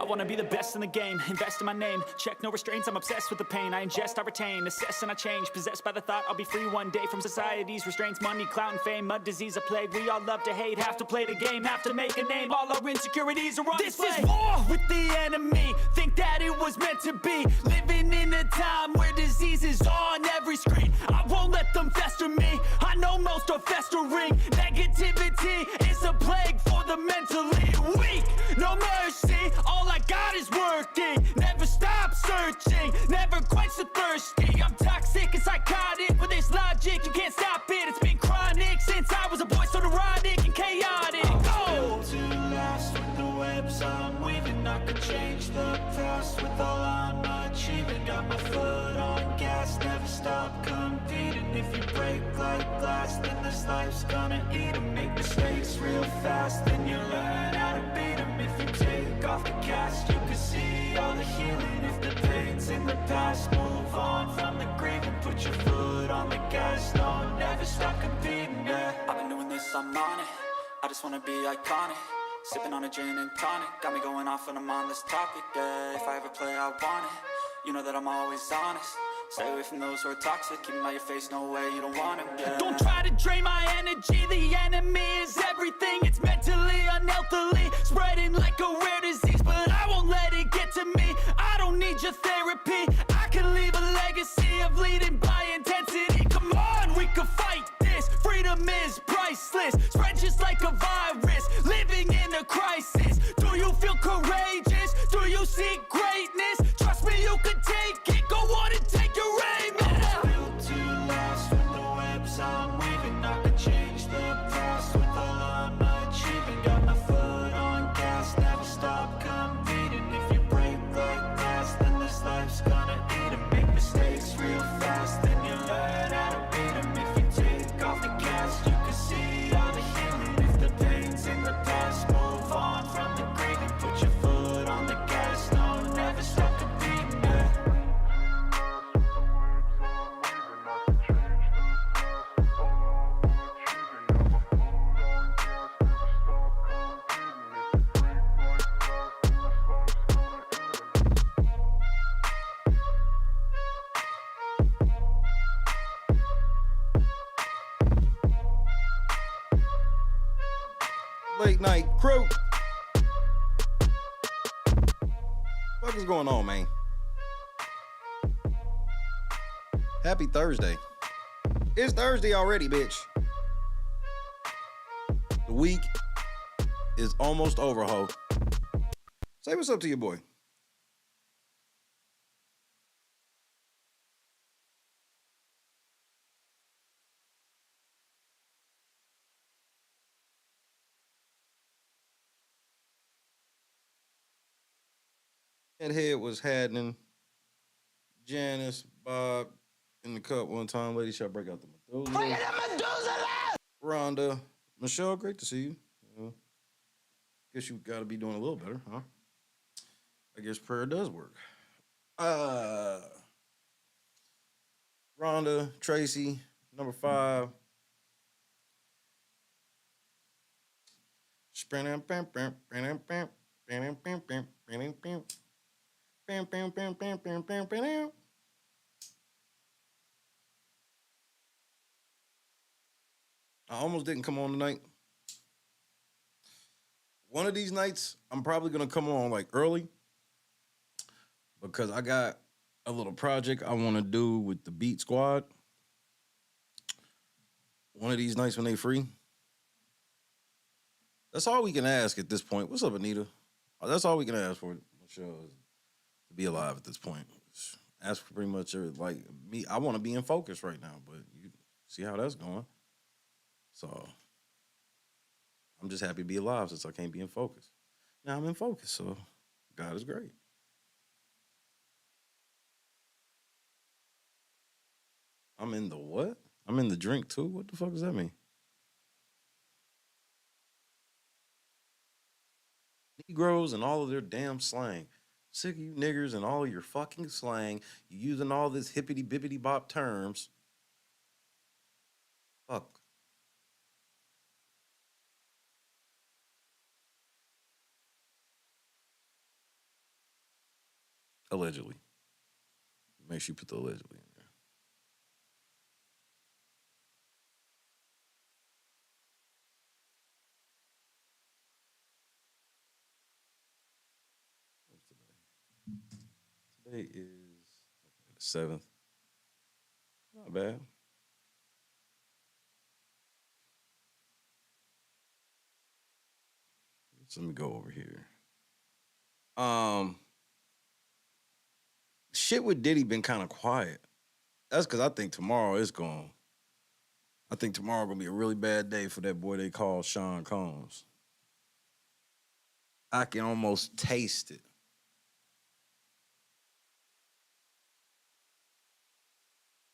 wanna be the best in the game, invest in my name, check no restraints, I'm obsessed with the pain. I ingest, I retain, assess and I change, possessed by the thought I'll be free one day from society's restraints. Money, clout and fame, mud, disease, a plague. We all love to hate, have to play the game, have to make a name. All our insecurities are on display. This is war with the enemy, think that it was meant to be. Living in a time where disease is on every screen. I won't let them fester me, I know most are festering. Negativity is a plague for the mentally weak. No mercy, all I got is working. Never stop searching, never quench the thirsty. I'm toxic and psychotic, with this logic you can't stop it. It's been chronic since I was a boy, so neurotic and chaotic. I'm built to last with the webs I'm weaving. I could change the past with all I'm achieving. Got my foot on gas, never stop competing. If you break like glass, then this life's gonna eat 'em. Make mistakes real fast, then you learn how to beat 'em. If you take off the cast, you can see all the healing. If the pain's in the past, move on from the grave and put your foot on the gas. No, never stop competing, yeah. I've been doing this, I'm on it, I just wanna be iconic. Sipping on a gin and tonic, got me going off when I'm on this topic, yeah. If I ever play, I want it, you know that I'm always honest. Stay away from those who are toxic, keep them out your face, no way, you don't want it, yeah. Don't try to drain my energy, the enemy is everything. It's mentally, unhealthily, spreading like a rare disease. But I won't let it get to me, I don't need your therapy. I can leave a legacy of leading by intensity. Come on, we can fight this, freedom is priceless. Spread just like a virus, living in a crisis. Do you feel courageous? Do you seek greatness? Trust me, you can take it, go on and take your aim, yeah. I'm built to last with the webs I'm weaving. I could change the past with all I'm achieving. Got my foot on gas, never stop competing. If you break like glass, then this life's gonna eat 'em. Make mistakes real fast, then you learn how to beat 'em. If you take off the cast, you can see all the healing. If the pain's in the past, move on from the grave and put your foot on the gas. No, never stop competing, yeah. Late night crew. What is going on, man? Happy Thursday. It's Thursday already, bitch. The week is almost over, ho. Say what's up to your boy. That head was Haddon, Janice, Bob, in the cup one time. Lady shall break out the Medusa. Bring it to Medusa! Rhonda, Michelle, great to see you. Guess you got to be doing a little better, huh? I guess prayer does work. Rhonda, Tracy, number 5. I almost didn't come on tonight. One of these nights, I'm probably going to come on like early because I got a little project I want to do with the Beat Squad. One of these nights when they free. That's all we can ask at this point. What's up, Anita? That's all we can ask for, Michelle, is to be alive at this point. Ask for pretty much like me. I want to be in focus right now, but you see how that's going. So I'm just happy to be alive since I can't be in focus. Now I'm in focus, so God is great. I'm in the what? I'm in the drink too? What the fuck does that mean? Negroes and all of their damn slang. Sick of you niggers and all your fucking slang. You using all this hippity-bippity-bop terms. Fuck. Allegedly. Make sure you put the allegedly in there. What's today? Today is the 7th. Not bad. So let me go over here. Shit with Diddy been kind of quiet. That's because I think tomorrow is going. I think tomorrow gonna be a really bad day for that boy they call Sean Combs. I can almost taste it.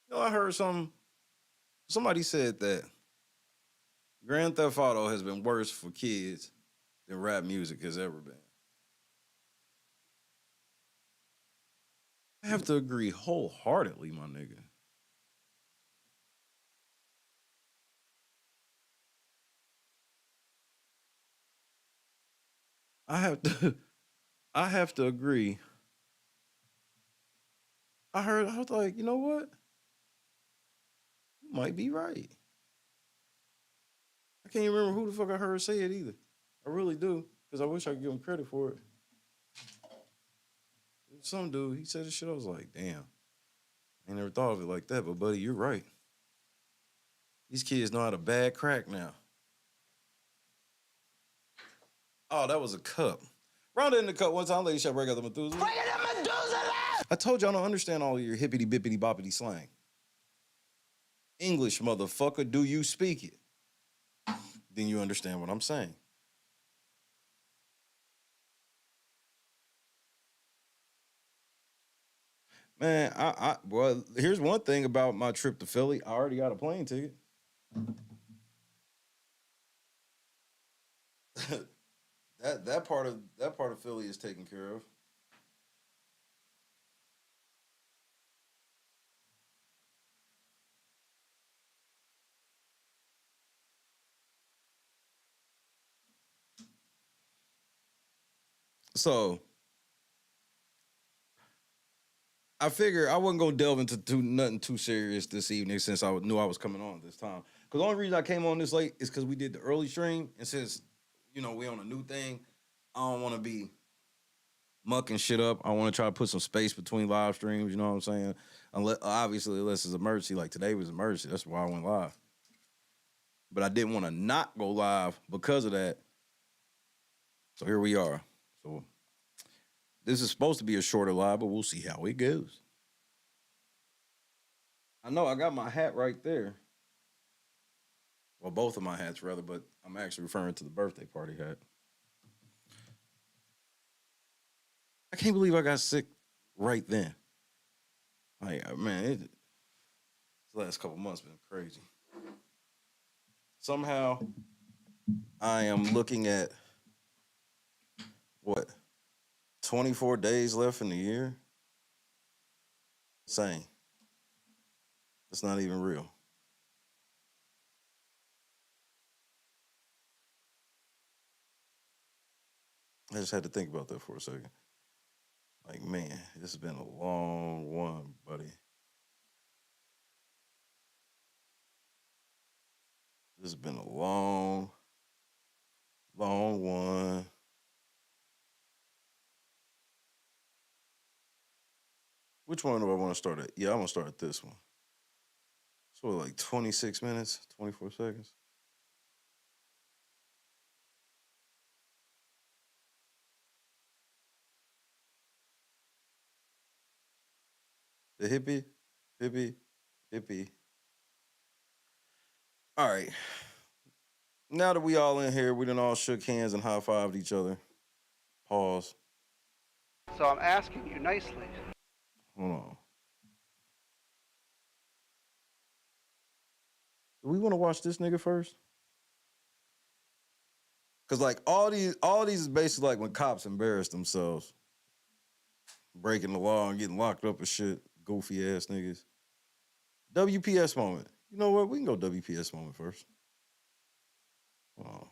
You know, I heard somebody said that Grand Theft Auto has been worse for kids than rap music has ever been. I have to agree wholeheartedly, my nigga. I have to I have to agree. I was like, you know what? You might be right. I can't even remember who the fuck I heard say it either. I really do, because I wish I could give him credit for it. Some dude, he said this shit. I was like, damn. I ain't never thought of it like that, but buddy, you're right. These kids know how to bag crack now. Oh, that was a cup. Round it in the cup one time, lady shall break out the Methuselah. Break out the Methuselah! I told you I don't understand all your hippity bippity boppity slang. English, motherfucker, do you speak it? Then you understand what I'm saying. Man, well, here's one thing about my trip to Philly. I already got a plane ticket. that part of Philly is taken care of. So I figured I wasn't gonna delve into nothing too serious this evening since I knew I was coming on this time. Because the only reason I came on this late is because we did the early stream, and since we on a new thing, I don't want to be mucking shit up. I want to try to put some space between live streams. You know what I'm saying? Unless it's emergency, like today was emergency. That's why I went live. But I didn't want to not go live because of that. So here we are. So this is supposed to be a shorter live, but we'll see how it goes. I know I got my hat right there. Well, both of my hats, rather, but I'm actually referring to the birthday party hat. I can't believe I got sick right then. Like, man, the last couple months been crazy. Somehow, I am looking at, 24 days left in the year? Insane. It's not even real. I just had to think about that for a second. Like, man, this has been a long one, buddy. This has been a long one. Which one do I want to start at? Yeah, I'm going to start at this one. So, like 26 minutes, 24 seconds. The hippie. All right. Now that we all in here, we done all shook hands and high-fived each other. Pause. So I'm asking you nicely. Hold on. Do we want to watch this nigga first? Cause like all these is basically like when cops embarrass themselves, breaking the law and getting locked up and shit. Goofy ass niggas. WPS moment. You know what? We can go WPS moment first. Hold on.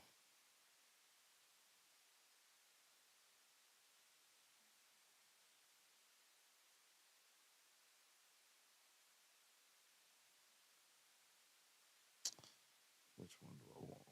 Which one do I want?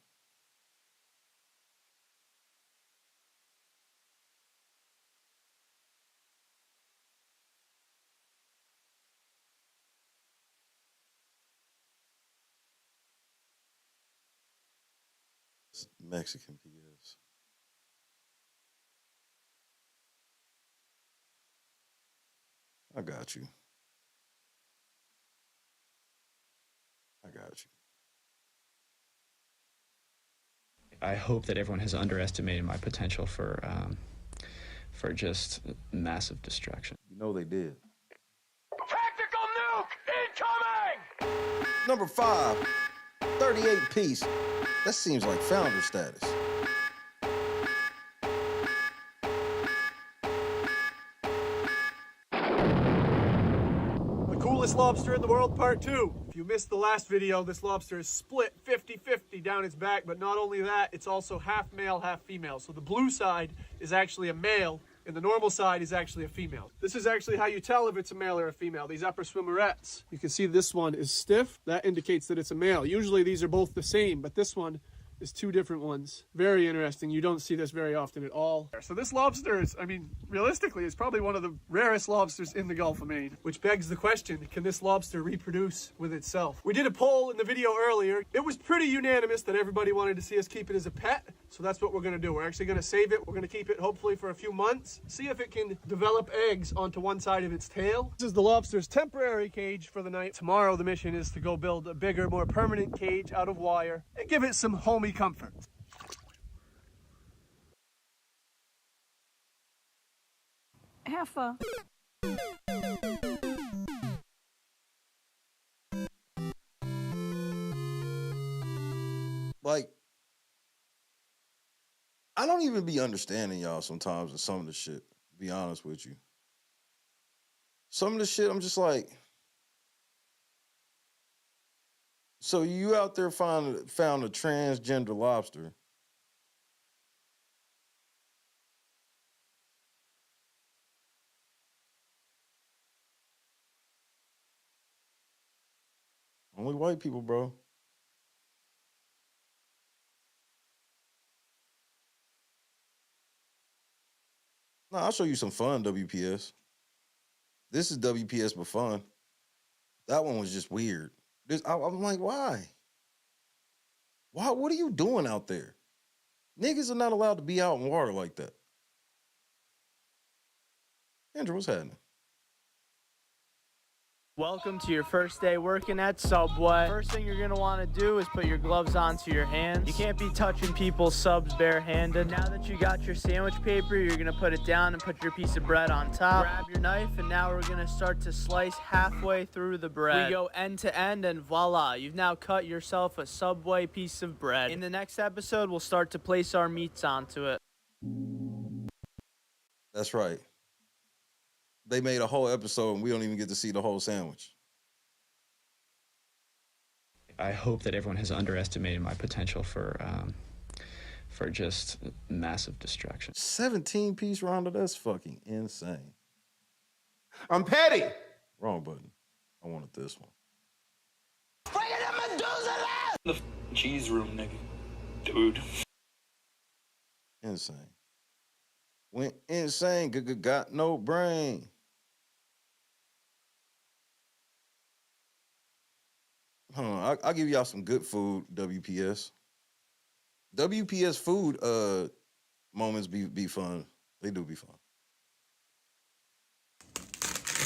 It's Mexican PS. I got you. I got you. I hope that everyone has underestimated my potential for just massive destruction. You know they did. Tactical nuke incoming! Number 5, 38 piece. That seems like founder status. The coolest lobster in the world, part 2. If you missed the last video, this lobster is split 50-50 down its back, but not only that, it's also half male, half female. So the blue side is actually a male, and the normal side is actually a female. This is actually how you tell if it's a male or a female. These upper swimmerettes, you can see this one is stiff. That indicates that it's a male. Usually these are both the same, but this one is 2 different ones. Very interesting. You don't see this very often at all. So this lobster is, I mean, realistically, is probably one of the rarest lobsters in the Gulf of Maine, which begs the question, can this lobster reproduce with itself? We did a poll in the video earlier. It was pretty unanimous that everybody wanted to see us keep it as a pet, so that's what we're gonna do. We're actually gonna save it. We're gonna keep it hopefully for a few months, see if it can develop eggs onto one side of its tail. This is the lobster's temporary cage for the night. Tomorrow the mission is to go build a bigger, more permanent cage out of wire and give it some homey comfort. Heifer. Like, I don't even be understanding y'all sometimes in some of the shit, to be honest with you. Some of the shit, I'm just like, so you out there found a transgender lobster. Only white people, bro. No, I'll show you some fun, WPS. This is WPS but fun. That one was just weird. I'm like, why? Why? What are you doing out there? Niggas are not allowed to be out in water like that. Andrew, what's happening? Welcome to your first day working at Subway. First thing you're gonna wanna do is put your gloves onto your hands. You can't be touching people's subs barehanded. Now that you got your sandwich paper, you're gonna put it down and put your piece of bread on top. Grab your knife, and now we're gonna start to slice halfway through the bread. We go end to end, and voila, you've now cut yourself a Subway piece of bread. In the next episode, we'll start to place our meats onto it. That's right. They made a whole episode and we don't even get to see the whole sandwich. I hope that everyone has underestimated my potential for just massive destruction. 17-piece rounder, that's fucking insane. I'm petty! Wrong button. I wanted this one. Bring it in Medusa! The cheese room, nigga. Dude. Insane. Went insane, got no brain. Hold on, I'll give y'all some good food, WPS. WPS food moments be fun. They do be fun.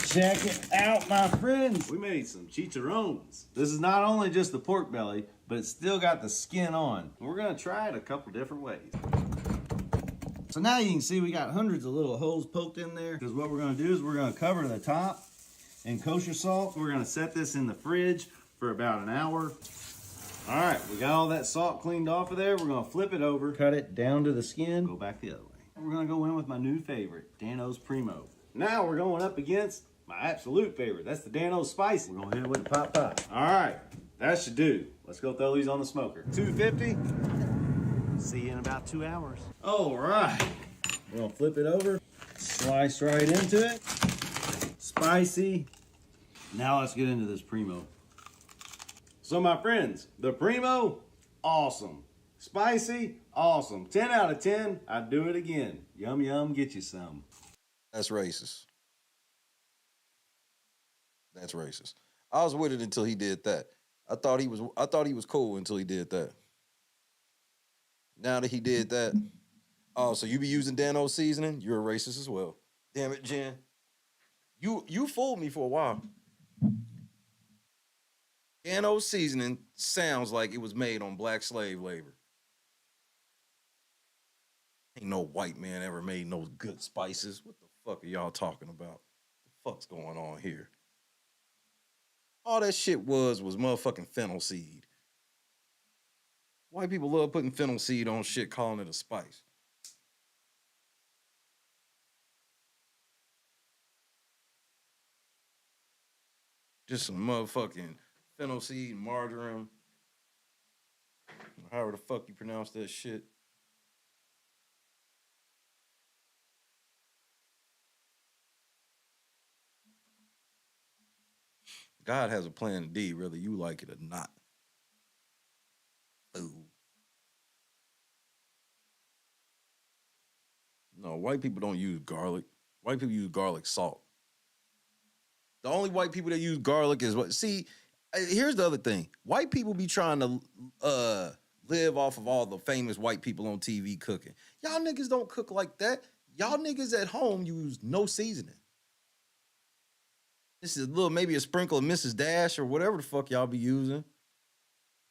Check it out, my friends. We made some chicharrones. This is not only just the pork belly, but it's still got the skin on. We're gonna try it a couple different ways. So now you can see we got hundreds of little holes poked in there, because what we're gonna do is we're gonna cover the top in kosher salt. We're gonna set this in the fridge for about an hour. All right, we got all that salt cleaned off of there. We're gonna flip it over, cut it down to the skin, go back the other way. We're gonna go in with my new favorite, Dano's Primo. Now we're going up against my absolute favorite. That's the Dano's Spicy. We're gonna hit it with the pot pie. All right, that should do. Let's go throw these on the smoker. 250. See you in about 2 hours. All right, we're gonna flip it over, slice right into it. Spicy. Now let's get into this Primo. So my friends, the Primo awesome. Spicy, awesome. 10 out of 10, I'd do it again. Yum, yum, get you some. That's racist. That's racist. I was with it until he did that. I thought he was cool until he did that. Now that he did that, oh, so you be using Dano seasoning? You're a racist as well. Damn it, Jen. You fooled me for a while. Dano seasoning sounds like it was made on black slave labor. Ain't no white man ever made no good spices. What the fuck are y'all talking about? What the fuck's going on here? All that shit was motherfucking fennel seed. White people love putting fennel seed on shit, calling it a spice. Just some motherfucking fennel seed, marjoram, however the fuck you pronounce that shit. God has a plan D, whether you like it or not. Ooh. No, white people don't use garlic. White people use garlic salt. The only white people that use garlic is what. See, here's the other thing. White people be trying to live off of all the famous white people on TV cooking. Y'all niggas don't cook like that. Y'all niggas at home use no seasoning. This is maybe a sprinkle of Mrs. Dash or whatever the fuck y'all be using.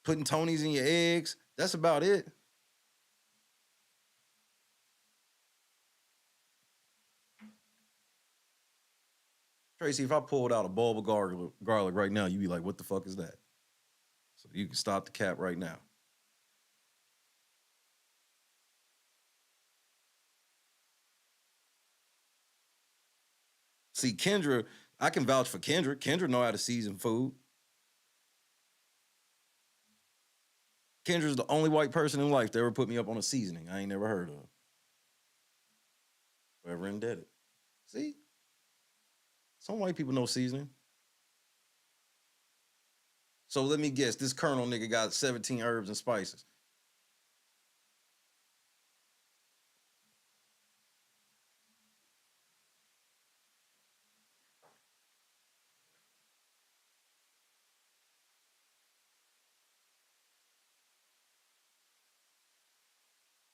Putting Tony's in your eggs. That's about it. Tracy, if I pulled out a bulb of garlic right now, you'd be like, what the fuck is that? So you can stop the cap right now. See, Kendra, I can vouch for Kendra. Kendra know how to season food. Kendra's the only white person in life that ever put me up on a seasoning I ain't never heard of. Whoever did it. See? Some white people know seasoning. So let me guess, this Colonel nigga got 17 herbs and spices.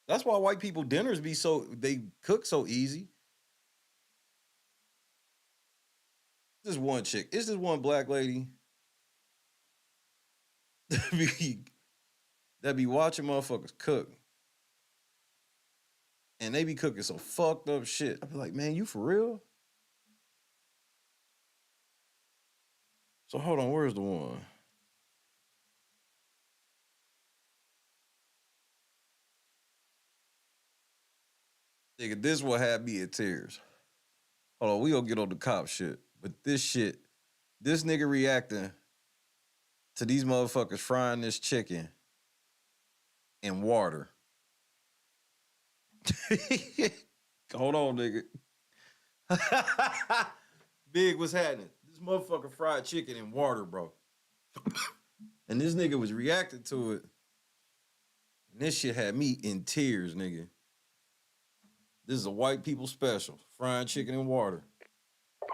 That's why white people dinners they cook so easy. This one chick, it's this one black lady that be watching motherfuckers cook. And they be cooking some fucked up shit. I be like, man, you for real? So hold on, where's the one? Nigga, this what had me in tears. Hold on, we gonna get on the cop shit. But this nigga reacting to these motherfuckers frying this chicken in water. Hold on, nigga. Big, what's happening? This motherfucker fried chicken in water, bro. And this nigga was reacting to it. And this shit had me in tears, nigga. This is a white people special. Frying chicken in water.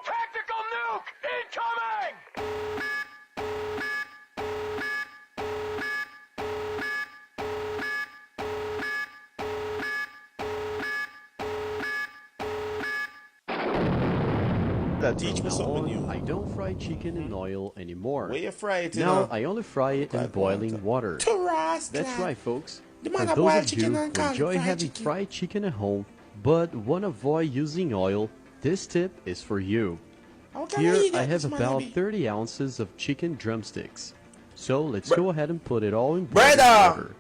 Tactical nuke incoming! Teach me something new. I don't fry chicken in oil anymore. Where you fry it, now I only fry it in boiling water. That's right, folks. For those of you who enjoy having fried chicken at home but want to avoid using oil, this tip is for you. Here I have about 30 ounces of chicken drumsticks. So let's go ahead and put it all in boiling water.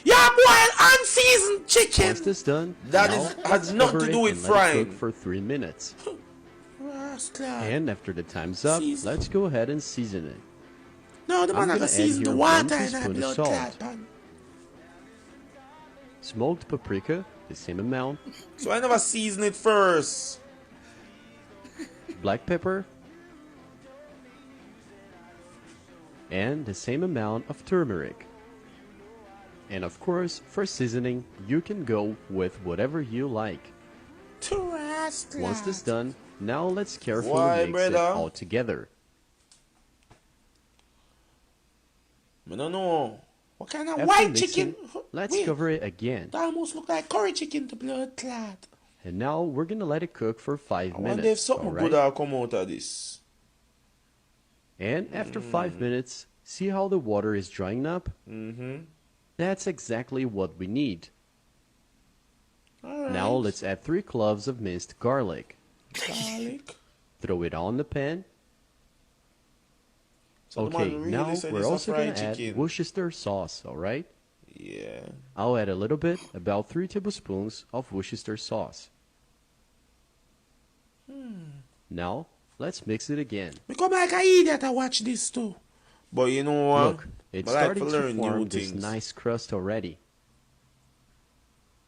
Yeah, boil unseasoned chicken. Once this done, has nothing to do with frying. Let it cook for 3 minutes. And after the time's up, let's go ahead and season it. No, the man I'm gonna gonna add season here the 1 water and teaspoon of salt. Smoked paprika, the same amount. So I never season it first. Black pepper. And the same amount of turmeric. And of course, for seasoning, you can go with whatever you like. Once this done, now let's carefully mix it all together. I don't know. What kind of After white mixing, chicken? let's cover it again. That almost look like curry chicken to blood clot. And now we're gonna let it cook for 5 I wonder if minutes. something Alright? good will come out of this. And after 5 minutes, see how the water is drying up? That's exactly what we need. Now let's add 3 cloves of minced garlic. Throw it on the pan. So the Okay, man really now said we're it's a also gonna fried add chicken. Worcester sauce, alright? Yeah. I'll add a little bit, about 3 tablespoons of Worcester sauce. Now, let's mix it again. Become like an idiot to watch this too. But you know what? Look, it's I like starting to learn new form this things. nice crust already.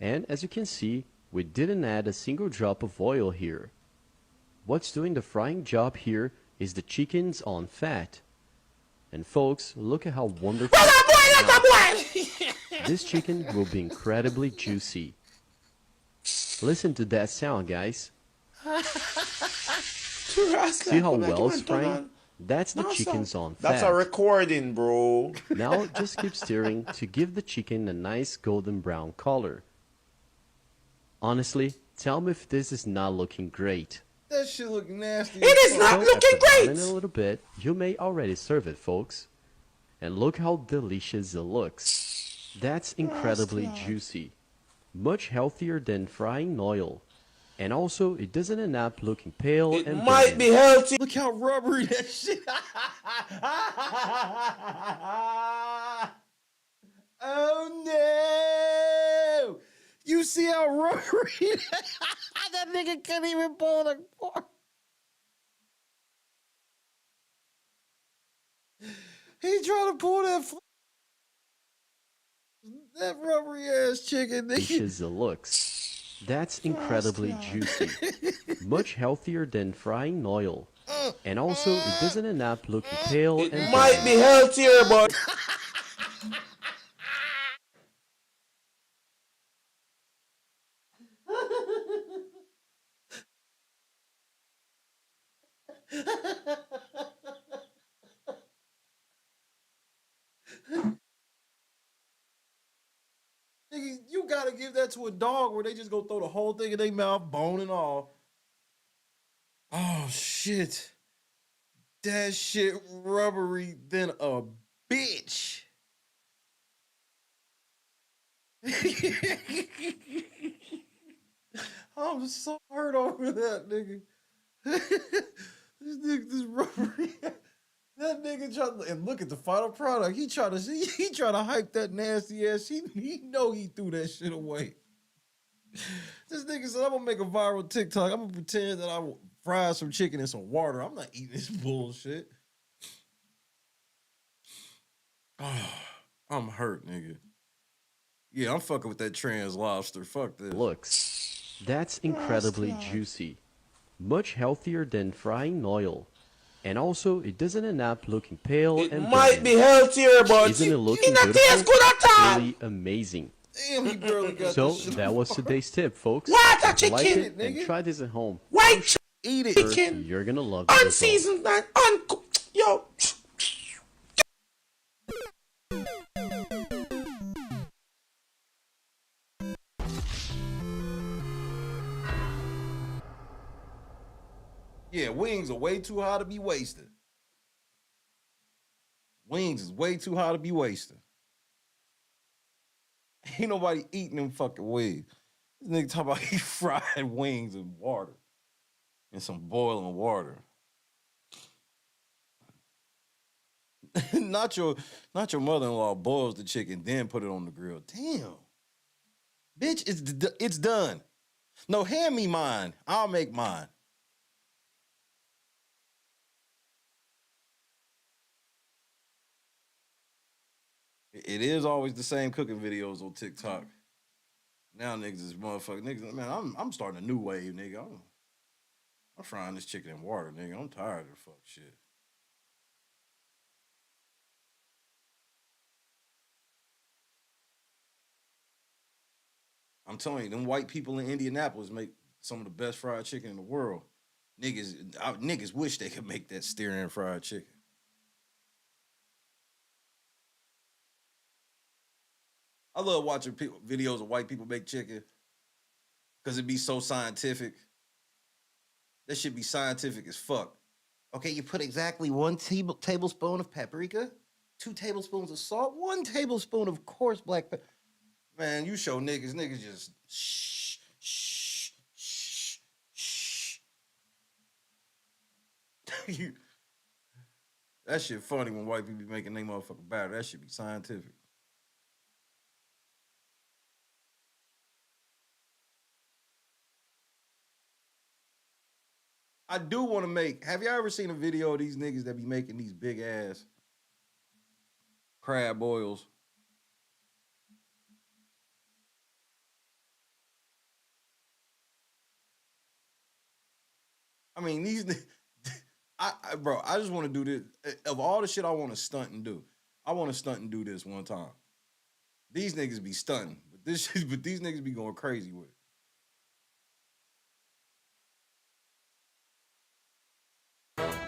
And as you can see, we didn't add a single drop of oil here. What's doing the frying job here is the chicken's on fat. And folks, look at how wonderful this chicken will be incredibly juicy. Listen to that sound, guys. See how well it's frying? That's the chicken's on fat. That's a recording, bro. Now just keep stirring to give the chicken a nice golden brown color. Honestly, tell me if this is not looking great. That shit look nasty. It is not looking After browning great. a little bit, you may already serve it, folks. And look how delicious it looks. That's incredibly juicy. Much healthier than frying in oil. And also, it doesn't end up looking pale It and might burning. be healthy. Look how rubbery that shit. Oh no! You see how rubbery that nigga couldn't even pull the apart. He trying to pull that rubbery ass chicken. Delicious it looks. That's incredibly juicy. Much healthier than frying in oil. And also, it doesn't end up looking pale It and might burning. be healthier, but Nigga, you gotta give that to a dog where they just go throw the whole thing in their mouth, bone and all. Oh shit. That shit rubbery than a bitch. I'm so hurt over that nigga. This nigga this rubbery. That nigga trying to, and look at the final product. He trying to hype that nasty ass. He know he threw that shit away. This nigga said, I'm gonna make a viral TikTok. I'm gonna pretend that I fried some chicken in some water. I'm not eating this bullshit. Oh, I'm hurt, nigga. Yeah, I'm fucking with that trans lobster. Fuck this. Looks. That's incredibly juicy. Much healthier than frying in oil. And also, it doesn't end up looking pale it and might burning. be healthier, but Isn't it looking it not beautiful? taste good at all. Really amazing. Damn, he barely got So this shit that was apart. today's tip, folks. What a If you like chicken, it, nigga. and try this at home. White Eat it. chicken, You're gonna love the result. unseasoned and uncooked. Yo. Yeah, wings are way too high to be wasted. Wings is way too high to be wasted. Ain't nobody eating them fucking wings. This nigga talking about he fried wings in water. In some boiling water. not your mother-in-law boils the chicken, then put it on the grill. Damn. Bitch, it's done. No, hand me mine. I'll make mine. It is always the same cooking videos on TikTok. Now niggas is motherfucking niggas. Man, I'm starting a new wave, nigga. I'm frying this chicken in water, nigga. I'm tired of the fuck shit. I'm telling you, them white people in Indianapolis make some of the best fried chicken in the world. Niggas wish they could make that steer-in fried chicken. I love watching videos of white people make chicken because it be so scientific. That should be scientific as fuck. Okay, you put exactly 1 tablespoon of paprika, 2 tablespoons of salt, 1 tablespoon of coarse black pepper. Man, you show niggas just shh. That shit funny when white people be making they motherfucking batter. That should be scientific. I do want to make. Have y'all ever seen a video of these niggas that be making these big ass crab boils? I mean, bro, I just want to do this. Of all the shit I want to stunt and do, I want to stunt and do this one time. These niggas be stunting, but these niggas be going crazy with it.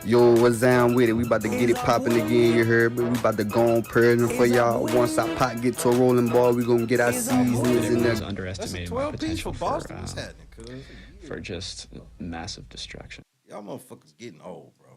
Yo, what's down with it? We about to get it popping again, you heard? But we about to go on purging for y'all. Once our pot get to a rolling ball, we gonna get our seasonings in there. Underestimating my potential for just massive destruction. Y'all motherfuckers getting old, bro.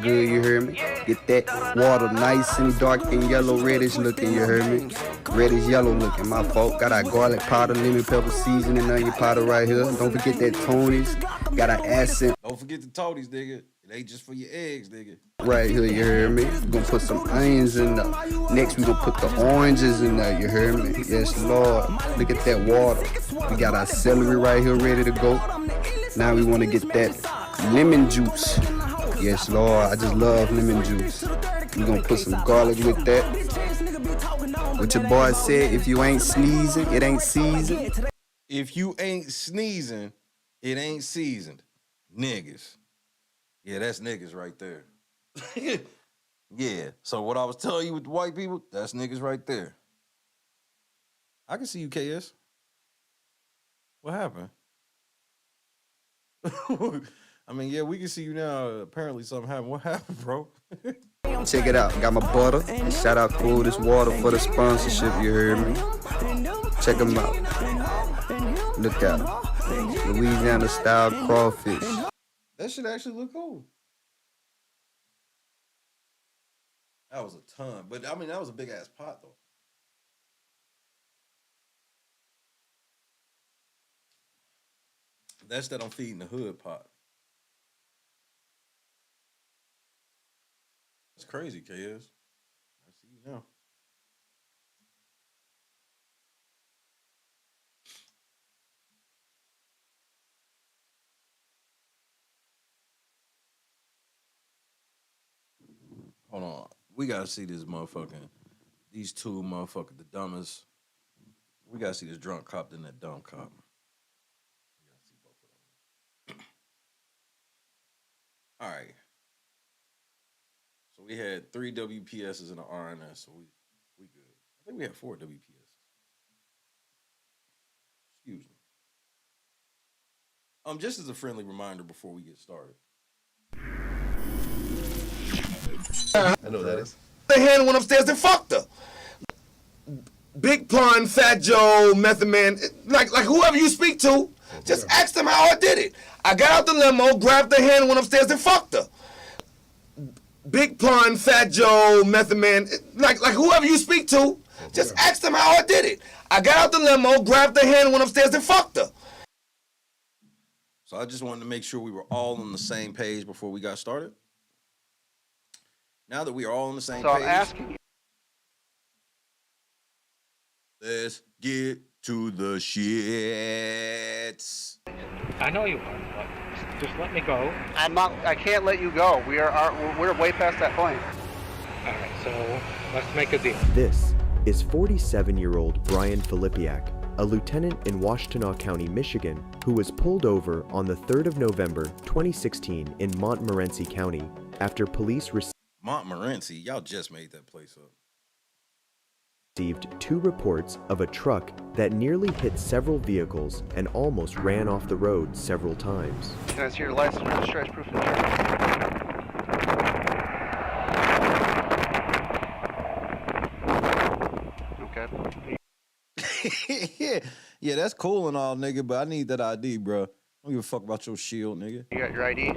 Good, you heard me? Get that water nice and dark and yellow, reddish looking, you heard me? Reddish yellow looking, my fault. Got our garlic powder, lemon pepper seasoning, onion powder right here. Don't forget that Tony's. Got our acid. Don't forget the Tony's, nigga. It ain't just for your eggs, nigga. Right here, you heard me? We're gonna put some onions in there. Next, we gonna put the oranges in there, you heard me? Yes, Lord. Look at that water. We got our celery right here ready to go. Now we wanna get that lemon juice. Yes, Lord, I just love lemon juice. We're gonna put some garlic with that. What your boy said, if you ain't sneezing, it ain't seasoned. If you ain't sneezing, it ain't seasoned. Niggas. Yeah, that's niggas right there. Yeah. So what I was telling you with the white people, that's niggas right there. I can see you, KS. What happened? I mean, yeah, we can see you now. Apparently something happened. What happened, bro? Check it out. Got my butter. And shout out Coldest Water for the sponsorship, you heard me? Check them out. Look at them. Louisiana style crawfish. That should actually look cool. That was a ton. But, I mean, that was a big-ass pot, though. That's that I'm feeding the hood pot. That's crazy, KS. I see you now. Hold on. We gotta see this motherfucking, these two motherfuckers, the dumbest. We gotta see this drunk cop than that dumb cop. We gotta see both of them. All right. So we had 3 WPSs and an RNS, so we good. I think we had 4 WPSs. Excuse me. Just as a friendly reminder before we get started. I know what that is. The hand went upstairs and fucked her. Big Pun, Fat Joe, Method Man, like whoever you speak to, just ask them how I did it. I got out the limo, grabbed the hand, went upstairs and fucked her. Big Pun, Fat Joe, Method Man, like whoever you speak to, just ask them how I did it. I got out the limo, grabbed the hand, went upstairs and fucked her. So I just wanted to make sure we were all on the same page before we got started. Now that we are all on the same page, I'm asking you. Let's get to the shits. I know you are, but just let me go. I'm not. I can't let you go. We're way past that point. All right, so let's make a deal. This is 47-year-old Brian Filipiak, a lieutenant in Washtenaw County, Michigan, who was pulled over on the 3rd of November, 2016 in Montmorency County after police received... Montmorency? Y'all just made that place up. received 2 reports of a truck that nearly hit several vehicles and almost ran off the road several times. Can I see your license, registration, proof of insurance? Okay. yeah, that's cool and all, nigga, but I need that ID, bro. I don't give a fuck about your shield, nigga. You got your ID,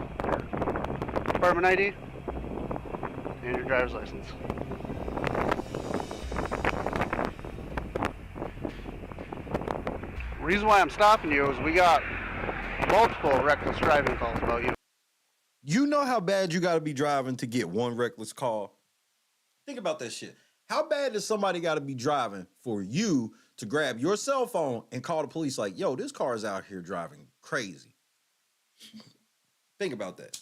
department ID, and your driver's license. The reason why I'm stopping you is we got multiple reckless driving calls about you. You know how bad you gotta be driving to get one reckless call? Think about that shit. How bad does somebody gotta be driving for you to grab your cell phone and call the police like, yo, this car is out here driving crazy? Think about that.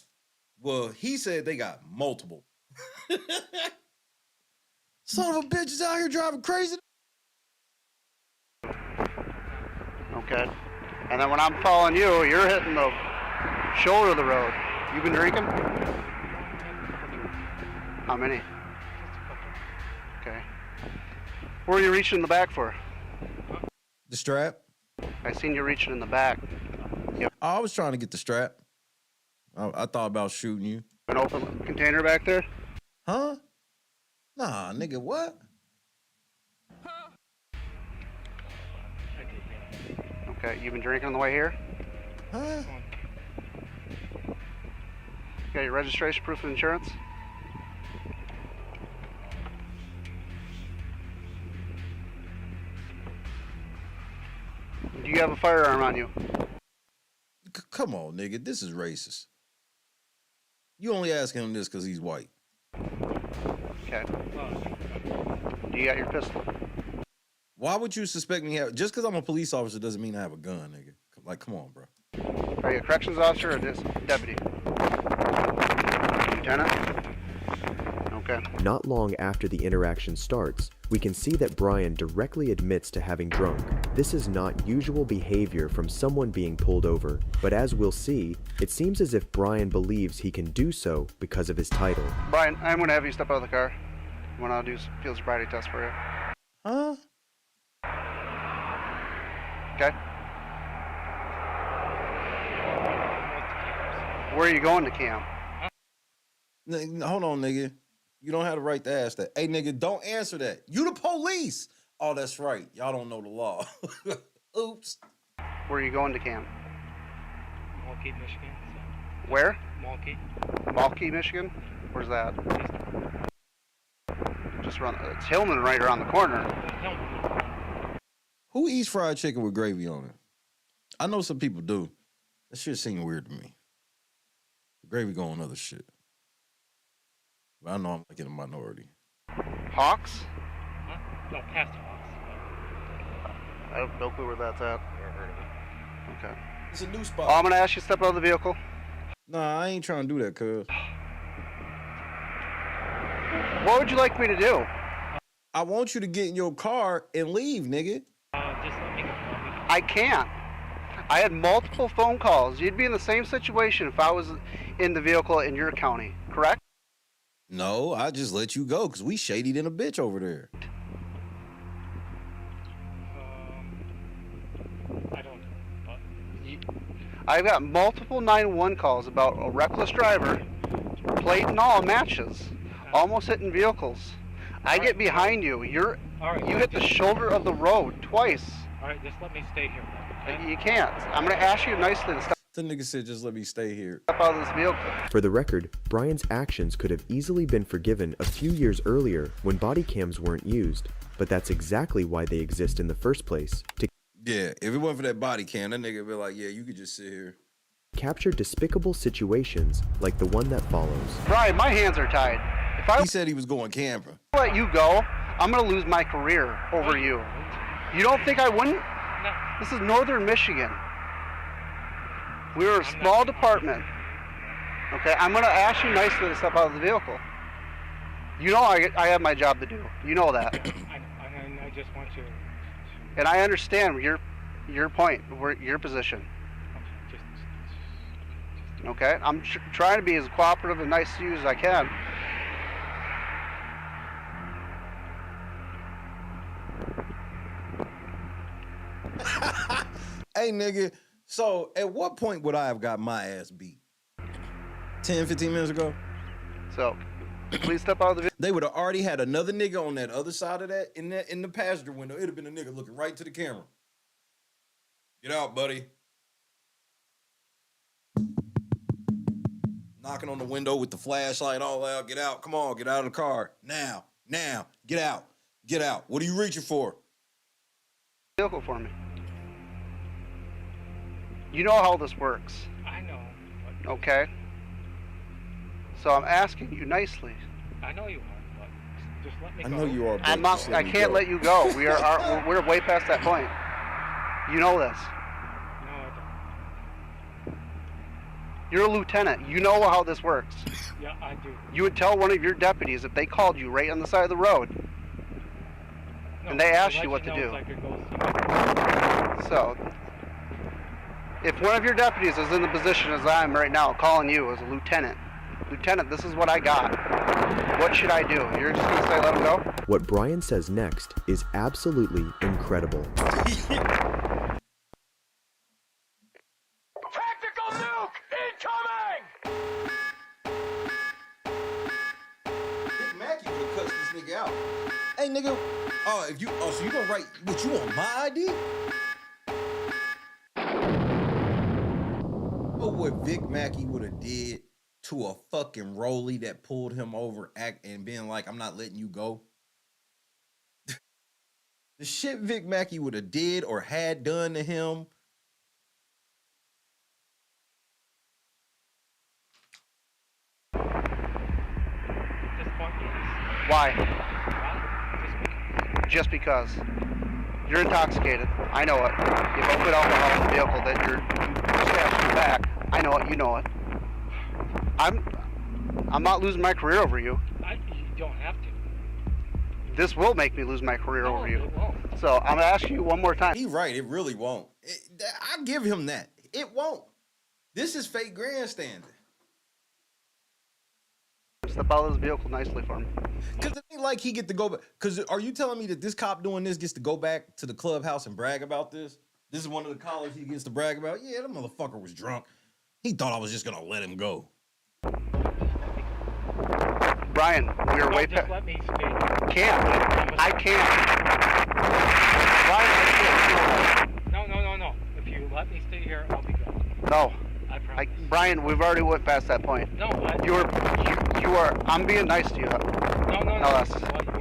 Well, he said they got multiple. Son of a bitch is out here driving crazy. Okay. And then when I'm following you, you're hitting the shoulder of the road. You been drinking? How many? Okay. Where are you reaching in the back for? The strap? I seen you reaching in the back. Yep. I was trying to get the strap. I thought about shooting you. An open container back there? Huh? Nah, nigga, what? Okay, you been drinking on the way here? Huh? Got your registration, proof of insurance? Do you have a firearm on you? Come on, nigga, this is racist. You only asking him this because he's white. Okay. Do you got your pistol? Why would you suspect me have... Just because I'm a police officer doesn't mean I have a gun, nigga. Like, come on, bro. Are you a corrections officer or this deputy? Lieutenant? Okay. Not long after the interaction starts, we can see that Brian directly admits to having drunk. This is not usual behavior from someone being pulled over, but as we'll see, it seems as if Brian believes he can do so because of his title. Brian, I'm going to have you step out of the car. I'm going to do a field sobriety test for you. Huh? Okay. Where are you going to camp? Hold on, nigga. You don't have the right to ask that. Hey, nigga, don't answer that. You the police. Oh, that's right. Y'all don't know the law. Oops. Where are you going to camp? Milwaukee, Michigan. Where? Milwaukee. Milwaukee, Michigan? Where's that? Just around. It's Hillman right around the corner. Who eats fried chicken with gravy on it? I know some people do. That shit seems weird to me. The gravy go on other shit. But I know I'm like in a minority. Hawks? Huh? No, past Hawks. I have no clue where that's at. Never heard of it. Okay. It's a new spot. I'm gonna ask you to step out of the vehicle. Nah, I ain't trying to do that, cuz. What would you like me to do? I want you to get in your car and leave, nigga. Just let me go. I can't. I had multiple phone calls. You'd be in the same situation if I was in the vehicle in your county, correct? No, I just let you go because we shady than a bitch over there. I don't know. I've got multiple 911 calls about a reckless driver, plate and all matches, almost hitting vehicles. I get behind you. You hit the shoulder of the road twice. All right, just let me stay here. Okay? You can't. I'm gonna ask you nicely to stop. The nigga said, just let me stay here. Step out of this vehicle. For the record, Brian's actions could have easily been forgiven a few years earlier when body cams weren't used, but that's exactly why they exist in the first place, to Yeah, if it wasn't for that body cam, that nigga would be like, yeah, you could just sit here. capture despicable situations like the one that follows. Brian, my hands are tied. He said he was going camping. If I let you go, I'm gonna lose my career over you. You don't think I wouldn't? No. This is northern Michigan. We're a small department. Okay, I'm gonna ask you nicely to step out of the vehicle. You know I have my job to do. You know that. I just want you. And I understand your point, your position. Okay, I'm trying to be as cooperative and nice to you as I can. Hey, nigga. So, at what point would I have got my ass beat? 10, 15 minutes ago? So, please step out of the vehicle. They would have already had another nigga on that other side of that in the passenger window. It'd have been a nigga looking right to the camera. Get out, buddy. Knocking on the window with the flashlight all out. Get out. Come on, get out of the car. Now. Get out. Get out. What are you reaching for? Vehicle for me. You know how this works. I know. Okay? So I'm asking you nicely. I know you are, but just let me go. I know you are, but I'm not, just I let me can't go. let you go. We're way past that point. You know this. No, I don't. You're a lieutenant. You know how this works. Yeah, I do. You would tell one of your deputies if they called you right on the side of the road No, and they I'll asked let you what to know do. if I could go see So, if one of your deputies is in the position as I am right now, calling you as a lieutenant, Lieutenant, this is what I got. What should I do? You're just gonna say let him go? What Brian says next is absolutely incredible. Tactical nuke incoming! Big Mackey would have cussed this nigga out. Hey, nigga. So you gonna write what you want my ID? Oh, what Vic Mackey would have did to a fucking rollie that pulled him over and being like, I'm not letting you go. The shit Vic Mackey would have did or had done to him. Why? Just because. You're intoxicated. I know it. You both put alcohol in the vehicle that you stashed in the back. I know it. You know it. I'm not losing my career over you. You don't have to. This will make me lose my career over you. It won't. So I'm gonna ask you one more time. He's right. It really won't. I give him that. It won't. This is fake grandstanding. Step out of this vehicle nicely for me. Because it ain't like he get to go back. Because are you telling me that this cop doing this gets to go back to the clubhouse and brag about this? This is one of the callers he gets to brag about. Yeah, that motherfucker was drunk. He thought I was just gonna let him go. Brian, we are way past. Let me speak. I can't. Brian, I can't. No. If you let me stay here, I'll be good. No. I promise. Brian, we've already went past that point. No, you are. I'm being nice to you. No. Else.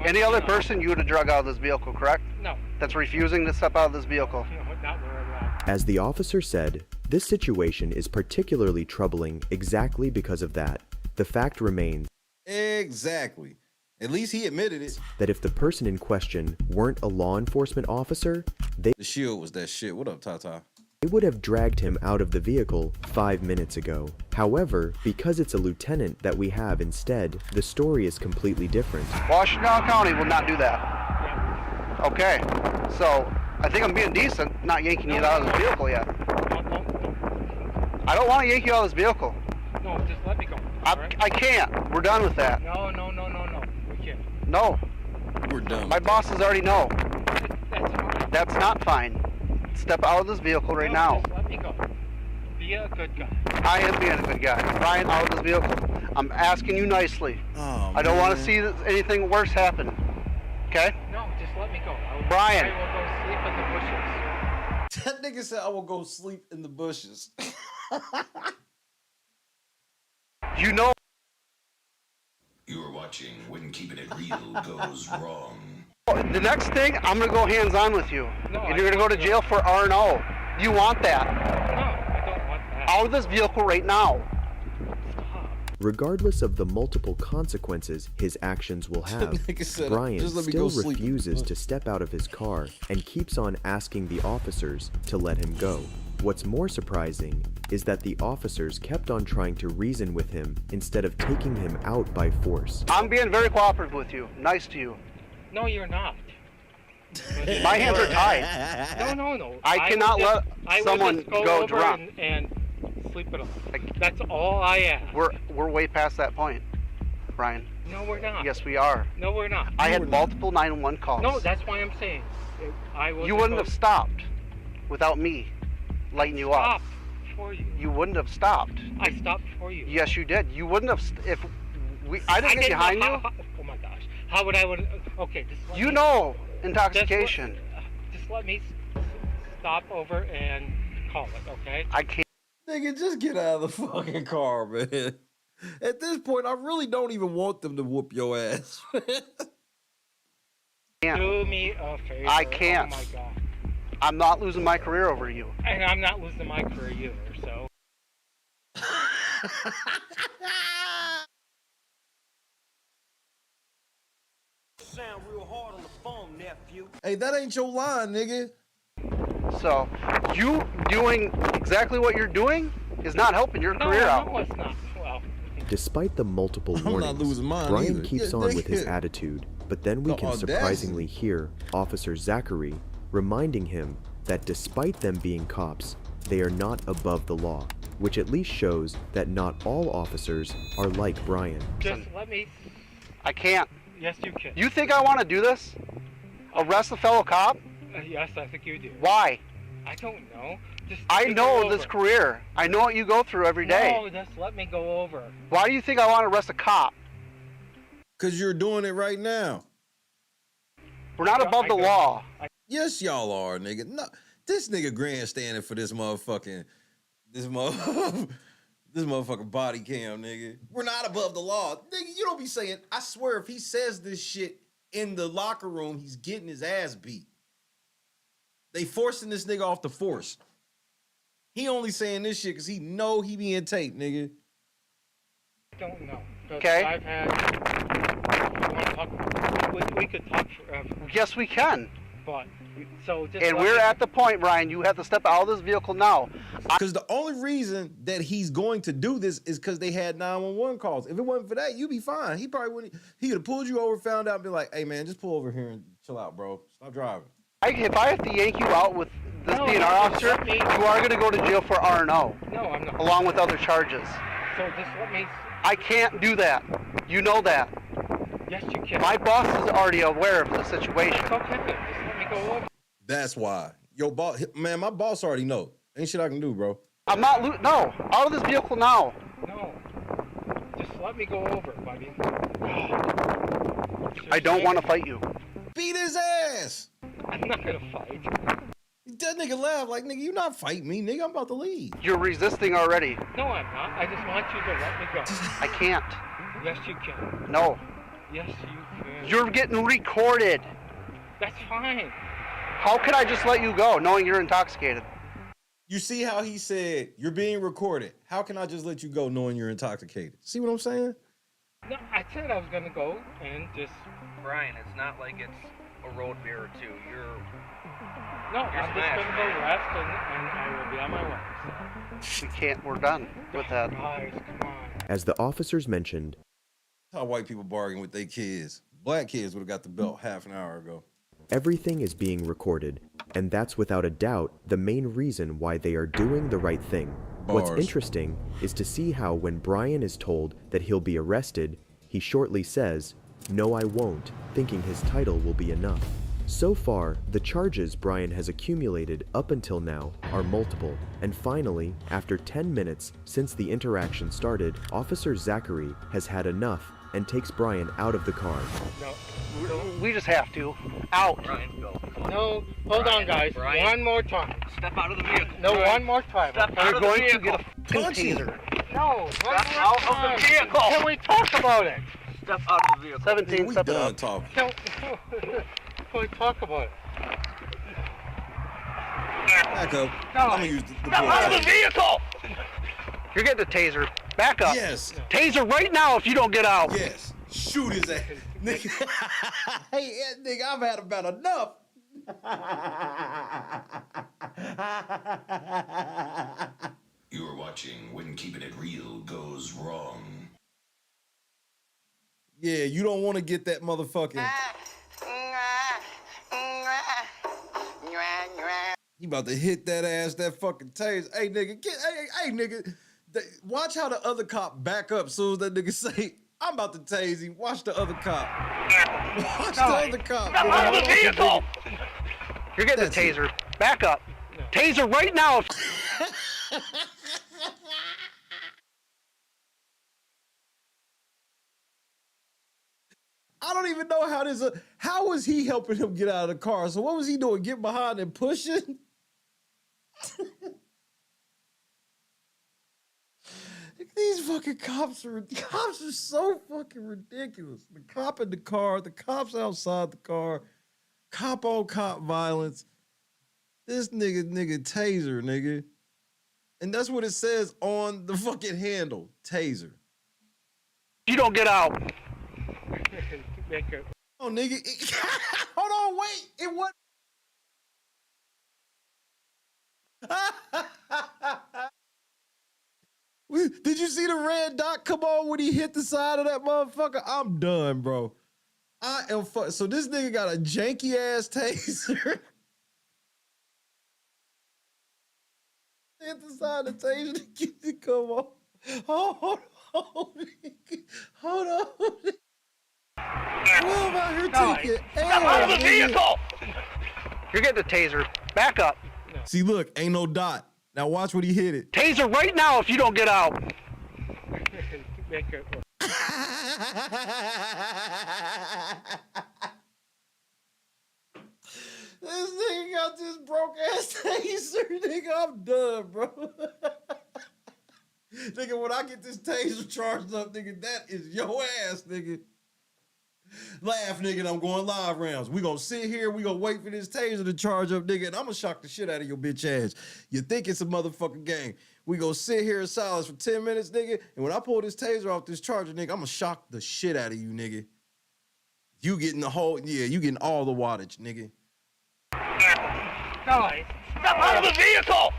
Any other person you would have drug out of this vehicle, correct? No. That's refusing to step out of this vehicle. No, not where I'm at. As the officer said, this situation is particularly troubling exactly because of that. The fact remains Exactly. At least he admitted it. that if the person in question weren't a law enforcement officer, they The shield was that shit. What up, Tata? would have dragged him out of the vehicle 5 minutes ago. However, because it's a lieutenant that we have instead, the story is completely different. Washington County will not do that. Okay. So I think I'm being decent, not yanking you out of this vehicle yet. I don't want to yank you out of this vehicle. No, just let me go. All right? I can't. We're done with that. No. We can't. No. We're done. My bosses already know. That's fine. That's not fine. Step out of this vehicle right No, now. Just let me go. Be a good guy. I am being a good guy. Brian, out of this vehicle. I'm asking you nicely. Oh, I don't want to man. see anything worse happen. Okay? No, just let me go. Brian. I will go sleep in the bushes. That nigga said I will go sleep in the bushes. You know. You are watching When Keeping It Real Goes Wrong. The next thing, I'm going to go hands-on with you. No, and you're going to go to jail for R&O. You want that? No, I don't want that. Out of this vehicle right now. Regardless of the multiple consequences his actions will have, Nigga said, Brian "Just let me still go sleep." refuses to step out of his car and keeps on asking the officers to let him go. What's more surprising is that the officers kept on trying to reason with him instead of taking him out by force. I'm being very cooperative with you. Nice to you. No, you're not. My hands are tied. No. I cannot let someone just go go over drunk. and sleep it off. That's all I ask. We're way past that point, Brian. No, we're not. Yes, we are. No, we're not. I had multiple 911 calls. No, that's why I'm saying. I will You wouldn't have stopped without me. lighting you up. Stopped for you. You wouldn't have stopped. I stopped for you. Yes, you did. You wouldn't have if I didn't get behind you. Oh my gosh. How would I would? Okay, just let You me, know intoxication. Just let me stop over and call it. Okay. I can't. Nigga, just get out of the fucking car, man. At this point, I really don't even want them to whoop your ass. Do me a favor. I can't. Oh my god. I'm not losing my career over you. And I'm not losing my career either. So. Sound real hard on the phone, nephew. Hey, that ain't your line, nigga. So, you doing exactly what you're doing is not helping your career out. No, it's not. Well. Despite the multiple I'm not warnings, losing mine Brian either. keeps Yeah, on with his nigga. attitude, but then we The can audacity. surprisingly hear Officer Zachary reminding him that despite them being cops, they are not above the law, which at least shows that not all officers are like Brian. Just let me. I can't. Yes, you can. You think I want to do this? Arrest a fellow cop? Yes, I think you do. Why? I don't know. Just I let me know go this over. career. I know what you go through every day. No, just let me go over. Why do you think I want to arrest a cop? Because you're doing it right now. We're not above the law. Yes, y'all are, nigga. No, this nigga grandstanding for this motherfucking this motherfucking body cam, nigga. We're not above the law. Nigga, you don't be saying, I swear if he says this shit in the locker room, he's getting his ass beat. They forcing this nigga off the force. He only saying this shit because he know he being taped, nigga. I don't know. 'Cause Okay. I've had. You want to talk? We could talk forever. Yes, we can. But so just. And let we're me- at the point, Brian, you have to step out of this vehicle now. Because the only reason that he's going to do this is because they had 911 calls. If it wasn't for that, you'd be fine. He probably wouldn't. He could have pulled you over, found out, and be like, "Hey man, just pull over here and chill out, bro. Stop driving." If I have to yank you out with this No, being no, our just officer, let me- you are going to go to jail for R&O, No, I'm not. along with other charges. So just let me. I can't do that. You know that. Yes, you can. My boss is already aware of the situation. It's okay. Just let me go over. That's why. Your boss, man, my boss already know. Ain't shit I can do, bro. I'm not no, out of this vehicle now. No. Just let me go over, buddy. I don't want to fight you. Beat his ass. I'm not gonna fight. That nigga laugh like, nigga, you not fighting me, nigga. I'm about to leave. You're resisting already. No, I'm not. I just want you to let me go. I can't. Yes, you can. No. Yes, you can. You're getting recorded. That's fine. How can I just let you go knowing you're intoxicated? You see how he said, you're being recorded. How can I just let you go knowing you're intoxicated? See what I'm saying? No, I said I was gonna go and just. Brian, it's not like it's a road beer or two. No, I'm just gonna go rest and I will be on my way. We can't. We're done with that. Guys, come on. As the officers mentioned, How white people bargain with their kids. Black kids would have got the belt half an hour ago. everything is being recorded, and that's without a doubt the main reason why they are doing the right thing. What's Bars. interesting is to see how when Brian is told that he'll be arrested, he shortly says, "No, I won't," thinking his title will be enough. So far, the charges Brian has accumulated up until now are multiple, and finally, after 10 minutes since the interaction started, Officer Zachary has had enough and takes Brian out of the car. No. We just have to. Out. Brian, go. No, hold on, guys. Brian. One more time. Step out of the vehicle. No, Brian. one more time. Step okay? out You're of the going to vehicle. get a fucking taser. No, one Step more out time. of the vehicle. Can we talk about it? Step out of the vehicle. 17, We step it done up. talking. Can we talk about it? Back up. No. I'm gonna use the Step out of the vehicle! You're getting a taser. Back up. Yes. Taser right now if you don't get out. Yes. Shoot his ass. Nigga. Hey, nigga, I've had about enough. You are watching When Keeping It Real Goes Wrong. Yeah, you don't want to get that motherfucking. He about to hit that ass, that fucking taser. Hey, nigga, hey, nigga. Watch how the other cop back up as soon as that nigga say, I'm about to tase him. Watch the other cop. Watch the other cop. Step out of the vehicle! You're getting That's a taser. Back up. Taser right now. I don't even know how this. How was he helping him get out of the car? So what was he doing? Get behind and pushing? These fucking cops are so fucking ridiculous. The cop in the car, the cops outside the car, cop on cop violence. This nigga taser, nigga. And that's what it says on the fucking handle. Taser. You don't get out. Oh, nigga. Hold on, wait. It was. Did you see the red dot come on when he hit the side of that motherfucker? I'm done, bro. I am so this nigga got a janky ass taser. Hit the side of the taser to get it come on. Hold on. Well, out here taking. Step out of the vehicle! You're getting the taser. Back up. See, look, ain't no dot. Now watch when he hit it. Taser right now if you don't get out. This nigga got this broke ass taser. Nigga, I'm done, bro. Nigga, when I get this taser charged up, nigga, that is your ass, nigga. Laugh, nigga, and I'm going live rounds. We gonna sit here, we gonna wait for this taser to charge up, nigga, and I'm gonna shock the shit out of your bitch ass. You think it's a motherfucking game. We gonna sit here in silence for 10 minutes, nigga, and when I pull this taser off this charger, nigga, I'm gonna shock the shit out of you, nigga. You getting the whole, yeah, you getting all the wattage, nigga. Guys, step out of the vehicle!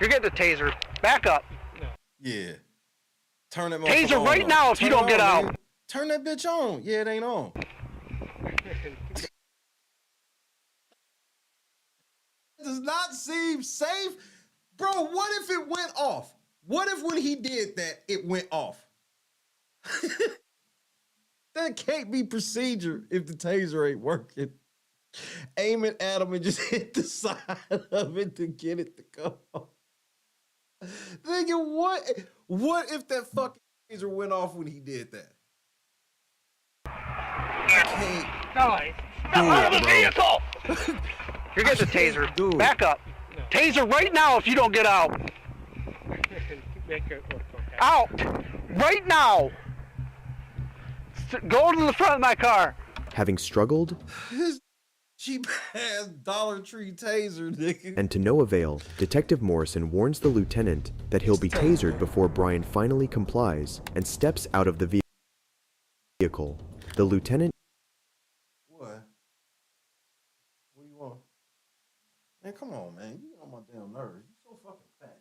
You're getting the taser. Back up. Yeah. Turn that taser right now if you don't get out. Nigga. Turn that bitch on. Yeah, it ain't on. Does not seem safe. Bro, what if it went off? What if when he did that, it went off? That can't be procedure if the taser ain't working. Aim it at him and just hit the side of it to get it to go off. Nigga, what if that fucking taser went off when he did that? Guys, step out of the vehicle! You're getting the taser. Back up. Taser right now if you don't get out. Out! Right now! Go to the front of my car. Having struggled His cheap ass Dollar Tree taser, nigga. and to no avail, Detective Morrison warns the lieutenant that he'll be tasered before Brian finally complies and steps out of the vehicle. The lieutenant. What? What do you want? Man, come on, man. You get on my damn nerves. You so fucking fat.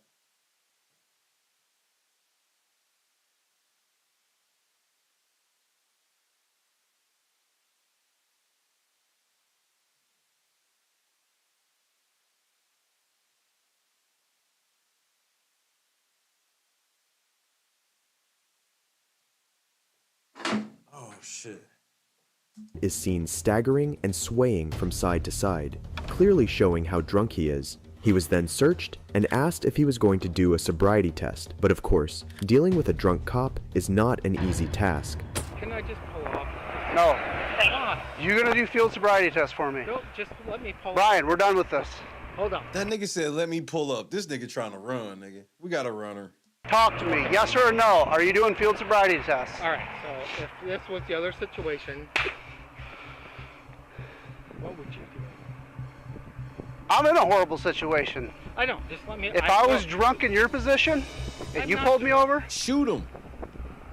Oh, shit. Is seen staggering and swaying from side to side, clearly showing how drunk he is. He was then searched and asked if he was going to do a sobriety test, but of course, dealing with a drunk cop is not an easy task. Can I just pull off? No. Hang on. You're gonna do field sobriety test for me. No, just let me pull Brian, we're done with this. Hold on. That nigga said, let me pull up. This nigga trying to run, nigga. We got a runner. Talk to me. Yes or no? Are you doing field sobriety tests? All right, so if this was the other situation, what would you do? I'm in a horrible situation. I know, just let me... If I was drunk in your position, and you pulled me over... Shoot him.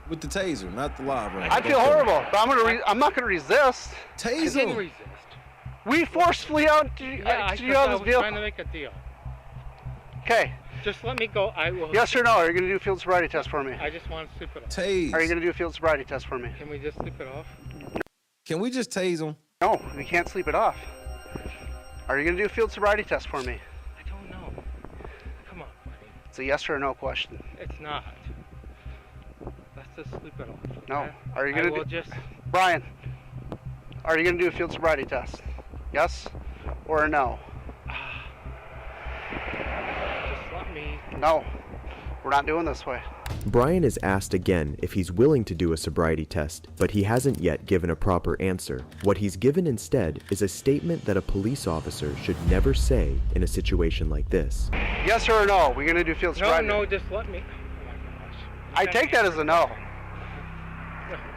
With the taser, not the live round. I'd feel horrible, but I'm not gonna resist. Taser You him. resist. We forcefully out to you Yeah, out I of thought this I was vehicle. trying to make a deal. Okay. Just let me go. I will... Yes or no? Are you gonna do a field sobriety test for me? I just want to sleep it off. Tase. Are you gonna do a field sobriety test for me? Can we just sleep it off? Can we just tase him? No, we can't sleep it off. Are you gonna do a field sobriety test for me? I don't know. Come on, buddy. It's a yes or a no question. It's not. Let's just sleep it off. No. okay? Are you I gonna will do... just... Brian, are you gonna do a field sobriety test? Yes or a no? No, we're not doing this way. Brian is asked again if he's willing to do a sobriety test, but he hasn't yet given a proper answer. What he's given instead is a statement that a police officer should never say in a situation like this. Yes or no? We're gonna do field sobriety. No, just let me. Oh my gosh. I take that as a no.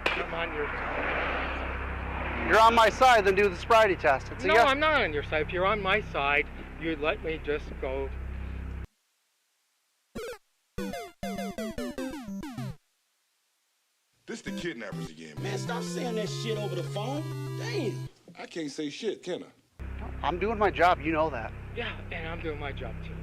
I'm on your side. You're on my side, then do the sobriety test. It's a No, yes. I'm not on your side. If you're on my side, you'd let me just go. This the kidnappers again, Man, stop saying that shit over the phone. Damn. I can't say shit, can I? I'm doing my job, you know that. Yeah, and I'm doing my job too.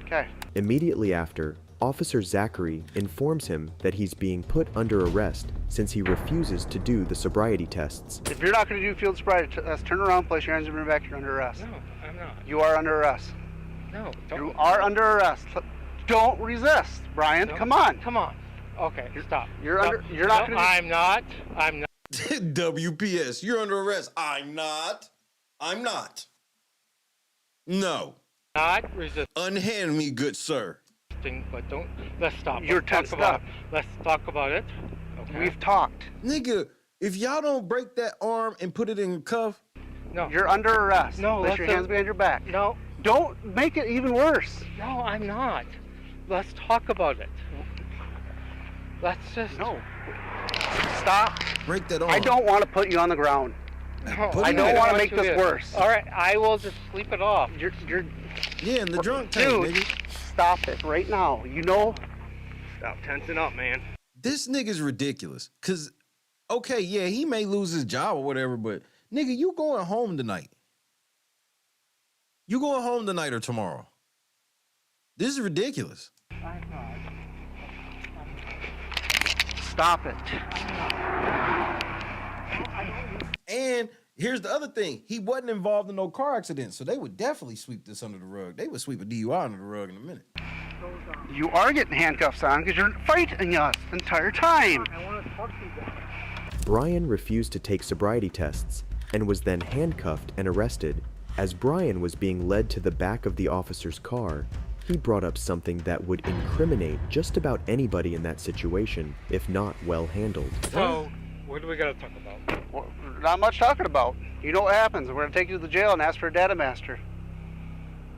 Okay. Immediately after, Officer Zachary informs him that he's being put under arrest since he refuses to do the sobriety tests. If you're not going to do field sobriety test, turn around, place your hands in your back, you're under arrest. No, I'm not. You are under arrest. No, don't. You are under arrest. Don't resist, Brian. No, Come on. Come on. Okay, stop. You're Stop. under. You're not No, going to. I'm not. I'm not. WPS, you're under arrest. I'm not. I'm not. No. Not resisting, Unhand me, good sir. but don't. Let's stop. You're Let's talk tensed about up. it. Let's talk about it. Okay. We've talked. Nigga, if y'all don't break that arm and put it in a cuff, No. You're under arrest. No, Place your hands behind your back. No. Don't make it even worse. No, I'm not. Let's talk about it. Let's just. No. Stop. break that arm. I don't want to put you on the ground. No, I don't want to make this you worse. All right, I will just sleep it off. You're. Yeah, in the drunk tank, Dude, nigga. stop it right now. You know. Stop tensing up, man. This nigga's ridiculous. Cause, okay, yeah, he may lose his job or whatever, but nigga, you going home tonight. You going home tonight or tomorrow? This is ridiculous. I'm not. Stop it. And here's the other thing. He wasn't involved in no car accident, so they would definitely sweep this under the rug. They would sweep a DUI under the rug in a minute. You are getting handcuffs on because you're fighting us the entire time. I want to talk to you guys. Brian refused to take sobriety tests and was then handcuffed and arrested. As Brian was being led to the back of the officer's car, he brought up something that would incriminate just about anybody in that situation, if not well handled. So, what do we got to talk about? Well, not much talking about. You know what happens. We're going to take you to the jail and ask for a data master.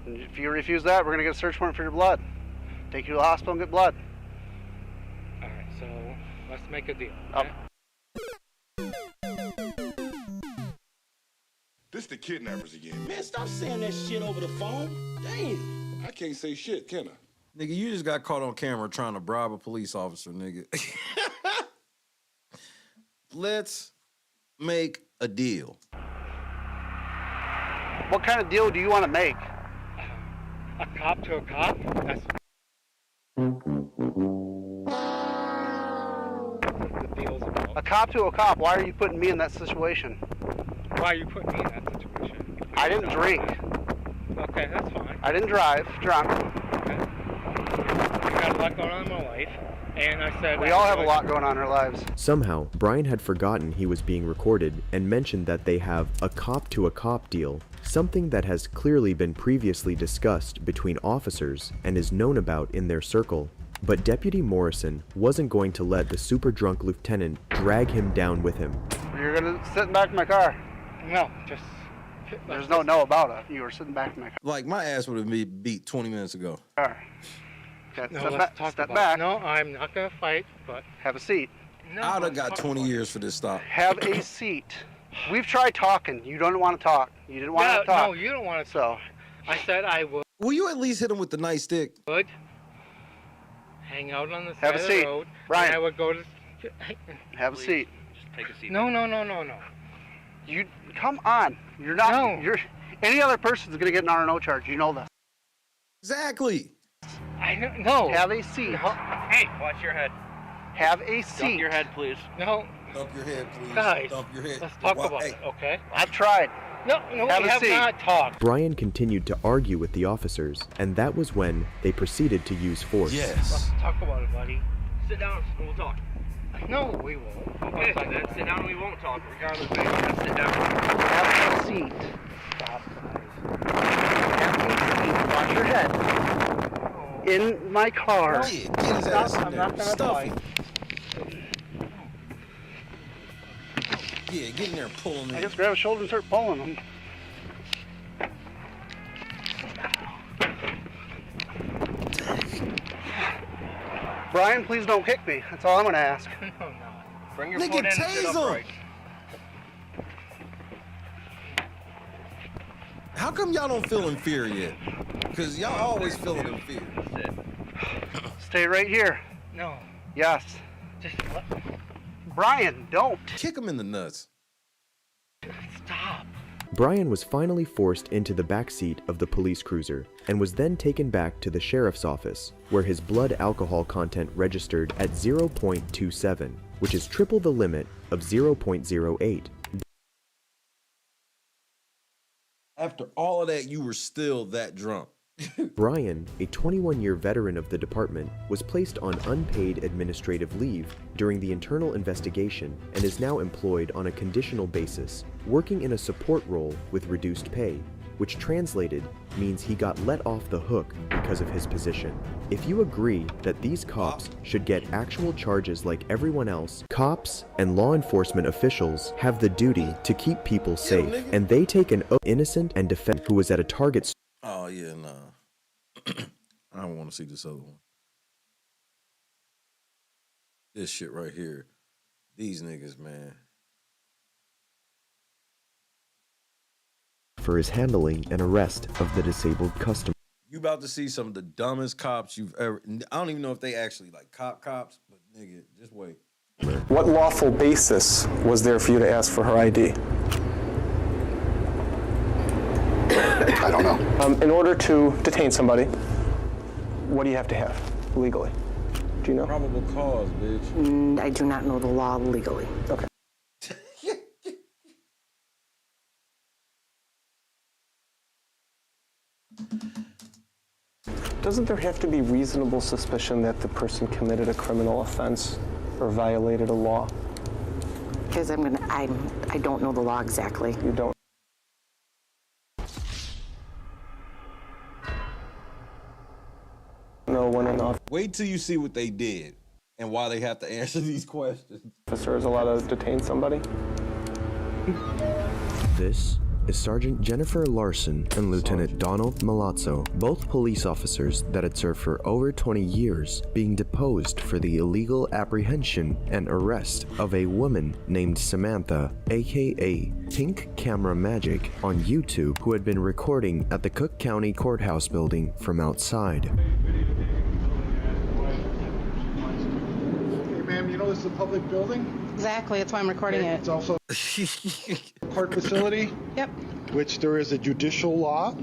And if you refuse that, we're going to get a search warrant for your blood. Take you to the hospital and get blood. All right, so let's make a deal. Up. This the kidnappers again. Man, stop saying that shit over the phone. Damn. I can't say shit, can I? Nigga, you just got caught on camera trying to bribe a police officer, nigga. Let's make a deal. What kind of deal do you want to make? A cop to a cop? That's what the deal's about. A cop to a cop. Why are you putting me in that situation? Why are you putting me in that situation? I didn't drink. Okay, that's fine. I didn't drive drunk. Okay. I got a lot going on in my life, and I said... We all have a lot going on in our lives. Somehow, Brian had forgotten he was being recorded and mentioned that they have a cop-to-a-cop deal, something that has clearly been previously discussed between officers and is known about in their circle. But Deputy Morrison wasn't going to let the super drunk lieutenant drag him down with him. You're going to sit in the back of my car. No, just... There's no about it. You were sitting back in my Like, my ass would have been beat 20 minutes ago. car. Okay, No, step let's back. talk Step about back. It. No, I'm not going to fight, but... Have a seat. No, I'd have let's got talk 20 about years for this stop. Have a seat. We've tried talking. You don't want to talk. You didn't want to talk. No, you don't want to So, talk. I said I would. Will you at least hit him with the nightstick? Hang out on the Have side a of seat. the road. Brian. And I would go to... have a seat. Just take a seat. No. You come on. You're not. No. You're. Any other person's gonna get an R&O charge. You know this. Exactly. I don't know. Have a seat. No. Hey, watch your head. Have a seat. Dump your head, please. No. Dump your head, please. Guys, Dump your head. let's talk Why- about hey, it, okay? I've tried. No, Have we a have seat. not talked. Brian continued to argue with the officers, and that was when they proceeded to use force. Yes. Let's talk about it, buddy. Sit down and we'll talk. No, we won't. Okay, then sit down and we won't talk, regardless. Baby. Just sit down. Have a seat. Stop, guys. Have a seat. Watch your head. Oh, in my car. Yeah, get his ass in there. Stuff him. Yeah, get in there and pull him in. I just grab his shoulder and start pulling him. Brian, please don't kick me. That's all I'm gonna ask. No, no. Bring your Nigga, foot in and sit tase him. upright. How come y'all don't feel in fear yet? Because y'all always feeling in fear. Stay right here. No. Yes. Just let... Brian, don't. Kick him in the nuts. Stop. Brian was finally forced into the back seat of the police cruiser and was then taken back to the sheriff's office, where his blood alcohol content registered at 0.27, which is triple the limit of 0.08. After all of that, you were still that drunk. Brian, a 21-year veteran of the department, was placed on unpaid administrative leave during the internal investigation and is now employed on a conditional basis, working in a support role with reduced pay, which translated means he got let off the hook because of his position. If you agree that these cops should get actual charges like everyone else, cops and law enforcement officials have the duty to keep people safe, and they take an oath innocent and defend who was at a target. Oh, yeah, nah. I don't want to see this other one. This shit right here. These niggas, man. For his handling and arrest of the disabled customer. You about to see some of the dumbest cops you've ever... I don't even know if they actually like cops, but nigga, just wait. What lawful basis was there for you to ask for her ID? I don't know. In order to detain somebody, what do you have to have legally? Do you know? Probable cause, bitch. I do not know the law legally. Okay. Doesn't there have to be reasonable suspicion that the person committed a criminal offense or violated a law? Because I don't know the law exactly. You don't? No one enough. Wait till you see what they did and why they have to answer these questions. Officer is allowed to detain somebody? This is Sergeant Jennifer Larson and Lieutenant Donald Malazzo, both police officers that had served for over 20 years, being deposed for the illegal apprehension and arrest of a woman named Samantha, aka Pink Camera Magic, on YouTube, who had been recording at the Cook County Courthouse building from outside. Hey ma'am, you know this is a public building? Exactly, that's why I'm recording it. It's also a court facility. Yep. Which there is a judicial law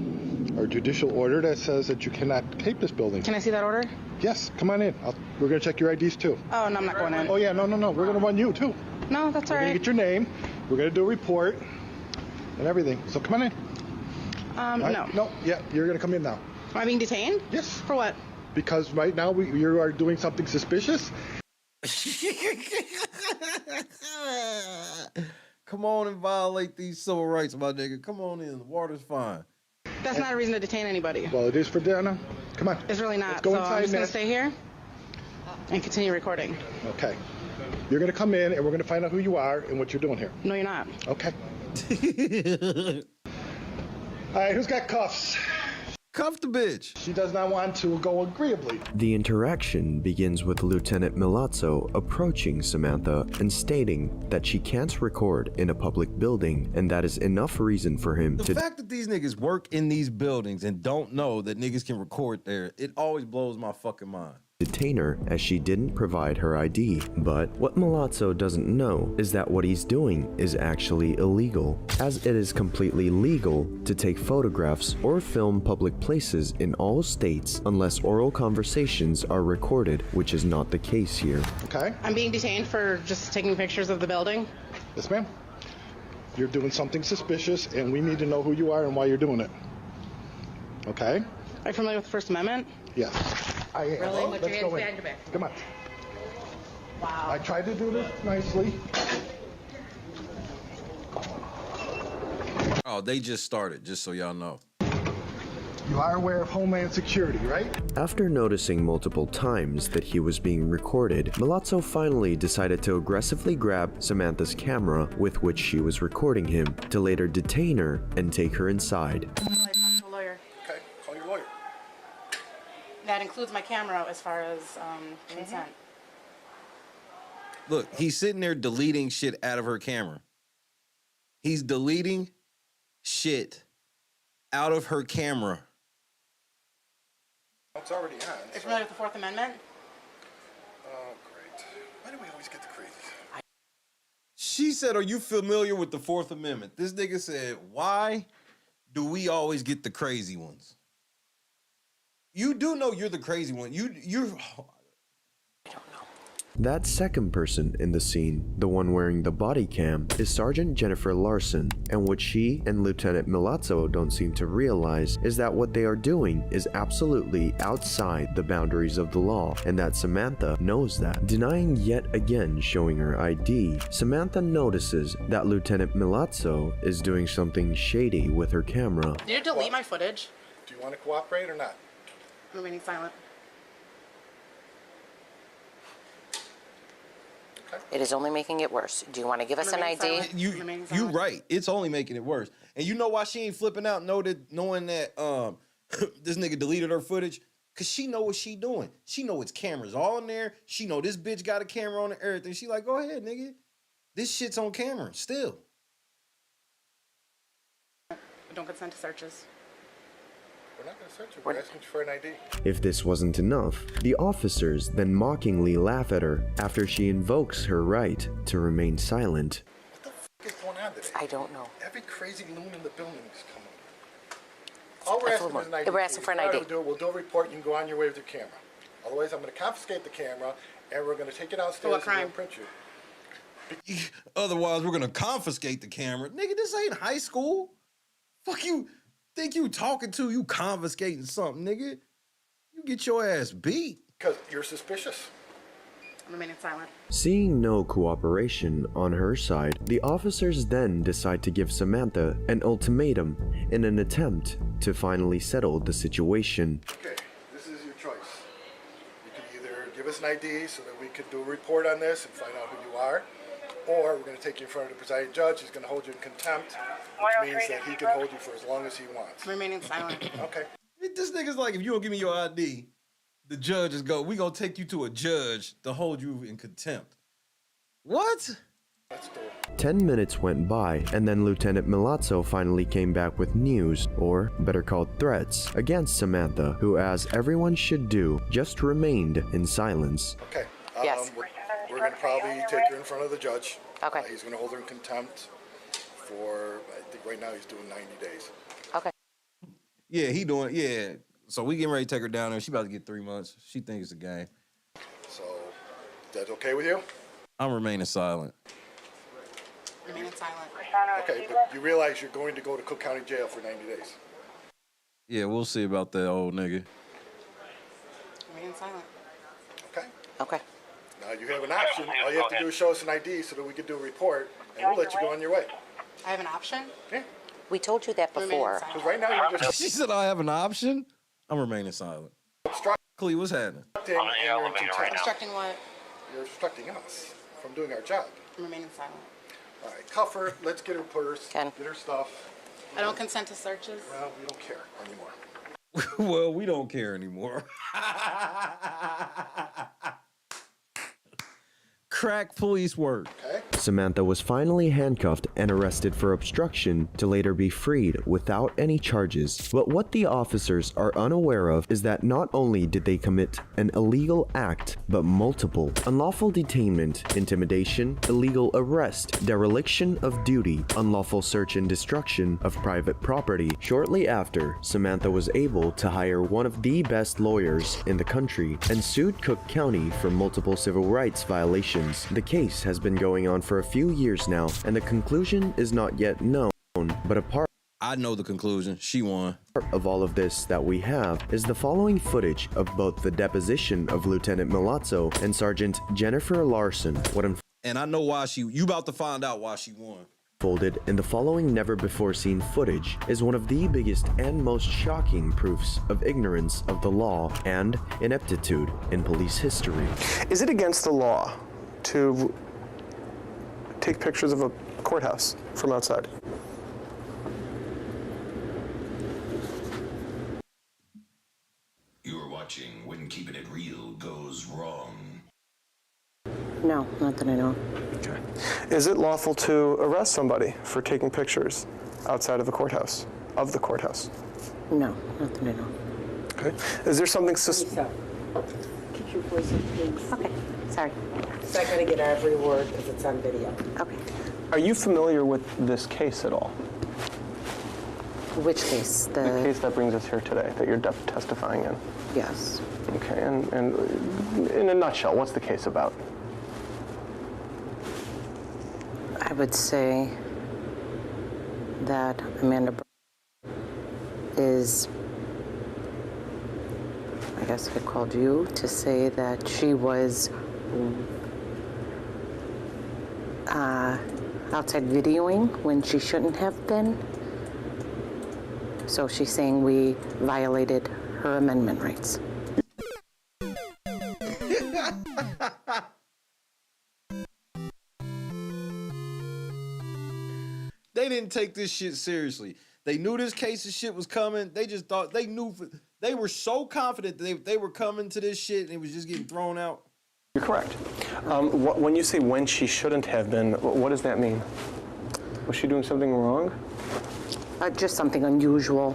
or judicial order that says that you cannot tape this building. Can I see that order? Yes, come on in. We're going to check your IDs too. Oh, no, I'm not going in. Oh yeah, no. We're going to run you too. No, that's all right. We're going to get your name. We're going to do a report and everything. So come on in. No. No, yeah, you're going to come in now. Am I being detained? Yes. For what? Because right now you are doing something suspicious. Come on and violate these civil rights, my nigga. Come on in. The water's fine. That's not a reason to detain anybody. Well, it is for dinner. Come on. It's really not. Let's go so inside I'm just going now. to stay here and continue recording. Okay. You're going to come in and we're going to find out who you are and what you're doing here. No, you're not. Okay. All right, who's got cuffs? Cuff the bitch. She does not want to go agreeably. The interaction begins with Lieutenant Milazzo approaching Samantha and stating that she can't record in a public building, and that is enough reason for him The fact that these niggas work in these buildings and don't know that niggas can record there, it always blows my fucking mind. detain her as she didn't provide her ID. But what Milazzo doesn't know is that what he's doing is actually illegal, as it is completely legal to take photographs or film public places in all states unless oral conversations are recorded, which is not the case here. Okay. I'm being detained for just taking pictures of the building. Yes, ma'am. You're doing something suspicious, and we need to know who you are and why you're doing it. Okay? Are you familiar with the First Amendment? Yes. I am. Really? Put your Let's hands go in. behind your back. Come on. Wow. I tried to do this nicely. Oh, they just started, just so y'all know. You are aware of Homeland Security, right? After noticing multiple times that he was being recorded, Milazzo finally decided to aggressively grab Samantha's camera with which she was recording him, to later detain her and take her inside. Lawyer. Okay, call your lawyer. That includes my camera as far as consent. Look, he's sitting there deleting shit out of her camera. He's deleting shit out of her camera. It's already on. Are you familiar with the Fourth Amendment? Oh, great. Why do we always get the crazies? She said, are you familiar with the Fourth Amendment? This nigga said, why do we always get the crazy ones? You do know you're the crazy one. You're... That second person in the scene, the one wearing the body cam, is Sergeant Jennifer Larson, and what she and Lieutenant Milazzo don't seem to realize is that what they are doing is absolutely outside the boundaries of the law, and that Samantha knows that. Denying yet again showing her ID, Samantha notices that Lieutenant Milazzo is doing something shady with her camera. Did you delete my footage? Do you want to cooperate or not? I'm remaining silent. It is only making it worse. Do you want to give us an ID? You right. It's only making it worse. And you know why she ain't flipping out knowing that this nigga deleted her footage? Cause she know what she doing. She know it's cameras all in there. She know this bitch got a camera on and everything. She like, go ahead, nigga. This shit's on camera still. I don't consent to searches. We're not going to search you. We're asking you for an ID. If this wasn't enough, the officers then mockingly laugh at her after she invokes her right to remain silent. What the f*** is going on today? I don't know. Every crazy loon in the building is coming. All we're asking is an ID. We're asking for an ID. We'll do a report. You can go on your way with your camera. Otherwise, I'm going to confiscate the camera, and we're going to take it downstairs For what crime? and print you. Otherwise, we're gonna confiscate the camera. Nigga, this ain't high school. Fuck you. Think you talking to? You confiscating something, nigga. You get your ass beat. Because you're suspicious. I'm remaining silent. Seeing no cooperation on her side, the officers then decide to give Samantha an ultimatum in an attempt to finally settle the situation. Okay, this is your choice. You can either give us an ID so that we could do a report on this and find out who you are, or we're going to take you in front of the presiding judge. He's going to hold you in contempt, which means that he can hold you for as long as he wants. I'm remaining silent. Okay. This nigga's like, if you don't give me your ID, the judge is we gonna take you to a judge to hold you in contempt. What? Let's do it. 10 minutes went by, and then Lieutenant Milazzo finally came back with news, or better called threats, against Samantha, who, as everyone should do, just remained in silence. Okay. Yes. We're going to probably take her in front of the judge. Okay. He's going to hold her in contempt for, I think right now he's doing 90 days. Okay. Yeah, he doing, yeah. So we getting ready to take her down there. She about to get 3 months. She thinks it's a game. So, that's okay with you? I'm remaining silent. Remaining silent. Okay, but you realize you're going to go to Cook County Jail for 90 days. Yeah, we'll see about that old nigga. Remaining silent. Okay? Okay. Now you have an option. All you have to do is show us an ID so that we can do a report, and we'll let you go on your way. I have an option? Yeah. We told you that before. Because right now you're just She said I have an option. I'm remaining silent. Clee, what's happening? obstructing and you're in contempt. Obstructing what? You're obstructing us from doing our job. I'm remaining silent. All right, cuff her. Let's get her purse. Ken. Get her stuff. I don't consent to searches. Well, we don't care anymore. Well, we don't care anymore. Crack police work. Okay. Samantha was finally handcuffed and arrested for obstruction to later be freed without any charges. But what the officers are unaware of is that not only did they commit an illegal act, but multiple: unlawful detainment, intimidation, illegal arrest, dereliction of duty, unlawful search and destruction of private property. Shortly after, Samantha was able to hire one of the best lawyers in the country and sued Cook County for multiple civil rights violations. The case has been going on for a few years now, and the conclusion is not yet known, but a part I know the conclusion. She won. of all of this that we have is the following footage of both the deposition of Lieutenant Milazzo and Sergeant Jennifer Larson. And I know why you about to find out why she won. folded, and the following never-before-seen footage is one of the biggest and most shocking proofs of ignorance of the law and ineptitude in police history. Is it against the law to take pictures of a courthouse from outside? You're watching When Keeping It Real Goes Wrong. No, not that I know. Okay. Is it lawful to arrest somebody for taking pictures outside of the courthouse? No, not that I know. Okay. Is there something Keep your voice up, please. Okay, sorry. So I gotta get every word because it's on video. Okay. Are you familiar with this case at all? Which case? The case that brings us here today, that you're testifying in? Yes. Okay, and in a nutshell, what's the case about? I would say that Amanda is, I guess I called you to say that she was outside videoing when she shouldn't have been. So she's saying we violated her amendment rights. They didn't take this shit seriously. They knew this case of shit was coming. They just thought they knew. They were so confident that they were coming to this shit and it was just getting thrown out. You're correct. When you say when she shouldn't have been, what does that mean? Was she doing something wrong? Just something unusual,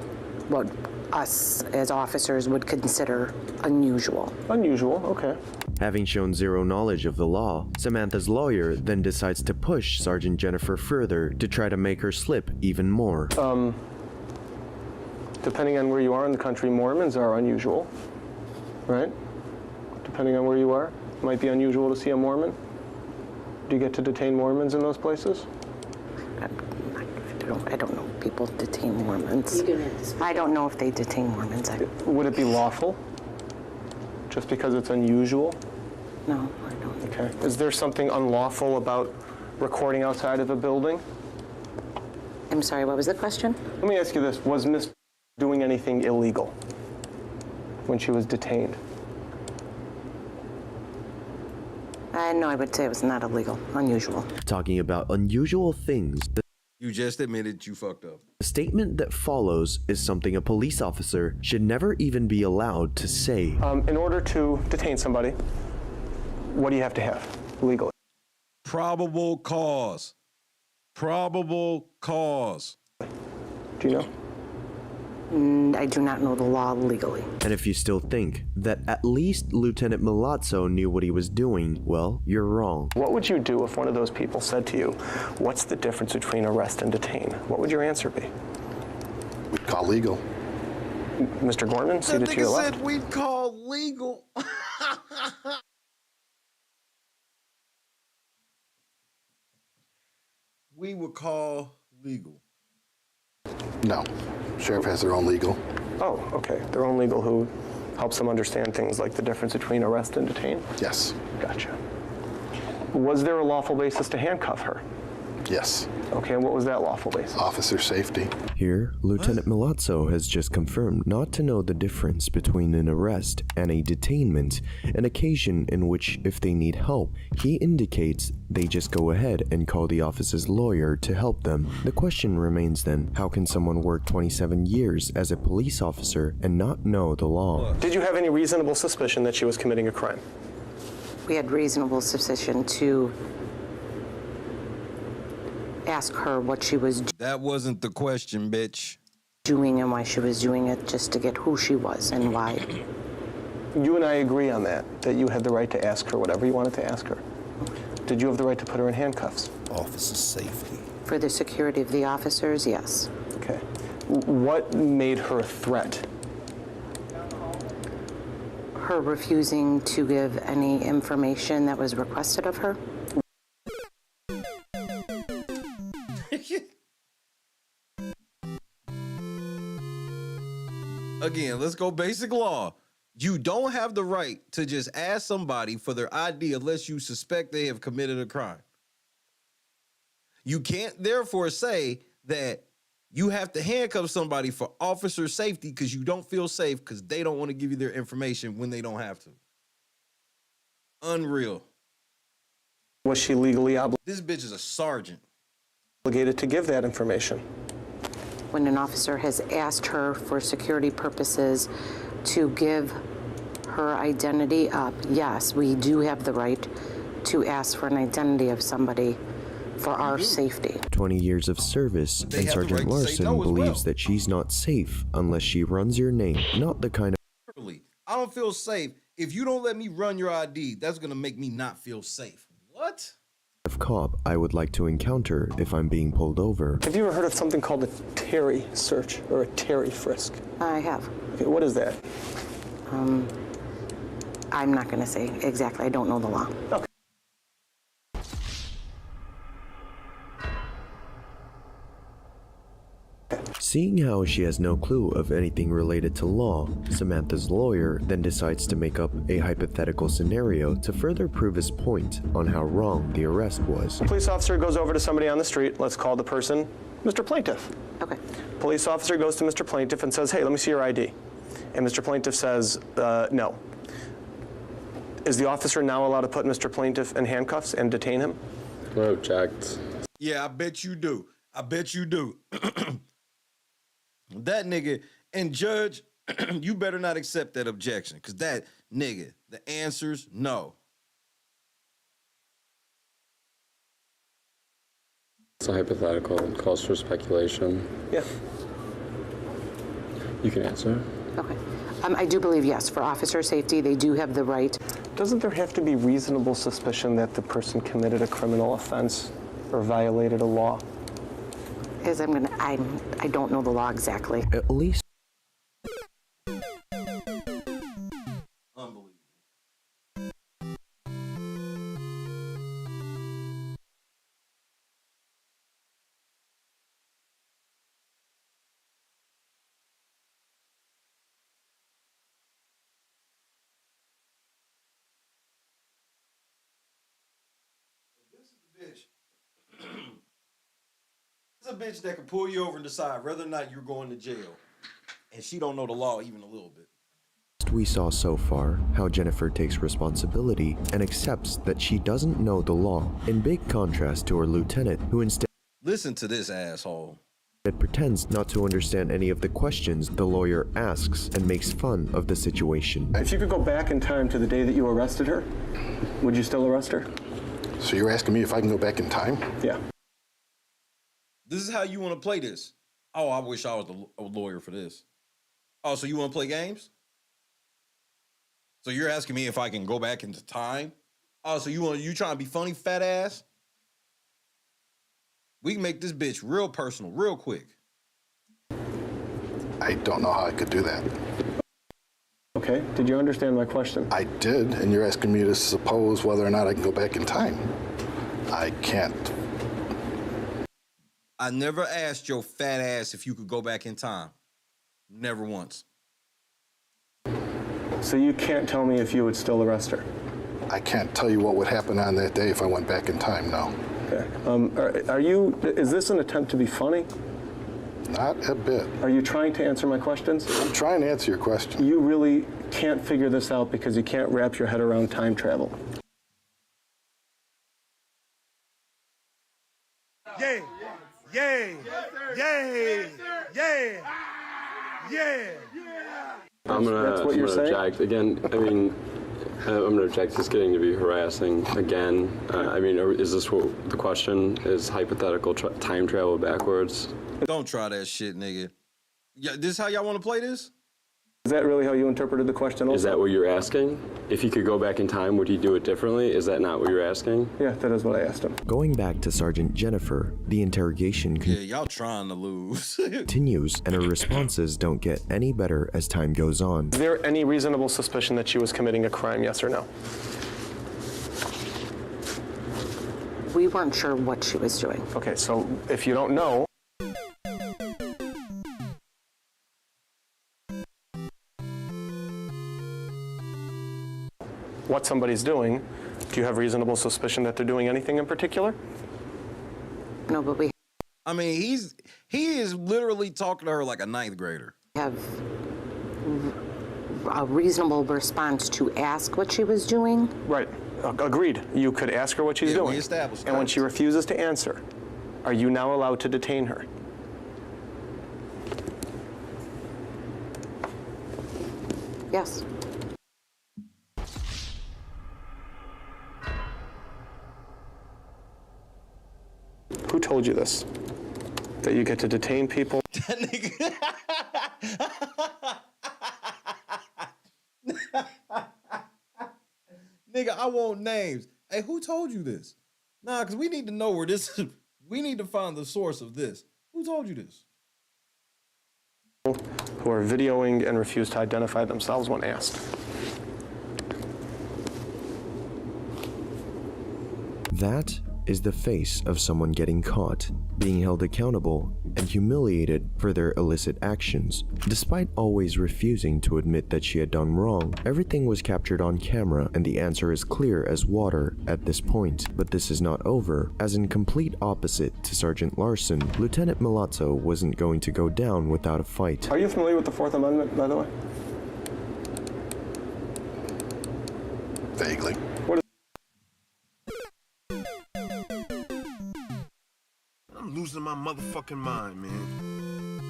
what us as officers would consider unusual. Unusual, okay. Having shown zero knowledge of the law, Samantha's lawyer then decides to push Sergeant Jennifer further to try to make her slip even more. Depending on where you are in the country, Mormons are unusual, right? Depending on where you are, it might be unusual to see a Mormon. Do you get to detain Mormons in those places? I don't know if people detain Mormons. I don't know if they detain Mormons. Would it be lawful? Just because it's unusual? No, I don't. Okay. Is there something unlawful about recording outside of a building? I'm sorry, what was the question? Let me ask you this. Was Miss doing anything illegal when she was detained? No, I would say it was not illegal, unusual. Talking about unusual things, You just admitted you fucked up. the statement that follows is something a police officer should never even be allowed to say. In order to detain somebody, what do you have to have legally? Probable cause. Probable cause. Do you know? I do not know the law legally. And if you still think that at least Lieutenant Milazzo knew what he was doing, well, you're wrong. What would you do if one of those people said to you, what's the difference between arrest and detain? What would your answer be? We'd call legal. Mr. Gorman, seated to your left. Said we'd call legal. We would call legal. No. Sheriff has their own legal. Oh, okay. Their own legal who helps them understand things like the difference between arrest and detain? Yes. Gotcha. Was there a lawful basis to handcuff her? Yes. Okay, and what was that lawful basis? Officer safety. Here, Lieutenant Milazzo has just confirmed not to know the difference between an arrest and a detainment, an occasion in which, if they need help, he indicates they just go ahead and call the officer's lawyer to help them. The question remains then, how can someone work 27 years as a police officer and not know the law? Did you have any reasonable suspicion that she was committing a crime? We had reasonable suspicion to ask her what she was That wasn't the question, bitch. doing and why she was doing it, just to get who she was and why. You and I agree on that you had the right to ask her whatever you wanted to ask her. Did you have the right to put her in handcuffs? Officer safety. For the security of the officers, yes. Okay. What made her a threat? Her refusing to give any information that was requested of her. Again, let's go basic law. You don't have the right to just ask somebody for their ID unless you suspect they have committed a crime. You can't therefore say that you have to handcuff somebody for officer safety because you don't feel safe because they don't want to give you their information when they don't have to. Unreal. Was she legally This bitch is a sergeant. obligated to give that information? When an officer has asked her for security purposes to give her identity up, yes, we do have the right to ask for an identity of somebody for our safety. 20 years of service, They and have the Sergeant right to say Larson no as believes well. that she's not safe unless she runs your name, not the kind I don't feel safe. If you don't let me run your ID, that's going to make me not feel safe. What? of cop I would like to encounter if I'm being pulled over. Have you ever heard of something called a Terry search or a Terry frisk? I have. Okay, what is that? I'm not going to say exactly. I don't know the law. Okay. Seeing how she has no clue of anything related to law, Samantha's lawyer then decides to make up a hypothetical scenario to further prove his point on how wrong the arrest was. A police officer goes over to somebody on the street. Let's call the person Mr. Plaintiff. Okay. Police officer goes to Mr. Plaintiff and says, hey, let me see your ID. And Mr. Plaintiff says, no. Is the officer now allowed to put Mr. Plaintiff in handcuffs and detain him? I object. Yeah, I bet you do. I bet you do. That nigga, and judge, you better not accept that objection, because that nigga, the answer's no. It's a hypothetical. It calls for speculation. Yeah. You can answer. Okay. I do believe, yes, for officer safety, they do have the right. Doesn't there have to be reasonable suspicion that the person committed a criminal offense or violated a law? As I don't know the law exactly. At least. Unbelievable. This is the bitch. This is a bitch that can pull you over and decide whether or not you're going to jail. And she don't know the law even a little bit. We saw so far how Jennifer takes responsibility and accepts that she doesn't know the law, in big contrast to her lieutenant, who instead Listen to this asshole. pretends not to understand any of the questions the lawyer asks and makes fun of the situation. If you could go back in time to the day that you arrested her, would you still arrest her? So you're asking me if I can go back in time? Yeah. This is how you want to play this. Oh, I wish I was a lawyer for this. Oh, so you want to play games? So you're asking me if I can go back into time? Oh, so you trying to be funny, fat ass? We can make this bitch real personal, real quick. I don't know how I could do that. Okay, did you understand my question? I did, and you're asking me to suppose whether or not I can go back in time. I can't. I never asked your fat ass if you could go back in time. Never once. So you can't tell me if you would still arrest her? I can't tell you what would happen on that day if I went back in time, no. Okay. Is this an attempt to be funny? Not a bit. Are you trying to answer my questions? I'm trying to answer your question. You really can't figure this out because you can't wrap your head around time travel. Yeah, yeah, yeah, yeah, yeah. I'm gonna object again. I mean, I'm gonna object. It's getting to be harassing again. I mean, is this what the question is? Hypothetical time travel backwards? Don't try that shit, nigga. Yeah, this is how y'all want to play this? Is that really how you interpreted the question also? Is that what you're asking? If he could go back in time, would he do it differently? Is that not what you're asking? Yeah, that is what I asked him. Going back to Sergeant Jennifer, the interrogation Yeah, y'all trying to lose. continues, and her responses don't get any better as time goes on. Is there any reasonable suspicion that she was committing a crime, yes or no? We weren't sure what she was doing. Okay, so if you don't know, what somebody's doing, do you have reasonable suspicion that they're doing anything in particular? No, but we I mean, he is literally talking to her like a 9th grader. have a reasonable response to ask what she was doing. Right. Agreed. You could ask her what she's doing. We established and that. when she refuses to answer, are you now allowed to detain her? Yes. Who told you this? That you get to detain people? Nigga, I want names. Hey, who told you this? Nah, because we need to know where this is. We need to find the source of this. Who told you this? Who are videoing and refuse to identify themselves when asked. That is the face of someone getting caught, being held accountable, and humiliated for their illicit actions. Despite always refusing to admit that she had done wrong, everything was captured on camera and the answer is clear as water at this point. But this is not over, as in complete opposite to Sergeant Larson, Lieutenant Milazzo wasn't going to go down without a fight. Are you familiar with the Fourth Amendment, by the way? Vaguely. I'm losing my motherfucking mind, man.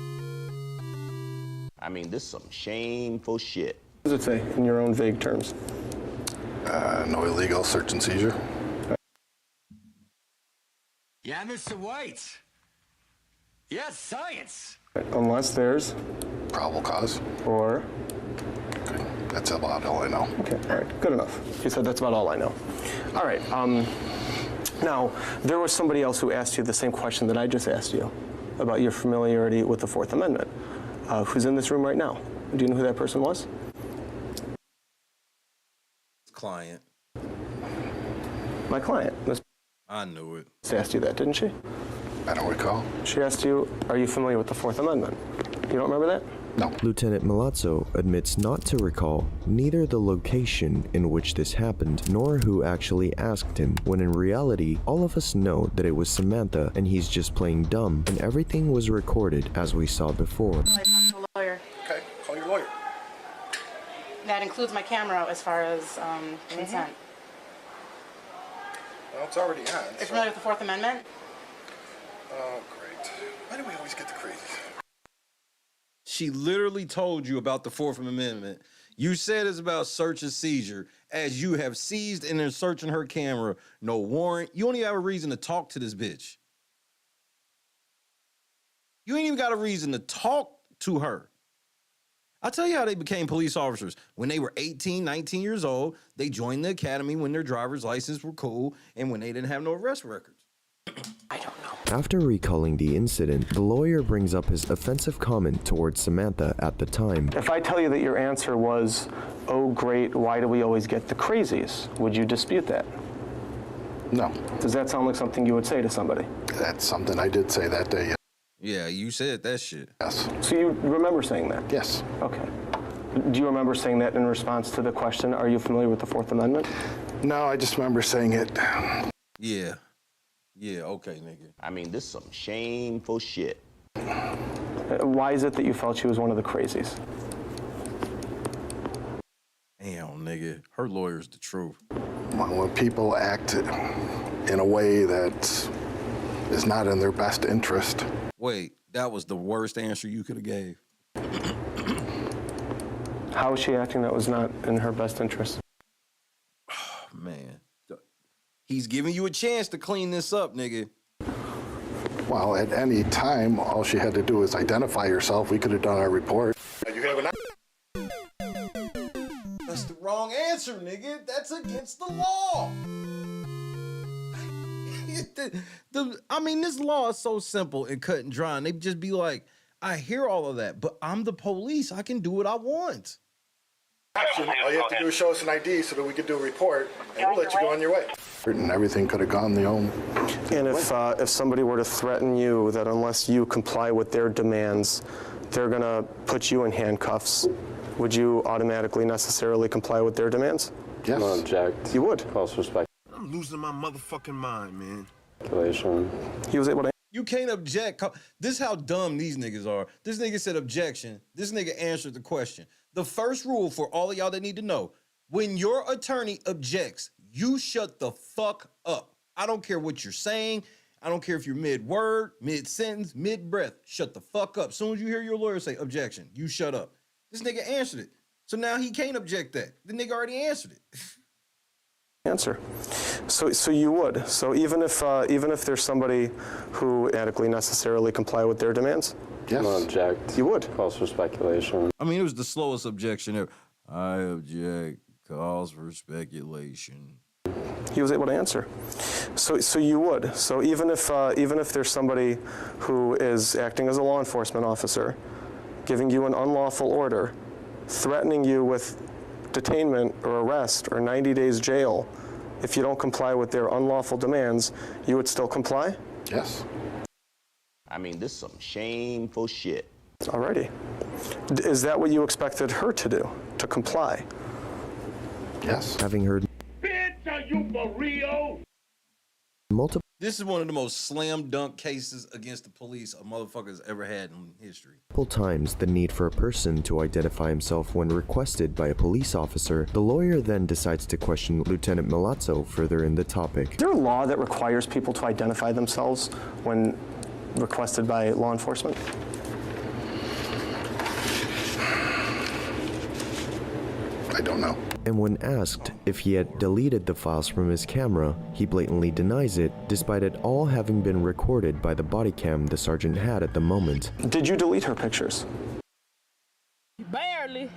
I mean, this is some shameful shit. What does it say in your own vague terms? No illegal search and seizure. Yeah, Mr. White. Yes, science. Unless there's probable cause. Or that's about all I know. Okay, all right, good enough. He said that's about all I know. All right, now, there was somebody else who asked you the same question that I just asked you about your familiarity with the Fourth Amendment, who's in this room right now. Do you know who that person was? Client. My client. I knew it. She asked you that, didn't she? I don't recall. She asked you, are you familiar with the Fourth Amendment? You don't remember that? No. Lieutenant Milazzo admits not to recall neither the location in which this happened nor who actually asked him, when in reality, all of us know that it was Samantha and he's just playing dumb and everything was recorded as we saw before. I talked to a lawyer. Okay, call your lawyer. That includes my camera as far as consent. Well, it's already on. Are you familiar with the Fourth Amendment? Oh, great. Why do we always get the crazy? She literally told you about the Fourth Amendment. You said it's about search and seizure, as you have seized and are searching her camera. No warrant. You don't even have a reason to talk to this bitch. You ain't even got a reason to talk to her. I'll tell you how they became police officers. When they were 18, 19 years old, they joined the academy when their driver's license were cool and when they didn't have no arrest records. After recalling the incident, the lawyer brings up his offensive comment towards Samantha at the time. If I tell you that your answer was, oh great, why do we always get the crazies? Would you dispute that? No. Does that sound like something you would say to somebody? That's something I did say that day. Yeah, you said that shit. Yes. So you remember saying that? Yes. Okay. Do you remember saying that in response to the question, are you familiar with the Fourth Amendment? No, I just remember saying it. Yeah. Yeah, okay, nigga. I mean, this is some shameful shit. Why is it that you felt she was one of the crazies? Damn, nigga. Her lawyer's the truth. When people act in a way that is not in their best interest. Wait, that was the worst answer you could have gave. How is she acting that was not in her best interest? Oh, man. He's giving you a chance to clean this up, nigga. Well, at any time, all she had to do is identify herself. We could have done our report. You have an... That's the wrong answer, nigga. That's against the law. I mean, this law is so simple and cut and dry. And they just be like, I hear all of that, but I'm the police. I can do what I want. All you have to do is show us an ID so that we could do a report, and we'll let you go on your way. And everything could have gone the own. And if somebody were to threaten you that unless you comply with their demands, they're gonna put you in handcuffs, would you automatically necessarily comply with their demands? Yes. No, object. You would? False respect. I'm losing my motherfucking mind, man. Speculation. He was able to. You can't object. This is how dumb these niggas are. This nigga said objection. This nigga answered the question. The first rule for all of y'all that need to know, when your attorney objects, you shut the fuck up. I don't care what you're saying. I don't care if you're mid-word, mid-sentence, mid-breath. Shut the fuck up. As soon as you hear your lawyer say objection, you shut up. This nigga answered it. So now he can't object that. The nigga already answered it. Answer. So you would. So even if there's somebody who adequately necessarily comply with their demands? Yes. I'm gonna object. You would. Calls for speculation. I mean, it was the slowest objection ever. I object. Calls for speculation. He was able to answer. So you would. So even if there's somebody who is acting as a law enforcement officer, giving you an unlawful order, threatening you with detainment or arrest or 90 days jail, if you don't comply with their unlawful demands, you would still comply? Yes. I mean, this is some shameful shit. Alrighty. Is that what you expected her to do? To comply? Yes. Having heard Bitch, are you for real? multiple This is one of the most slam dunk cases against the police a motherfucker's ever had in history. times the need for a person to identify himself when requested by a police officer, the lawyer then decides to question Lieutenant Milazzo further in the topic. Is there a law that requires people to identify themselves when requested by law enforcement? I don't know. And when asked if he had deleted the files from his camera, he blatantly denies it, despite it all having been recorded by the body cam the sergeant had at the moment. Did you delete her pictures? Barely.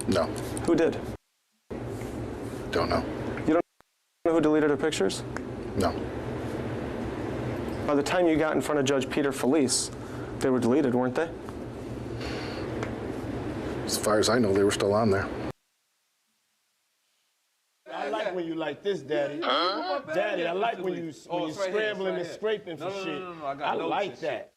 No. Who did? Don't know. You don't know who deleted her pictures? No. By the time you got in front of Judge Peter Felice, they were deleted, weren't they? As far as I know, they were still on there. I like when you like this, Daddy. Daddy, I like when you scrambling and scraping for shit. I like that.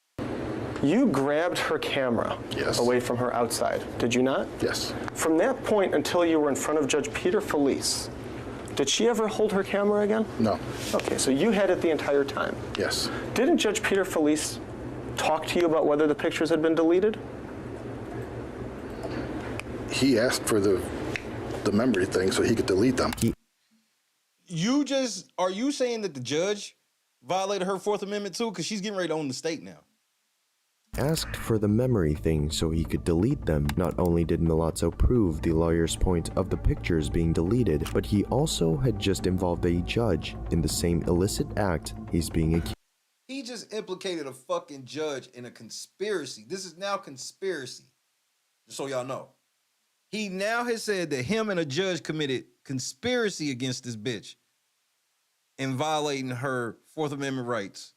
You grabbed her camera away from her outside, did you not? Yes. From that point until you were in front of Judge Peter Felice, did she ever hold her camera again? No. Okay, so you had it the entire time. Yes. Didn't Judge Peter Felice talk to you about whether the pictures had been deleted? He asked for the memory thing so he could delete them. Are you saying that the judge violated her Fourth Amendment too? Because she's getting ready to own the state now. Asked for the memory thing so he could delete them. Not only did Milazzo prove the lawyer's point of the pictures being deleted, but he also had just involved a judge in the same illicit act he's being accused. He just implicated a fucking judge in a conspiracy. This is now conspiracy. Just so y'all know. He now has said that him and a judge committed conspiracy against this bitch in violating her Fourth Amendment rights.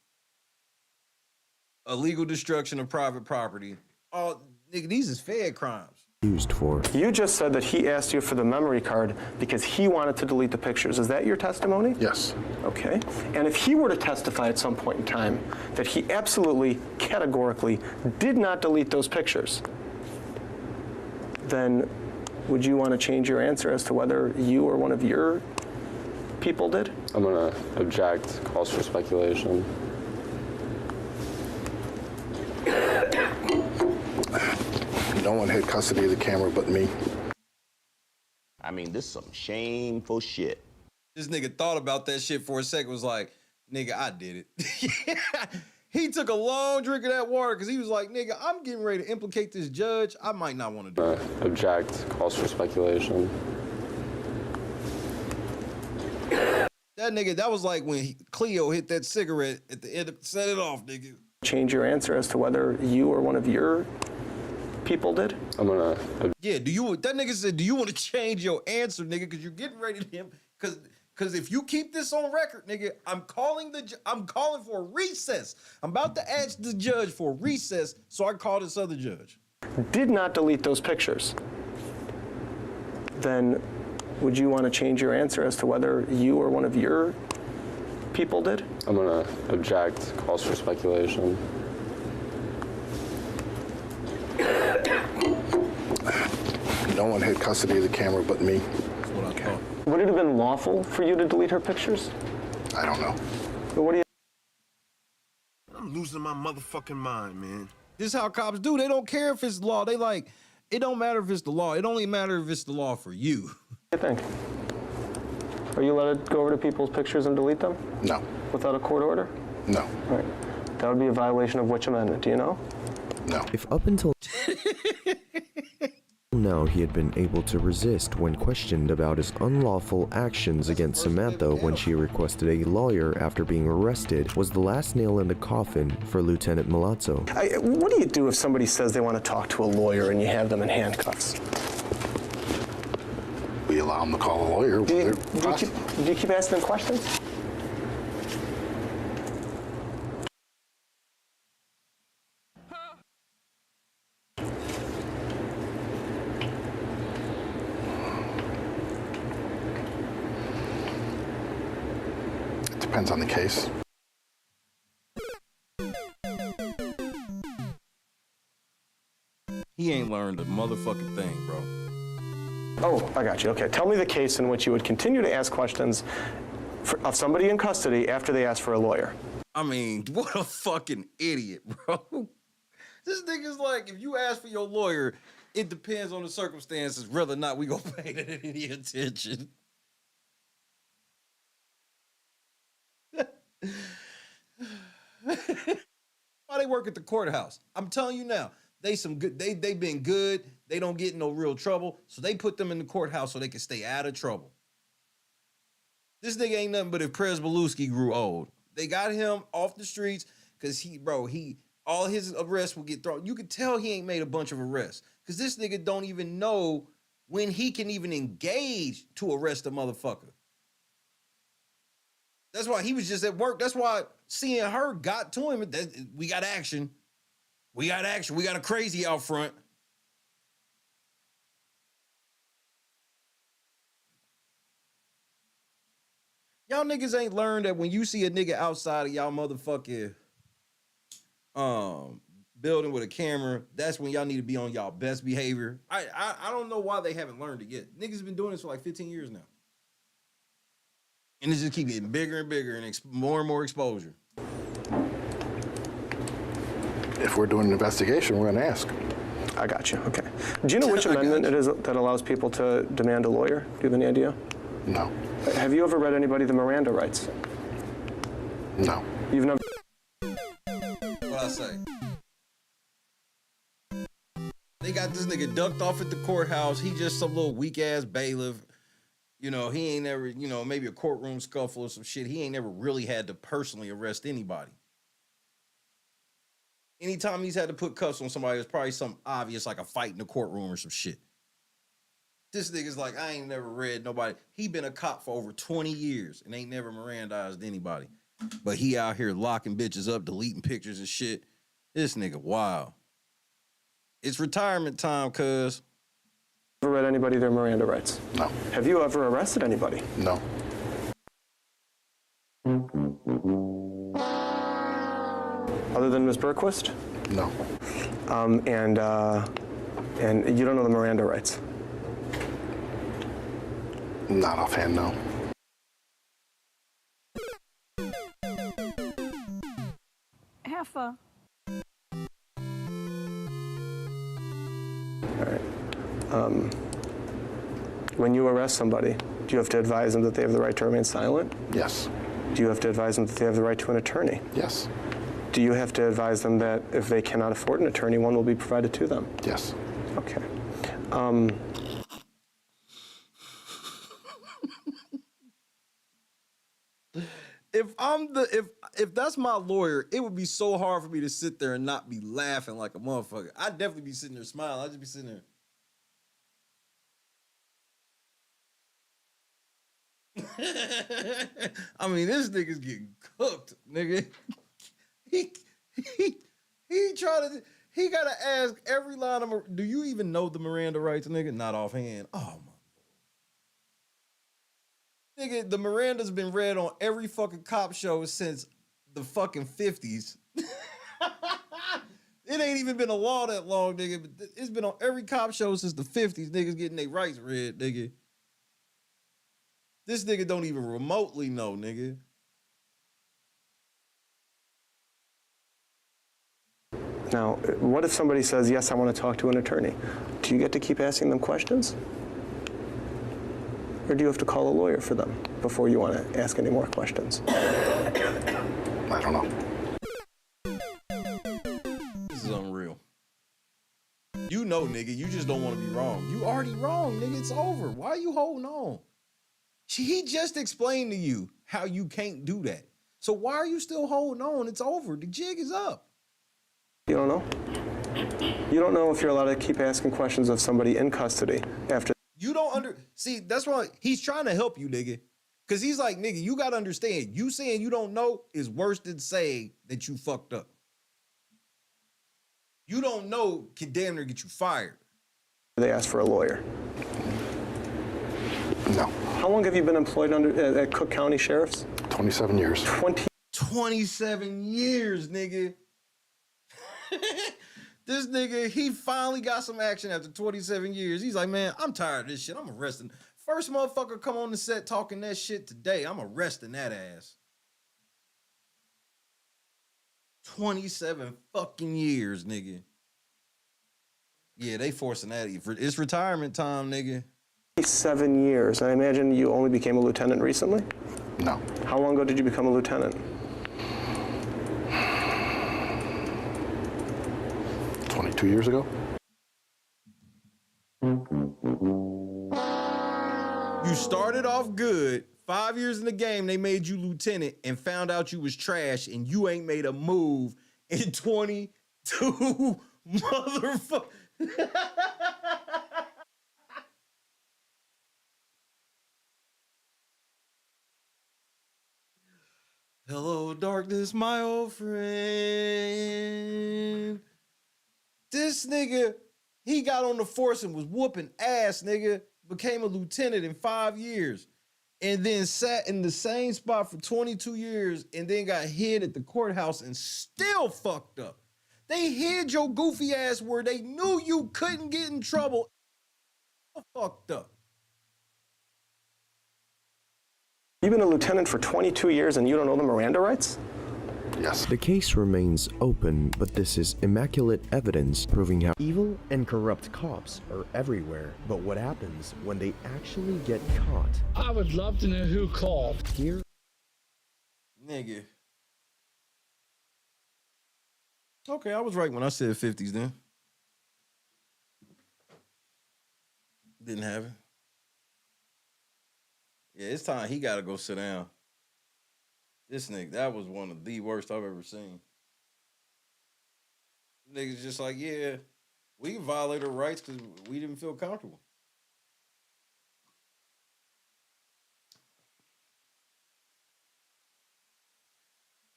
Illegal destruction of private property. Oh, nigga, these is Fed crimes. Used for. You just said that he asked you for the memory card because he wanted to delete the pictures. Is that your testimony? Yes. Okay. And if he were to testify at some point in time that he absolutely, categorically did not delete those pictures, then would you want to change your answer as to whether you or one of your people did? I'm going to object. Calls for speculation. No one had custody of the camera but me. I mean, this is some shameful shit. This nigga thought about that shit for a second, was like, nigga, I did it. He took a long drink of that water because he was like, nigga, I'm getting ready to implicate this judge. I might not want to do it. Object. Calls for speculation. That nigga, that was like when Cleo hit that cigarette at the end of, set it off, nigga. Change your answer as to whether you or one of your people did? I'm gonna... Yeah, that nigga said, do you want to change your answer, nigga? Because you're getting ready to him. Because if you keep this on record, nigga, I'm calling for a recess. I'm about to ask the judge for a recess so I can call this other judge. Did not delete those pictures. Then would you want to change your answer as to whether you or one of your people did? I'm gonna object. Calls for speculation. No one had custody of the camera but me. That's what I thought. Would it have been lawful for you to delete her pictures? I don't know. But what do you? I'm losing my motherfucking mind, man. This is how cops do. They don't care if it's the law. They like, it don't matter if it's the law. It only matters if it's the law for you. What do you think? Are you allowed to go over to people's pictures and delete them? No. Without a court order? No. All right. That would be a violation of which amendment? Do you know? No. If up until now he had been able to resist when questioned about his unlawful actions against Samantha when she requested a lawyer after being arrested, was the last nail in the coffin for Lieutenant Milazzo. What do you do if somebody says they want to talk to a lawyer and you have them in handcuffs? We allow them to call a lawyer. Do you keep asking them questions? Depends on the case. He ain't learned a motherfucking thing, bro. Oh, I got you. Okay, tell me the case in which you would continue to ask questions of somebody in custody after they ask for a lawyer. I mean, what a fucking idiot, bro. This nigga's like, if you ask for your lawyer, it depends on the circumstances whether or not we gonna pay that any attention. Why they work at the courthouse? I'm telling you now, they been good. They don't get in no real trouble, so they put them in the courthouse so they can stay out of trouble. This nigga ain't nothing but if Prez Belusky grew old. They got him off the streets because all his arrests will get thrown. You could tell he ain't made a bunch of arrests because this nigga don't even know when he can even engage to arrest a motherfucker. That's why he was just at work. That's why seeing her got to him. We got action. We got action. We got a crazy out front. Y'all niggas ain't learned that when you see a nigga outside of y'all motherfucking building with a camera, that's when y'all need to be on y'all best behavior. I don't know why they haven't learned it yet. Niggas been doing this for like 15 years now. And it just keep getting bigger and bigger and more and more exposure. If we're doing an investigation, we're going to ask. I got you. Okay. Do you know which amendment it is that allows people to demand a lawyer? Do you have any idea? No. Have you ever read anybody the Miranda rights? No. You've never. What I say? They got this nigga ducked off at the courthouse. He just some little weak ass bailiff. You know, he ain't never, maybe a courtroom scuffle or some shit. He ain't never really had to personally arrest anybody. Anytime he's had to put cuffs on somebody, it's probably something obvious like a fight in the courtroom or some shit. This nigga's like, I ain't never read nobody. He been a cop for over 20 years and ain't never Mirandized anybody. But he out here locking bitches up, deleting pictures and shit. This nigga, wow. It's retirement time, cuz. Ever read anybody their Miranda rights? No. Have you ever arrested anybody? No. Other than Ms. Berquist? No. And you don't know the Miranda rights? Not offhand, no. Heifer. All right. When you arrest somebody, do you have to advise them that they have the right to remain silent? Yes. Do you have to advise them that they have the right to an attorney? Yes. Do you have to advise them that if they cannot afford an attorney, one will be provided to them? Yes. Okay. If that's my lawyer, it would be so hard for me to sit there and not be laughing like a motherfucker. I'd definitely be sitting there smiling. I'd just be sitting there. I mean, this nigga's getting cooked, nigga. He gotta ask every line of. Do you even know the Miranda rights, nigga? Not offhand. Oh my. Nigga, the Miranda's been read on every fucking cop show since the fucking 50s. It ain't even been a law that long, nigga, but it's been on every cop show since the 50s. Niggas getting their rights read, nigga. This nigga don't even remotely know, nigga. Now, what if somebody says, yes, I want to talk to an attorney? Do you get to keep asking them questions? Or do you have to call a lawyer for them before you want to ask any more questions? I don't know. This is unreal. You know, nigga, you just don't want to be wrong. You already wrong, nigga. It's over. Why are you holding on? He just explained to you how you can't do that. So why are you still holding on? It's over. The jig is up. You don't know? You don't know if you're allowed to keep asking questions of somebody in custody after. You don't see, that's why he's trying to help you, nigga. Because he's like, nigga, you got to understand, you saying you don't know is worse than saying that you fucked up. You don't know can damn near get you fired. They asked for a lawyer. No. How long have you been employed at Cook County Sheriff's? 27 years. 27 years, nigga. This nigga, he finally got some action after 27 years. He's like, man, I'm tired of this shit. I'm arresting. First motherfucker come on the set talking that shit today. I'm arresting that ass. 27 fucking years, nigga. Yeah, they forcing that. It's retirement time, nigga. 7 years. I imagine you only became a lieutenant recently? No. How long ago did you become a lieutenant? 22 years ago. You started off good. 5 years in the game, they made you lieutenant and found out you was trash and you ain't made a move in 22 motherfuckers. Hello, darkness, my old friend. This nigga, he got on the force and was whooping ass, nigga. Became a lieutenant in 5 years. And then sat in the same spot for 22 years and then got hid at the courthouse and still fucked up. They hid your goofy ass where they knew you couldn't get in trouble. Fucked up. You've been a lieutenant for 22 years and you don't know the Miranda rights? Yes. The case remains open, but this is immaculate evidence proving how evil and corrupt cops are everywhere. But what happens when they actually get caught? I would love to know who called. Here, Nigga. Okay, I was right when I said 50s then. Didn't have it. Yeah, it's time he got to go sit down. This nigga, that was one of the worst I've ever seen. Niggas just like, yeah, we violated our rights because we didn't feel comfortable.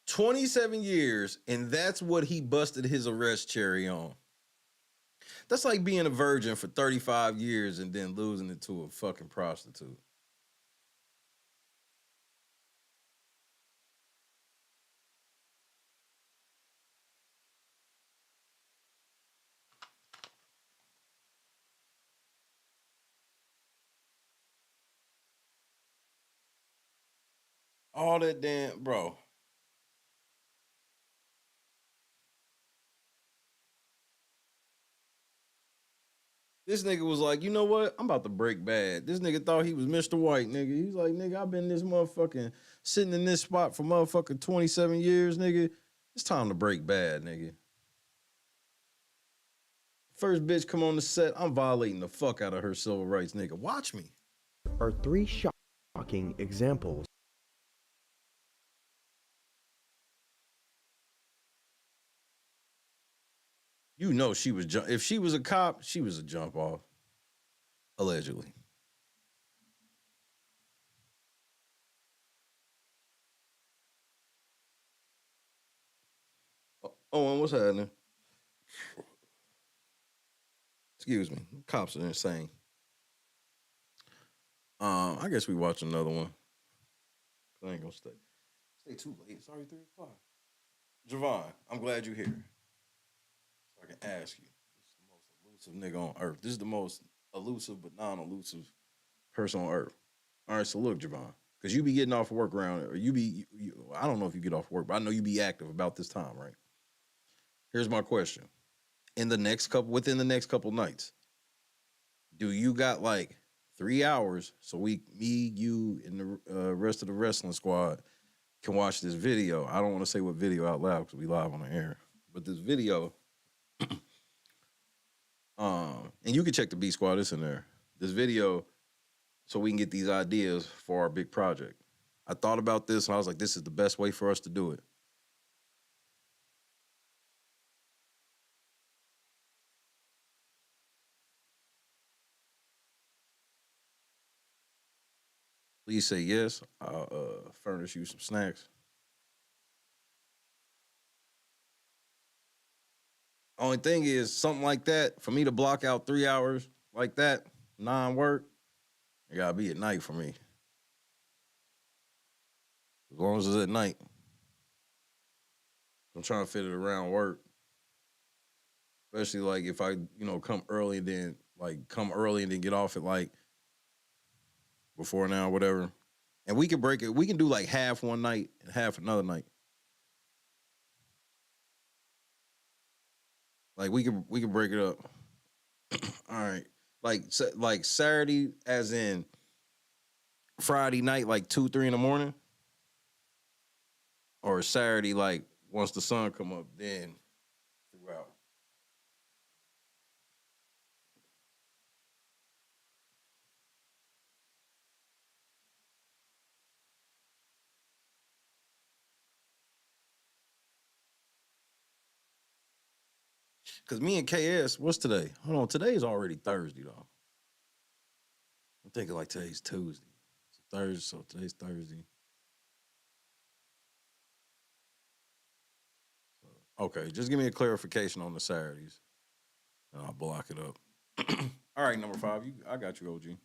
"27 years, and that's what he busted his arrest cherry on. That's like being a virgin for 35 years and then losing it to a fucking prostitute. All that damn, bro. This nigga was like, you know what? I'm about to break bad. This nigga thought he was Mr. White, nigga. He's like, nigga, I've been this motherfucking sitting in this spot for motherfucking 27 years, nigga. It's time to break bad, nigga. First bitch come on the set, I'm violating the fuck out of her civil rights, nigga. Watch me. are 3 shocking examples. You know she was if she was a cop, she was a jump off. Allegedly. Oh, and what's happening? Excuse me. Cops are insane. I guess we watch another one. I ain't gonna stay too late. It's already 3 o'clock. Javon, I'm glad you're here. So I can ask you. This is the most elusive nigga on earth. This is the most elusive but non-elusive person on earth. All right, so look, Javon, because you be getting off of work around, or I don't know if you get off work, but I know you be active about this time, right? Here's my question. Within the next couple nights, do you got like 3 hours so me, you, and the rest of the wrestling squad can watch this video? I don't want to say what video out loud because we live on the air, but this video, and you can check the B Squad, it's in there. This video, so we can get these ideas for our big project. I thought about this and I was like, this is the best way for us to do it. Please say yes. I'll furnish you some snacks. Only thing is, something like that, for me to block out 3 hours like that, non-work, it gotta be at night for me. As long as it's at night. I'm trying to fit it around work. Especially like if I, come early and then get off at like before now, whatever. And we can break it. We can do like half one night and half another night. Like we can break it up. All right. Like Saturday, as in Friday night, like 2, 3 in the morning. Or Saturday, like once the sun come up, then throughout. Because me and KS, what's today? Hold on, today is already Thursday, though. I'm thinking like today's Tuesday. It's Thursday, so today's Thursday. Okay, just give me a clarification on the Saturdays, and I'll block it up. All right, number 5, I got you, OG.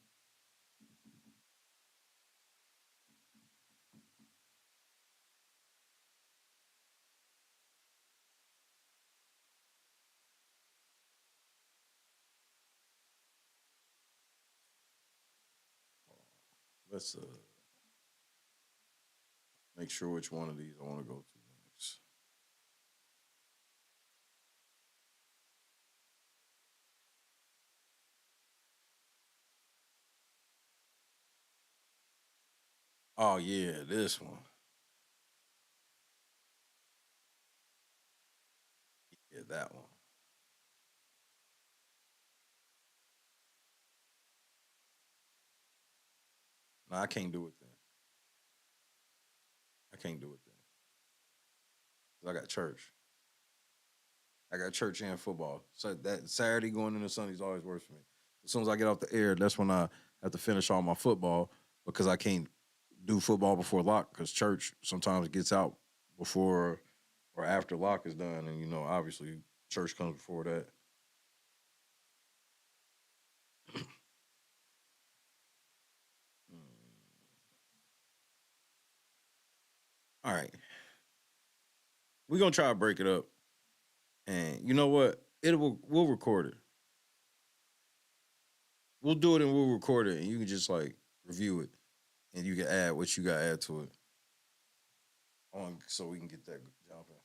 Let's make sure which one of these I want to go to next. Oh, yeah, this one. Yeah, that one. No, I can't do it then. I can't do it then. 'Cause I got church. I got church and football. So that Saturday going into Sunday's always works for me. As soon as I get off the air, that's when I have to finish all my football because I can't do football before lock because church sometimes gets out before or after lock is done. And, obviously church comes before that. All right. We're going to try to break it up. And you know what? We'll record it. We'll do it and we'll record it and you can just like review it and you can add what you got to add to it so we can get that jumping.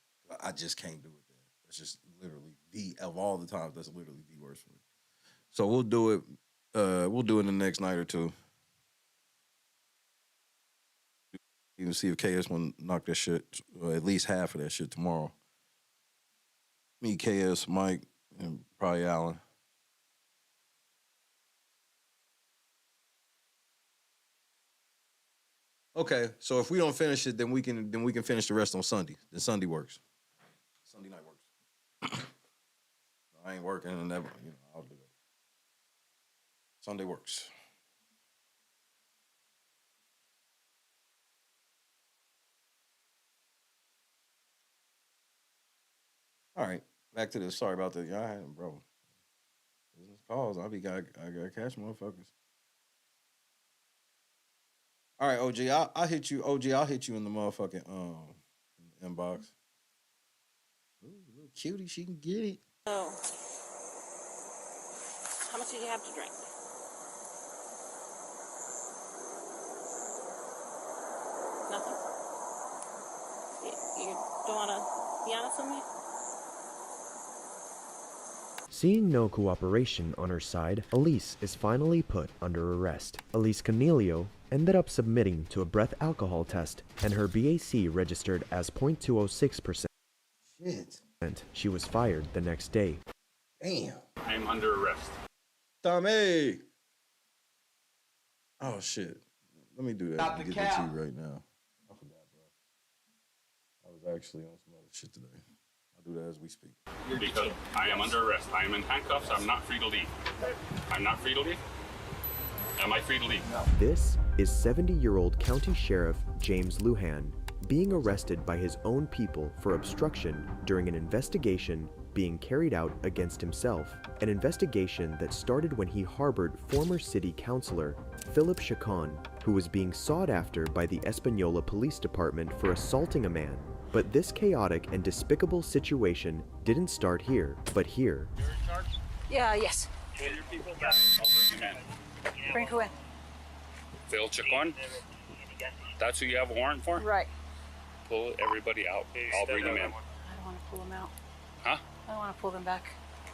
I just can't do it then. That's just literally of all the times, that's literally the worst for me. So we'll do it. We'll do it in the next night or two. You can see if KS want to knock that shit, or at least half of that shit tomorrow. Me, KS, Mike, and probably Alan. Okay, so if we don't finish it, then we can finish the rest on Sunday. Then Sunday works. Sunday night works. I ain't working and never, I'll do it. Sunday works. All right, back to this. Sorry about that. Y'all had bro. Business calls. I gotta catch motherfuckers. All right, OG. I'll hit you. OG. I'll hit you in the motherfucking inbox. Ooh, little cutie, she can get it. Oh. How much did you have to drink? Nothing? You don't want to be honest with me? Seeing no cooperation on her side, Elise is finally put under arrest. Elise Cornelio ended up submitting to a breath alcohol test, and her BAC registered as 0.206%. Shit. She was fired the next day. Damn. I am under arrest. Tommy. Oh shit. Let me do that. Stop the Get cap. that to you right now. I forgot, bro. I was actually on some other shit today. I'll do that as we speak. Because I am under arrest. I am in handcuffs. I'm not free to leave. I'm not free to leave. Am I free to leave? No. This is 70-year-old County Sheriff James Lujan being arrested by his own people for obstruction during an investigation being carried out against himself. An investigation that started when he harbored former city councilor Philip Chacon, who was being sought after by the Espanola Police Department for assaulting a man. But this chaotic and despicable situation didn't start here, but here. You're in charge? Yeah, yes. Pull your people back. I'll bring him in. Bring who in? Phil Chacon. That's who you have a warrant for? Right. Pull everybody out. I'll bring him in. I don't want to pull them out. Huh? I don't want to pull them back.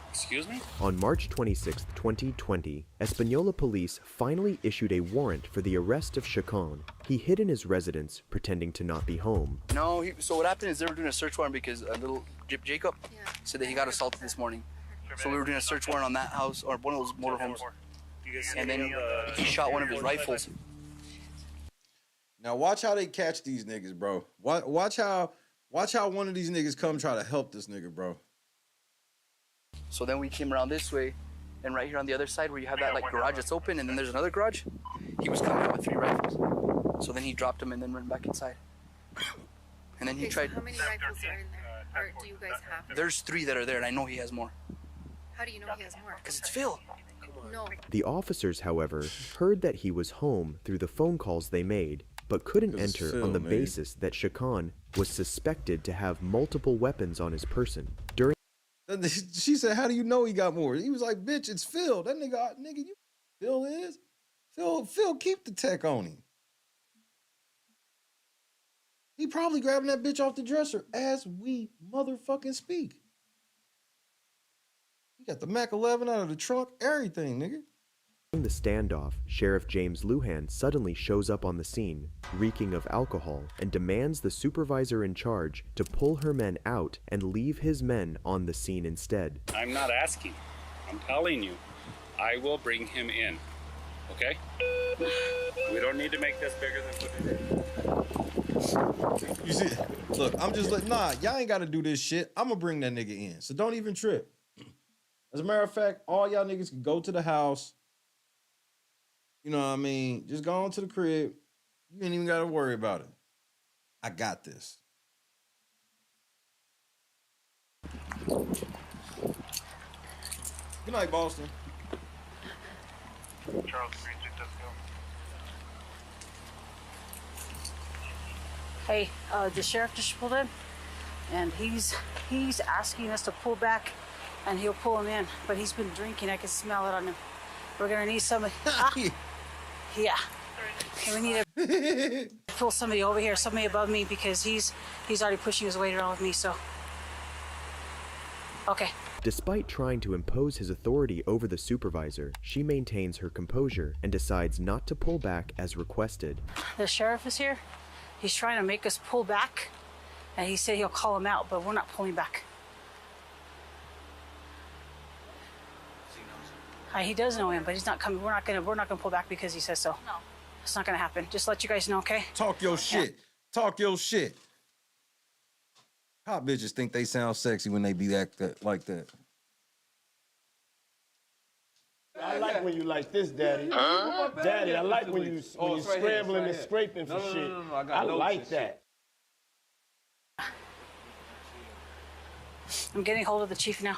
Excuse me? On March 26, 2020, Espanola police finally issued a warrant for the arrest of Chacon. He hid in his residence, pretending to not be home. No, so what happened is they were doing a search warrant because a little Jacob said that he got assaulted this morning. So we were doing a search warrant on that house, or one of those motorhomes. And then he shot one of his rifles. Now watch how they catch these niggas, bro. Watch how one of these niggas come try to help this nigga, bro. So then we came around this way, and right here on the other side where you have that like garage that's open, and then there's another garage, he was coming out with 3 rifles. So then he dropped them and then went back inside. And then he tried. So how many rifles are in there? Or do you guys have? There's 3 that are there, and I know he has more. How do you know he has more? Because it's Phil. No. The officers, however, heard that he was home through the phone calls they made, but couldn't enter Phil, on the man. basis that Chacon was suspected to have multiple weapons on his person. She said, "How do you know he got more?" He was like, "Bitch, it's Phil. That nigga, you Phil is Phil. Keep the tech on him. He probably grabbing that bitch off the dresser as we motherfucking speak. He got the Mac 11 out of the trunk, everything, nigga." During the standoff, Sheriff James Lujan suddenly shows up on the scene, reeking of alcohol, and demands the supervisor in charge to pull her men out and leave his men on the scene instead. I'm not asking. I'm telling you. I will bring him in. Okay? We don't need to make this bigger than what it is. You see, look, I'm just like, nah, y'all ain't got to do this shit. I'm going to bring that nigga in. So don't even trip. As a matter of fact, all y'all niggas can go to the house. You know what I mean? Just go on to the crib. You ain't even got to worry about it. I got this. Good night, Boston. Charles 36, let's go. Hey, the sheriff just pulled in, and he's asking us to pull back, and he'll pull him in. But he's been drinking. I can smell it on him. We're gonna need somebody. Yeah. We need to pull somebody over here, somebody above me, because he's already pushing his weight around with me. So, okay. Despite trying to impose his authority over the supervisor, she maintains her composure and decides not to pull back as requested. The sheriff is here. He's trying to make us pull back, and he said he'll call him out, but we're not pulling back. He does know him, but he's not coming. We're not gonna pull back because he says so. No, it's not gonna happen. Just let you guys know, okay? Talk your shit. Yeah. Talk your shit. Hot bitches think they sound sexy when they be like that. I like when you like this, Daddy. Daddy, I like when you scrambling and scraping for shit. I like that. I'm getting hold of the chief now.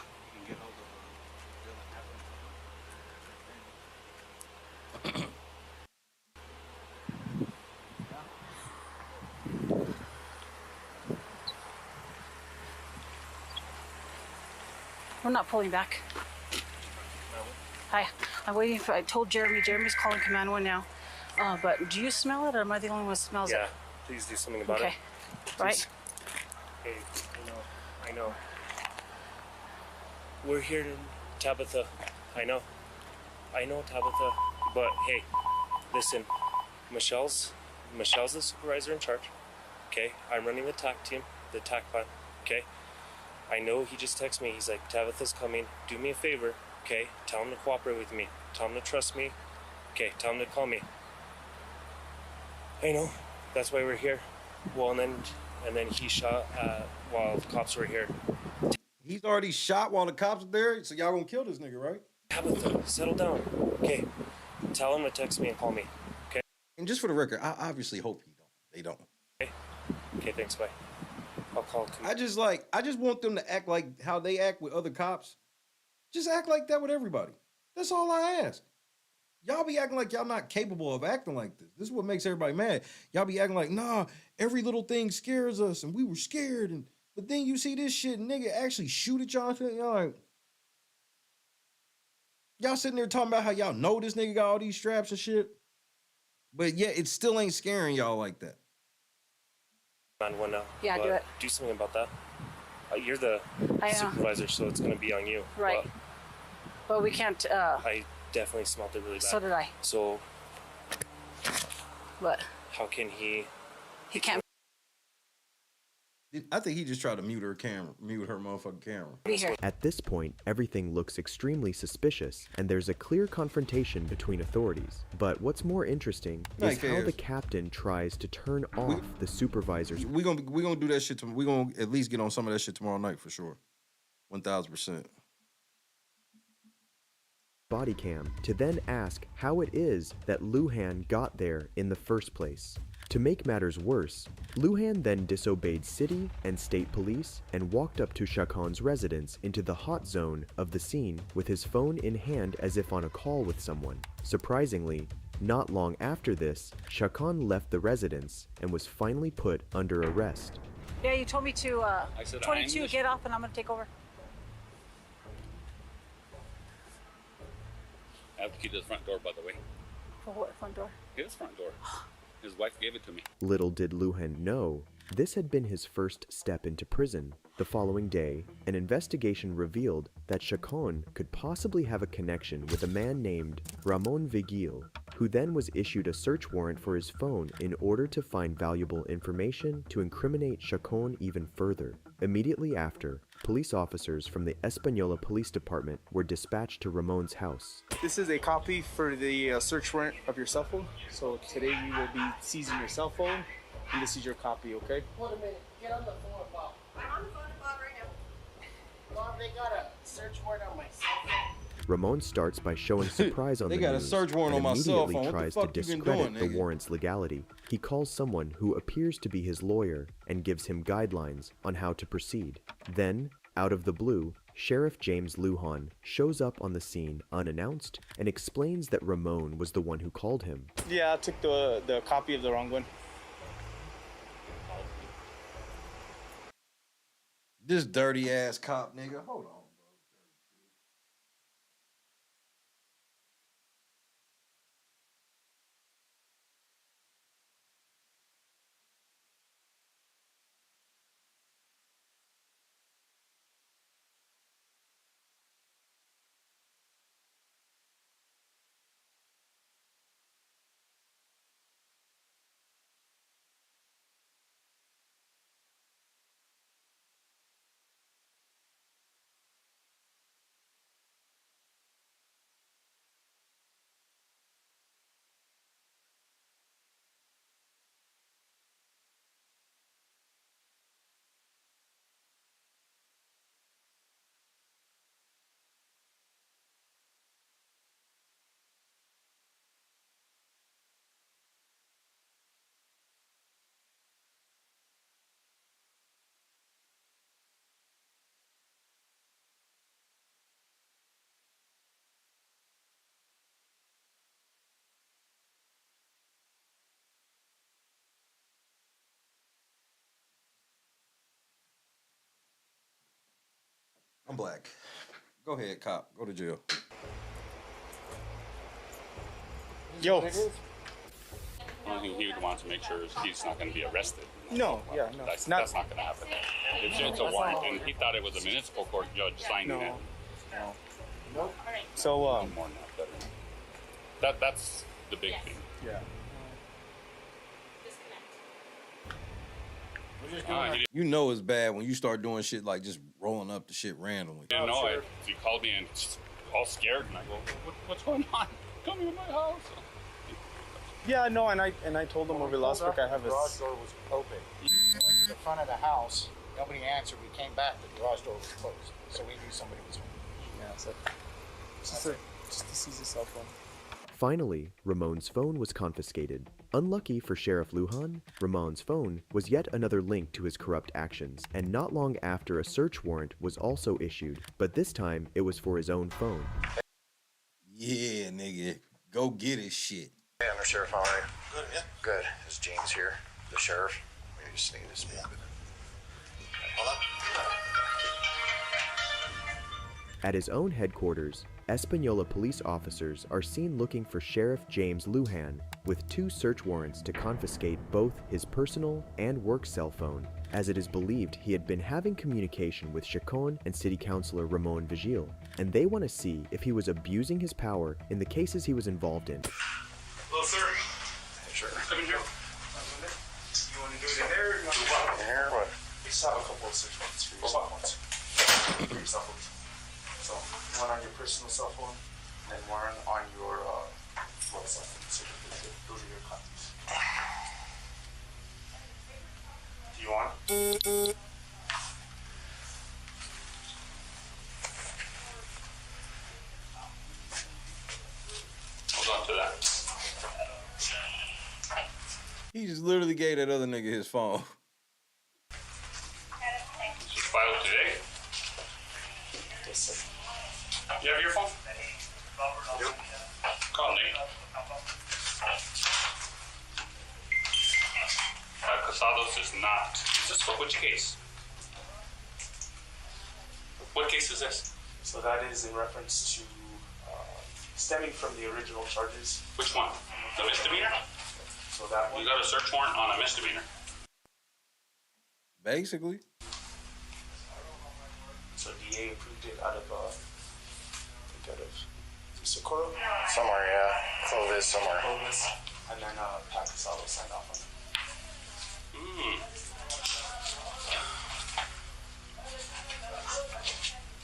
We're not pulling back. I'm waiting for, I told Jeremy's calling Command 1 now. But do you smell it, or am I the only one who smells it? Yeah, please do something about it. Okay, right? Hey, I know. We're here Tabitha, I know, Tabitha, but hey, listen, Michelle's the supervisor in charge. Okay, I'm running the TAC team, the TAC plan. Okay, I know he just texted me. He's like, Tabitha's coming. Do me a favor. Okay, tell him to cooperate with me. Tell him to trust me. Okay, tell him to call me. I know. That's why we're here. Well, and then he shot while the cops were here. He's already shot while the cops are there, so y'all gonna kill this nigga, right? Tabitha, settle down. Okay, tell him to text me and call me. Okay. And just for the record, I obviously hope they don't. Okay, thanks. Bye. I'll call. I just want them to act like how they act with other cops. Just act like that with everybody. That's all I ask. Y'all be acting like y'all not capable of acting like this. This is what makes everybody mad. Y'all be acting like, nah, every little thing scares us, and we were scared. But then you see this shit, nigga actually shoot at y'all. Y'all like, y'all sitting there talking about how y'all know this nigga got all these straps and shit. But yeah, it still ain't scaring y'all like that. 911 now. Yeah, do it. Do something about that. You're the supervisor, so it's gonna be on you. Right. But we can't. I definitely smelled it really bad. So did I. So. What? How can he? He can't. I think he just tried to mute her motherfucking camera. At this point, everything looks extremely suspicious, and there's a clear confrontation between authorities. But what's more interesting is how the captain tries to turn off the supervisors. We gonna do that shit. We gonna at least get on some of that shit tomorrow night for sure. 1000%. Body cam to then ask how it is that Lujan got there in the first place. To make matters worse, Lujan then disobeyed city and state police and walked up to Shakon's residence into the hot zone of the scene with his phone in hand as if on a call with someone. Surprisingly, not long after this, Shakon left the residence and was finally put under arrest. Yeah, you told me to, I said, 22, get off and I'm gonna take over. I have to keep this front door, by the way. For what front door? His front door. His wife gave it to me. Little did Lujan know, this had been his first step into prison. The following day, an investigation revealed that Chacon could possibly have a connection with a man named Ramon Vigil, who then was issued a search warrant for his phone in order to find valuable information to incriminate Chacon even further. Immediately after, police officers from the Española Police Department were dispatched to Ramon's house. This is a copy for the search warrant of your cell phone. So today we will be seizing your cell phone, and this is your copy, okay? Hold a minute. Get on the phone, Bob. I'm on the phone, Bob, right now. Bob, they got a search warrant on my cell phone. Ramon starts by showing surprise on They the got a news search warrant and on my cell immediately phone. What the tries fuck to you been discredit doing, the nigga? warrant's legality. He calls someone who appears to be his lawyer and gives him guidelines on how to proceed. Then, out of the blue, Sheriff James Lujan shows up on the scene unannounced and explains that Ramon was the one who called him. Yeah, I took the copy of the wrong one. This dirty ass cop nigga. Hold on. I'm black. Go ahead, cop. Go to jail. Yo. Only thing he would want to make sure is he's not going to be arrested. No, yeah, no. That's not going to happen. It's a warrant, and he thought it was a municipal court judge signing it. No. All right. So, more than that. That's the big thing. Yeah. You know it's bad when you start doing shit like just rolling up the shit randomly. You know, he called me and just all scared, and I go, "What's going on? Come to my house." Yeah, no, and I told them over last week I have The garage door was open. We went to the front of the house. Nobody answered. We came back. The garage door was closed. So we knew somebody was home. Yeah, so just to seize his cell phone. Finally, Ramon's phone was confiscated. Unlucky for Sheriff Lujan, Ramon's phone was yet another link to his corrupt actions, and not long after a search warrant was also issued, but this time it was for his own phone. Yeah, nigga, go get his shit. Hey, Under Sheriff, how are you? Good, yeah. Good. It's James here, the sheriff. We just need to speak with him. Hold on. At his own headquarters, Espanola police officers are seen looking for Sheriff James Lujan with 2 search warrants to confiscate both his personal and work cell phone, as it is believed he had been having communication with Chacon and City Councilor Ramon Vigil, and they want to see if he was abusing his power in the cases he was involved in. Hello, sir. Sure. Come in here. You want to do it in there? In here? What? We just have a couple of search warrants for your cell phones. For your cell phones. So, one on your personal cell phone, and one on your work cell phone. So those are your copies. Do you want it? Hold on to that. He just literally gave that other nigga his phone. Just filed today. Yes, sir. You have your phone? Yep. Call Nate. Casados is not. Is this for which case? What case is this? So that is in reference to stemming from the original charges. Which one? The misdemeanor? So that one. You got a search warrant on a misdemeanor. Basically. So DA approved it out of Socorro? Somewhere, yeah. Clovis, somewhere. Clovis, and then Pat Casado signed off on it.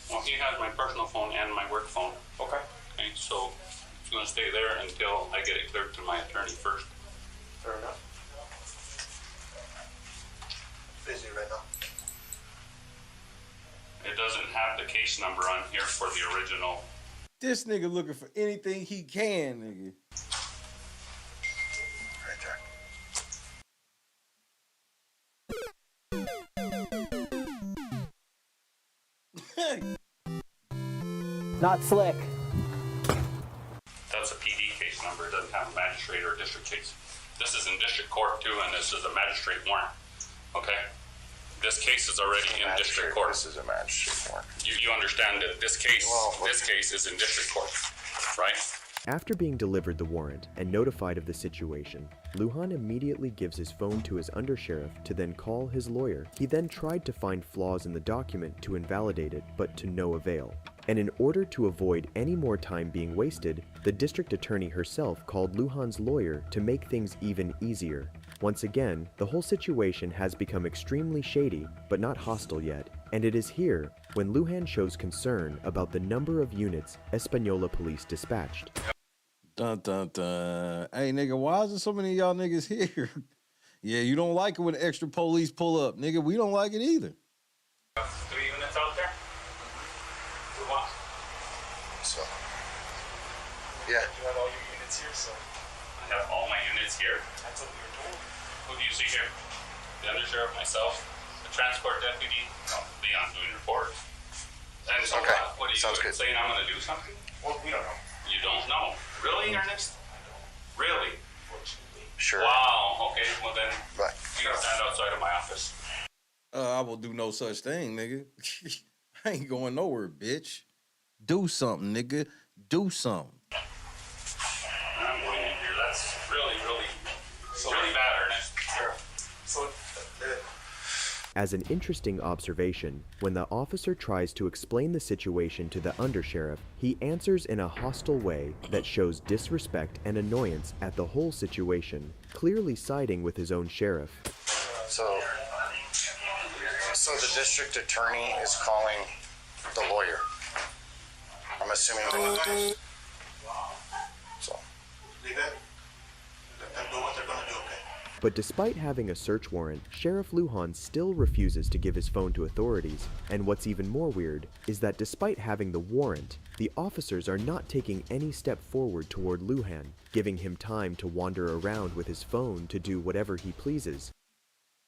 Well, he has my personal phone and my work phone. Okay. Okay, so it's going to stay there until I get it cleared to my attorney first. Fair enough. Busy right now. It doesn't have the case number on here for the original. This nigga looking for anything he can, nigga. Right there. Not slick. That's a PD case number. It doesn't have a magistrate or a district case. This is in district court too, and this is a magistrate warrant. Okay? This case is already in district court. This is a magistrate warrant. You understand that this case is in district court, right? After being delivered the warrant and notified of the situation, Lujan immediately gives his phone to his undersheriff to then call his lawyer. He then tried to find flaws in the document to invalidate it, but to no avail. And in order to avoid any more time being wasted, the district attorney herself called Lujan's lawyer to make things even easier. Once again, the whole situation has become extremely shady, but not hostile yet, and it is here when Lujan shows concern about the number of units Espanola police dispatched. Dun dun dun. Hey nigga, why is there so many of y'all niggas here? Yeah, you don't like it when the extra police pull up. Nigga, we don't like it either. 3 units out there? For what? So, yeah. You have all your units here, so. I have all my units here. That's what we were told. Who do you see here? The undersheriff, myself, the transport deputy, Leon's doing reports. And so okay. What are you saying I'm going to do something? Well, we don't know. You don't know? Really, Ernest? Really? Sure. Wow, okay, well then, Bye. you can stand outside of my office. I will do no such thing, nigga. I ain't going nowhere, bitch. Do something, nigga. Do something. I'm going in here. That's really, really, really bad, Ernest. Sure. So, As an interesting observation, when the officer tries to explain the situation to the undersheriff, he answers in a hostile way that shows disrespect and annoyance at the whole situation, clearly siding with his own sheriff. So the district attorney is calling the lawyer. I'm assuming. So leave it. Let them do what they're gonna do, okay? But despite having a search warrant, Sheriff Lujan still refuses to give his phone to authorities. And what's even more weird is that despite having the warrant, the officers are not taking any step forward toward Lujan, giving him time to wander around with his phone to do whatever he pleases.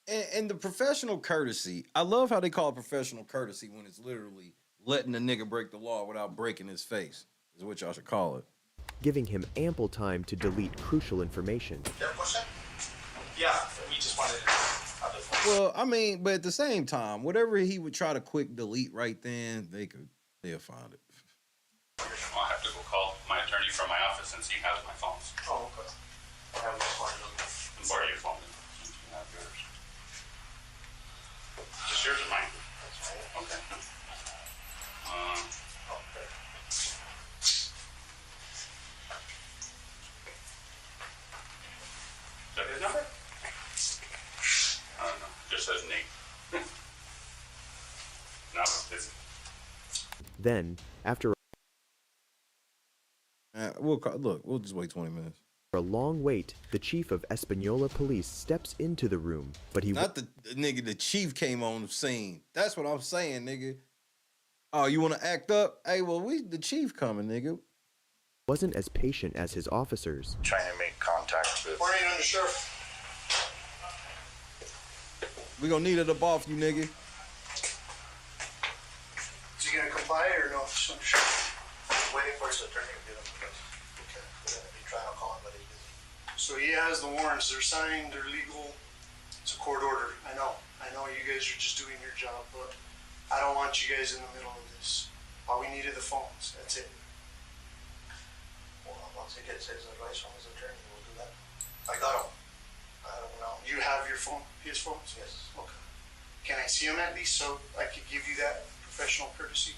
And the professional courtesy, I love how they call it professional courtesy when it's literally letting the nigga break the law without breaking his face, is what y'all should call it. Giving him ample time to delete crucial information. Yeah, we just wanted to have the phone. Well, I mean, but at the same time, whatever he would try to quick delete right then, they'll find it. I'll have to go call my attorney from my office since he has my phones. Oh, okay. I have this one. And borrow your phone since you have yours. Just yours or mine? Okay. Is that his number? I don't know. Just says Nate. No, it's busy. Then, after we'll just wait 20 minutes. a long wait, the chief of Espanola police steps into the room, but he Not the nigga, the chief came on the scene. That's what I'm saying, nigga. Oh, you want to act up? Hey, well, the chief coming, nigga. wasn't as patient as his officers. Trying to make contact with. Morning, Undersheriff. We gonna need it up off you, nigga. Is he gonna comply or no? Undersheriff. Waiting for his attorney to get him because okay, we're gonna be trying to call him, but he's busy. So he has the warrants. They're signed. They're legal. It's a court order. I know. You guys are just doing your job, but I don't want you guys in the middle of this. All we need are the phones. That's it. Well, once he gets his advice from his attorney, we'll do that. I got him. I don't know. You have your phone? His phones? Yes. Okay. Can I see him at least so I could give you that professional courtesy?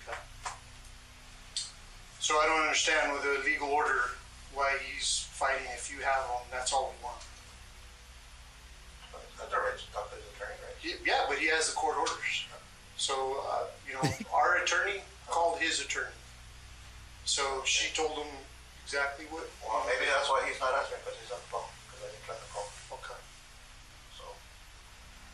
Okay. So I don't understand with a legal order why he's fighting. If you have them, that's all we want. That's all right to talk to his attorney, right? Yeah, but he has the court orders. So, our attorney called his attorney. So she told him exactly what. Well, maybe that's why he's not answering because he's on the phone. Because I didn't try to call. Okay. So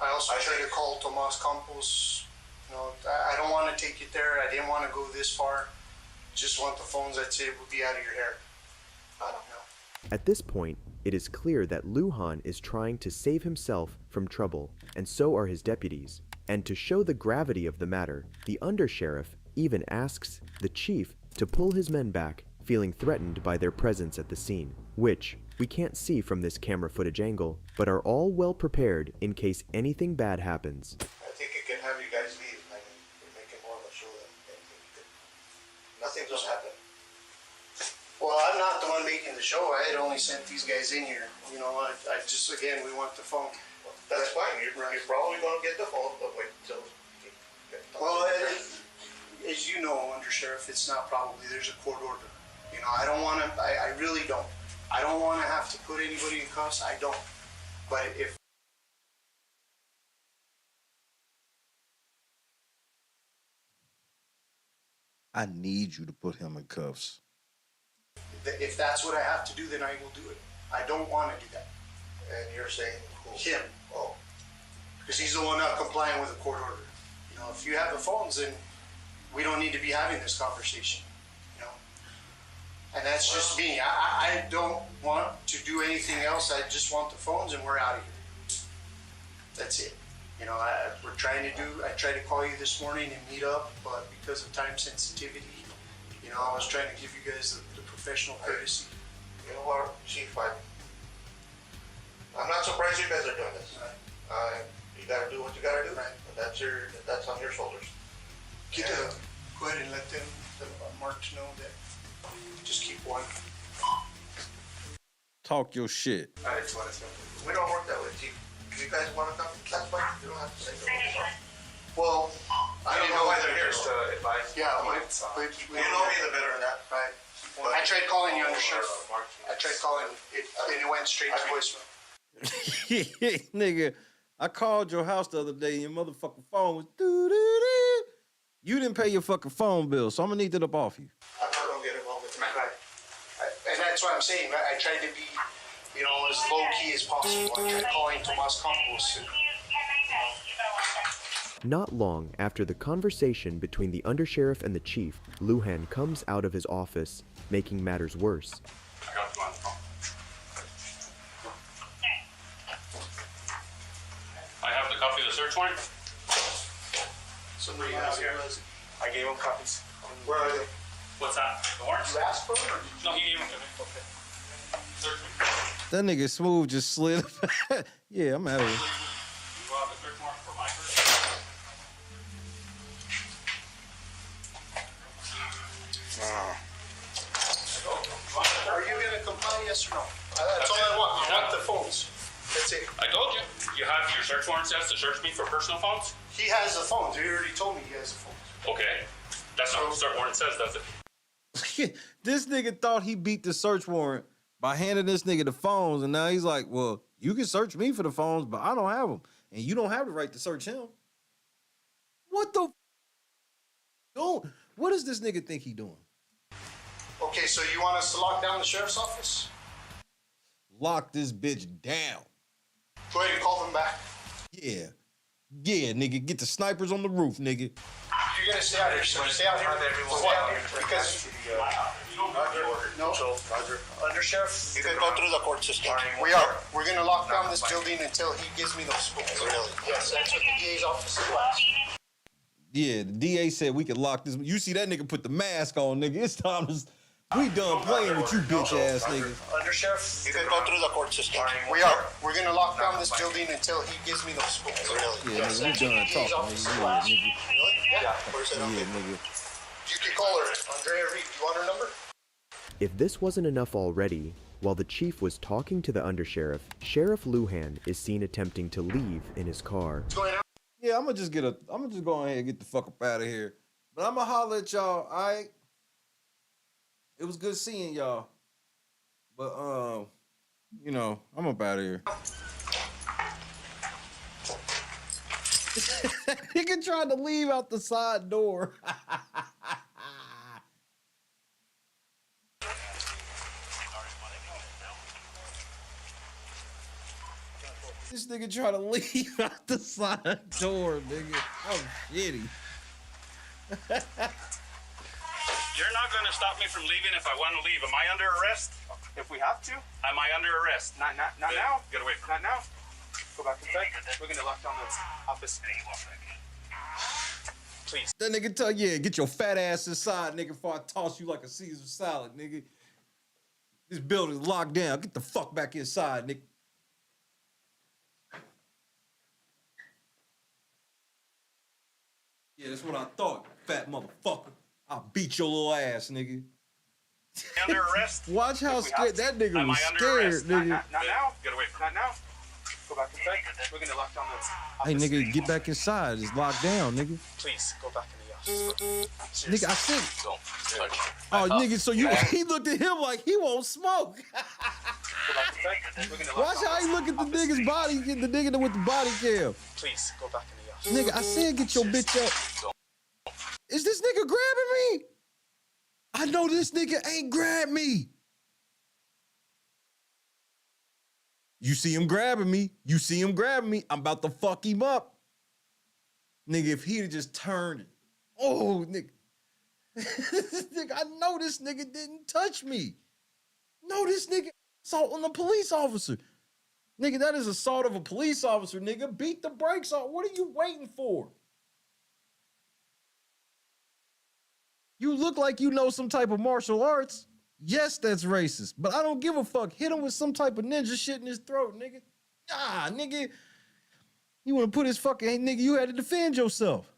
I also tried to call Tomas Campos. I don't want to take it there. I didn't want to go this far. Just want the phones. That's it. Would be out of your hair. I don't know. At this point, it is clear that Lujan is trying to save himself from trouble, and so are his deputies. And to show the gravity of the matter, the undersheriff even asks the chief to pull his men back, feeling threatened by their presence at the scene, which we can't see from this camera footage angle, but are all well prepared in case anything bad happens. I think it can have you guys leave. I mean, we're making more of a show than nothing just happened. Well, I'm not the one making the show. I had only sent these guys in here. I just, again, we want the phone. That's fine. You're probably going to get the phone, but wait till you get the phone. Well, as you know, Undersheriff, it's not probably. There's a court order. I don't want to, I really don't. I don't want to have to put anybody in cuffs. I don't. But if I need you to put him in cuffs. if that's what I have to do, then I will do it. I don't want to do that. And you're saying who? Him. Oh. Because he's the one not complying with the court order. If you have the phones, then we don't need to be having this conversation. And that's just me. I don't want to do anything else. I just want the phones and we're out of here. That's it. We're trying to do, I tried to call you this morning and meet up, but because of time sensitivity, I was trying to give you guys the professional courtesy. You know what, Chief, I'm not surprised you guys are doing this. Right. You gotta do what you gotta do. Right. That's on your shoulders. Go ahead and let them, Mark, know that. Just keep one. Talk your shit. We don't work that way, Chief. You guys want to come? That's fine. You don't have to say no. Well, I don't know why they're here. Just to advise. Yeah, you know me the better than that, right? Well, I tried calling you under sheriff. I tried calling it, and it went straight to voicemail. Nigga, I called your house the other day and your motherfucking phone was doo-doo-doo. You didn't pay your fucking phone bill, so I'm gonna need that up off you. I'm not gonna get involved with that. Right. And that's what I'm saying. I tried to be, you know, as low key as possible. I tried calling Tomas Campos. Not long after the conversation between the undersheriff and the chief, Lujan comes out of his office, making matters worse. I got you on the phone. I have the copy of the search warrant. Somebody has it. I gave him copies. Where are they? What's that? The warrants? You asked for them? Or No, he gave them to me. Okay. Search me. That nigga Smooth just slid. Yeah, I'm out of here. You have the search warrant for my person? Are you gonna comply, yes or no? That's all I want. I want the phones. That's it. I told you. You have your search warrant says to search me for personal phones? He has the phones. He already told me he has the phones. Okay. That's not what the search warrant says, does it? This nigga thought he beat the search warrant by handing this nigga the phones, and now he's like, well, you can search me for the phones, but I don't have them, and you don't have the right to search him. What the what does this nigga think he doing? Okay, so you want us to lock down the sheriff's office? Lock this bitch down. Go ahead and call them back. Yeah. Yeah, nigga, get the snipers on the roof, nigga. You're gonna stay out here, sir. Stay out here. Stay out here. Because no, under sheriff, you can go through the court system. We are. We're gonna lock down this building until he gives me those phones. Really? Yes, that's what the DA's office wants. Yeah, the DA said we could lock this. You see that nigga put the mask on, nigga. It's time to. We done playing with you bitch ass niggas. Under sheriff, you can go through the court system. We are. We're gonna lock down this building until he gives me those phones. Really? Yeah, Yes, nigga, we that's what done the DA's talking. office Yeah, wants. nigga. Yeah, where's that? Yeah, nigga. You can call her, Andrea Reed. You want her number? If this wasn't enough already, while the chief was talking to the undersheriff, Sheriff Lujan is seen attempting to leave in his car. Yeah, I'm gonna just go ahead and get the fuck up out of here. But I'm gonna holler at y'all, alright? It was good seeing y'all. But you know, I'm up out of here. Nigga tried to leave out the side door. This nigga trying to leave out the side door, nigga. Oh, shitty. You're not going to stop me from leaving if I want to leave. Am I under arrest? If we have to. Am I under arrest? Not Then now. Get away from me. Not now. Go back inside. We're gonna lock down the office. Please. That nigga tell get your fat ass inside, nigga, before I toss you like a Caesar salad, nigga. This building's locked down. Get the fuck back inside, nigga. Yeah, that's what I thought, fat motherfucker. I'll beat your little ass, nigga. Under arrest? Watch how scared that nigga Am was I under scared, arrest? nigga. Not now. Get away from Not now. Go back inside. We're gonna lock down the Hey, office. nigga, get back inside. It's locked down, nigga. Please go back in the office. Nigga, I said. Don't touch. Oh, nigga, so he looked at him like he won't smoke. Go back inside. We're gonna lock Watch down how he look at the nigga's body, the nigga with the body cam. Please go back in the office. Nigga, I said get your bitch up. Is this nigga grabbing me? I know this nigga ain't grabbed me. You see him grabbing me. You see him grabbing me. I'm about to fuck him up. Nigga, if he'd have just turned. Oh, nigga. Nigga, I know this nigga didn't touch me. No, this nigga assault on a police officer. Nigga, that is assault of a police officer, nigga. Beat the brakes off. What are you waiting for? You look like you know some type of martial arts. Yes, that's racist, but I don't give a fuck. Hit him with some type of ninja shit in his throat, nigga. Ah, nigga. You want to put his fucking, nigga, you had to defend yourself.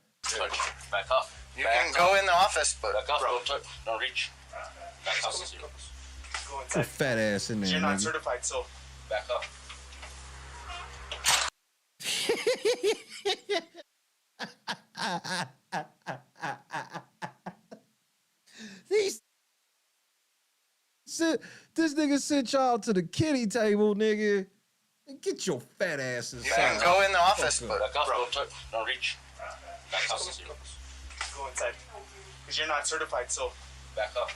Back up. You can go in the office, but Back up. Don't reach. Back up. Go Put inside. fat ass in there, You're not nigga. certified, so Back up. This nigga sent y'all to the kitty table, nigga. Get your fat ass inside. Go in the office, but don't reach. Go inside. Because you're not certified, so Back up.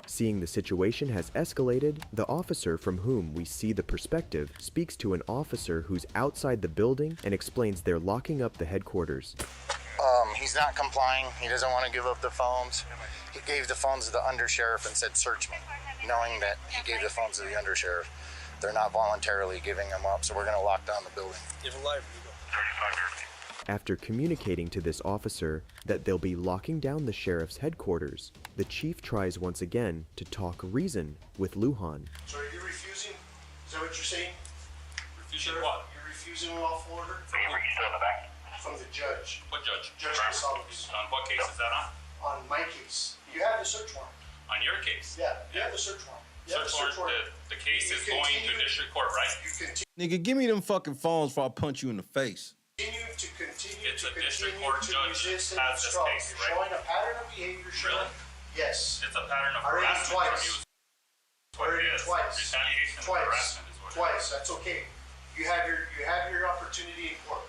Seeing the situation has escalated, the officer from whom we see the perspective speaks to an officer who's outside the building and explains they're locking up the headquarters. He's not complying. He doesn't want to give up the phones. He gave the phones to the undersheriff and said, search me, knowing that he gave the phones to the undersheriff. They're not voluntarily giving them up, so we're going to lock down the building. Give a live. After communicating to this officer that they'll be locking down the sheriff's headquarters, the chief tries once again to talk reason with Lujan. So are you refusing? Is that what you're saying? Refusing what? You're refusing lawful order? From the judge. What judge? Judge Gonzalez. On what case is that on? On my case. You have the search warrant. On your case? Yeah, you have the search warrant. You have Search warrant. The case is going to district court, right? Nigga, give me them fucking phones before I punch you in the face. It's a district court judge has this case, right? Showing a pattern of behavior. Really? Yes. It's a pattern of Already harassment twice. from you. That's what it is. Twice. Retaliation and harassment is what it is. Twice. That's okay. You have your opportunity in court.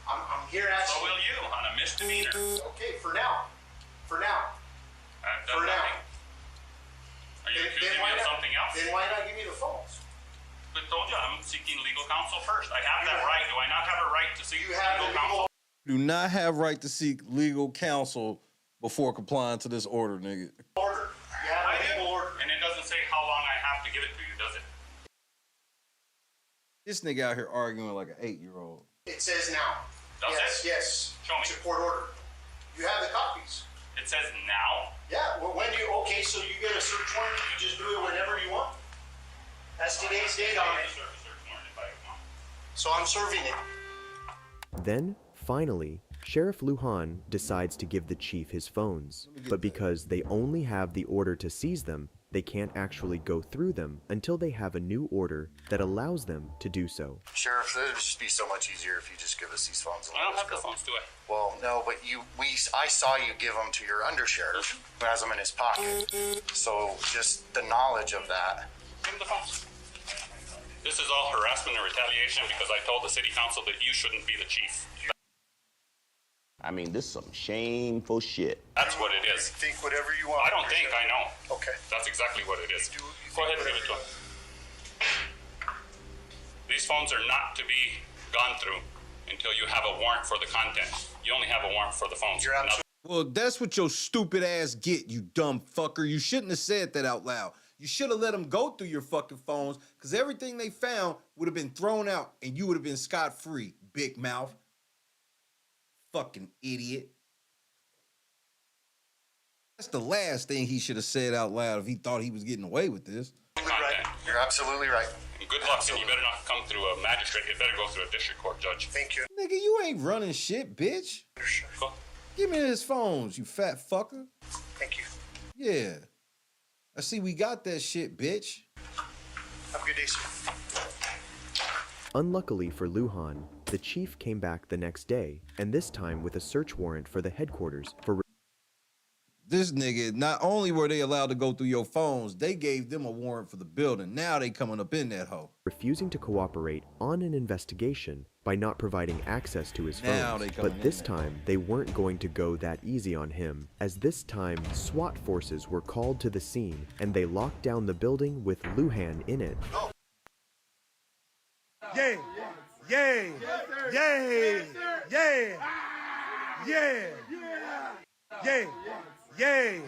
I'm here asking. So will you on a misdemeanor. Okay, for now. For now. I've done For now. nothing. Are you accusing me of something else? Then why not give me the phones? I told you I'm seeking legal counsel first. I have that right. Do I not have a right to seek legal counsel? Do not have right to seek legal counsel before complying to this order, nigga. Order. You have a legal order. And it doesn't say how long I have to give it to you, does it? This nigga out here arguing like an 8-year-old. It says now. Does yes, it? yes. Show me. It's a court order. You have the copies. It says now? Yeah, well, when do you, okay, so you get a search warrant, you just do it whenever you want. That's today's date on it. So I'm serving it. Then, finally, Sheriff Lujan decides to give the chief his phones, but because they only have the order to seize them, they can't actually go through them until they have a new order that allows them to do so. Sheriff, it would just be so much easier if you just give us these phones. I don't have the phones, do I? Well, no, but I saw you give them to your undersheriff who has them in his pocket. So just the knowledge of that. Give him the phones. This is all harassment and retaliation because I told the city council that you shouldn't be the chief. I mean, this is some shameful shit. That's what it is. Think whatever you want. I don't think, I know. Okay. That's exactly what it is. Go ahead and give it to him. These phones are not to be gone through until you have a warrant for the content. You only have a warrant for the phones. Well, that's what your stupid ass get, you dumb fucker. You shouldn't have said that out loud. You should have let them go through your fucking phones, because everything they found would have been thrown out and you would have been scot-free, big mouth. Fucking idiot. That's the last thing he should have said out loud if he thought he was getting away with this. You're absolutely right. And good luck, and you better not come through a magistrate. You better go through a district court judge. Thank you. Nigga, you ain't running shit, bitch. Go. Give me his phones, you fat fucker. Thank you. Yeah. I see we got that shit, bitch. Have a good day, sir. Unluckily for Lujan, the chief came back the next day, and this time with a search warrant for the headquarters for... This nigga, not only were they allowed to go through your phones, they gave them a warrant for the building. Now they coming up in that hoe. refusing to cooperate on an investigation by not providing access to his Now phones. they coming But in this there. time, they weren't going to go that easy on him, as this time, SWAT forces were called to the scene, and they locked down the building with Lujan in it. Yeah, yeah, yeah, yeah, yeah, yeah, yeah,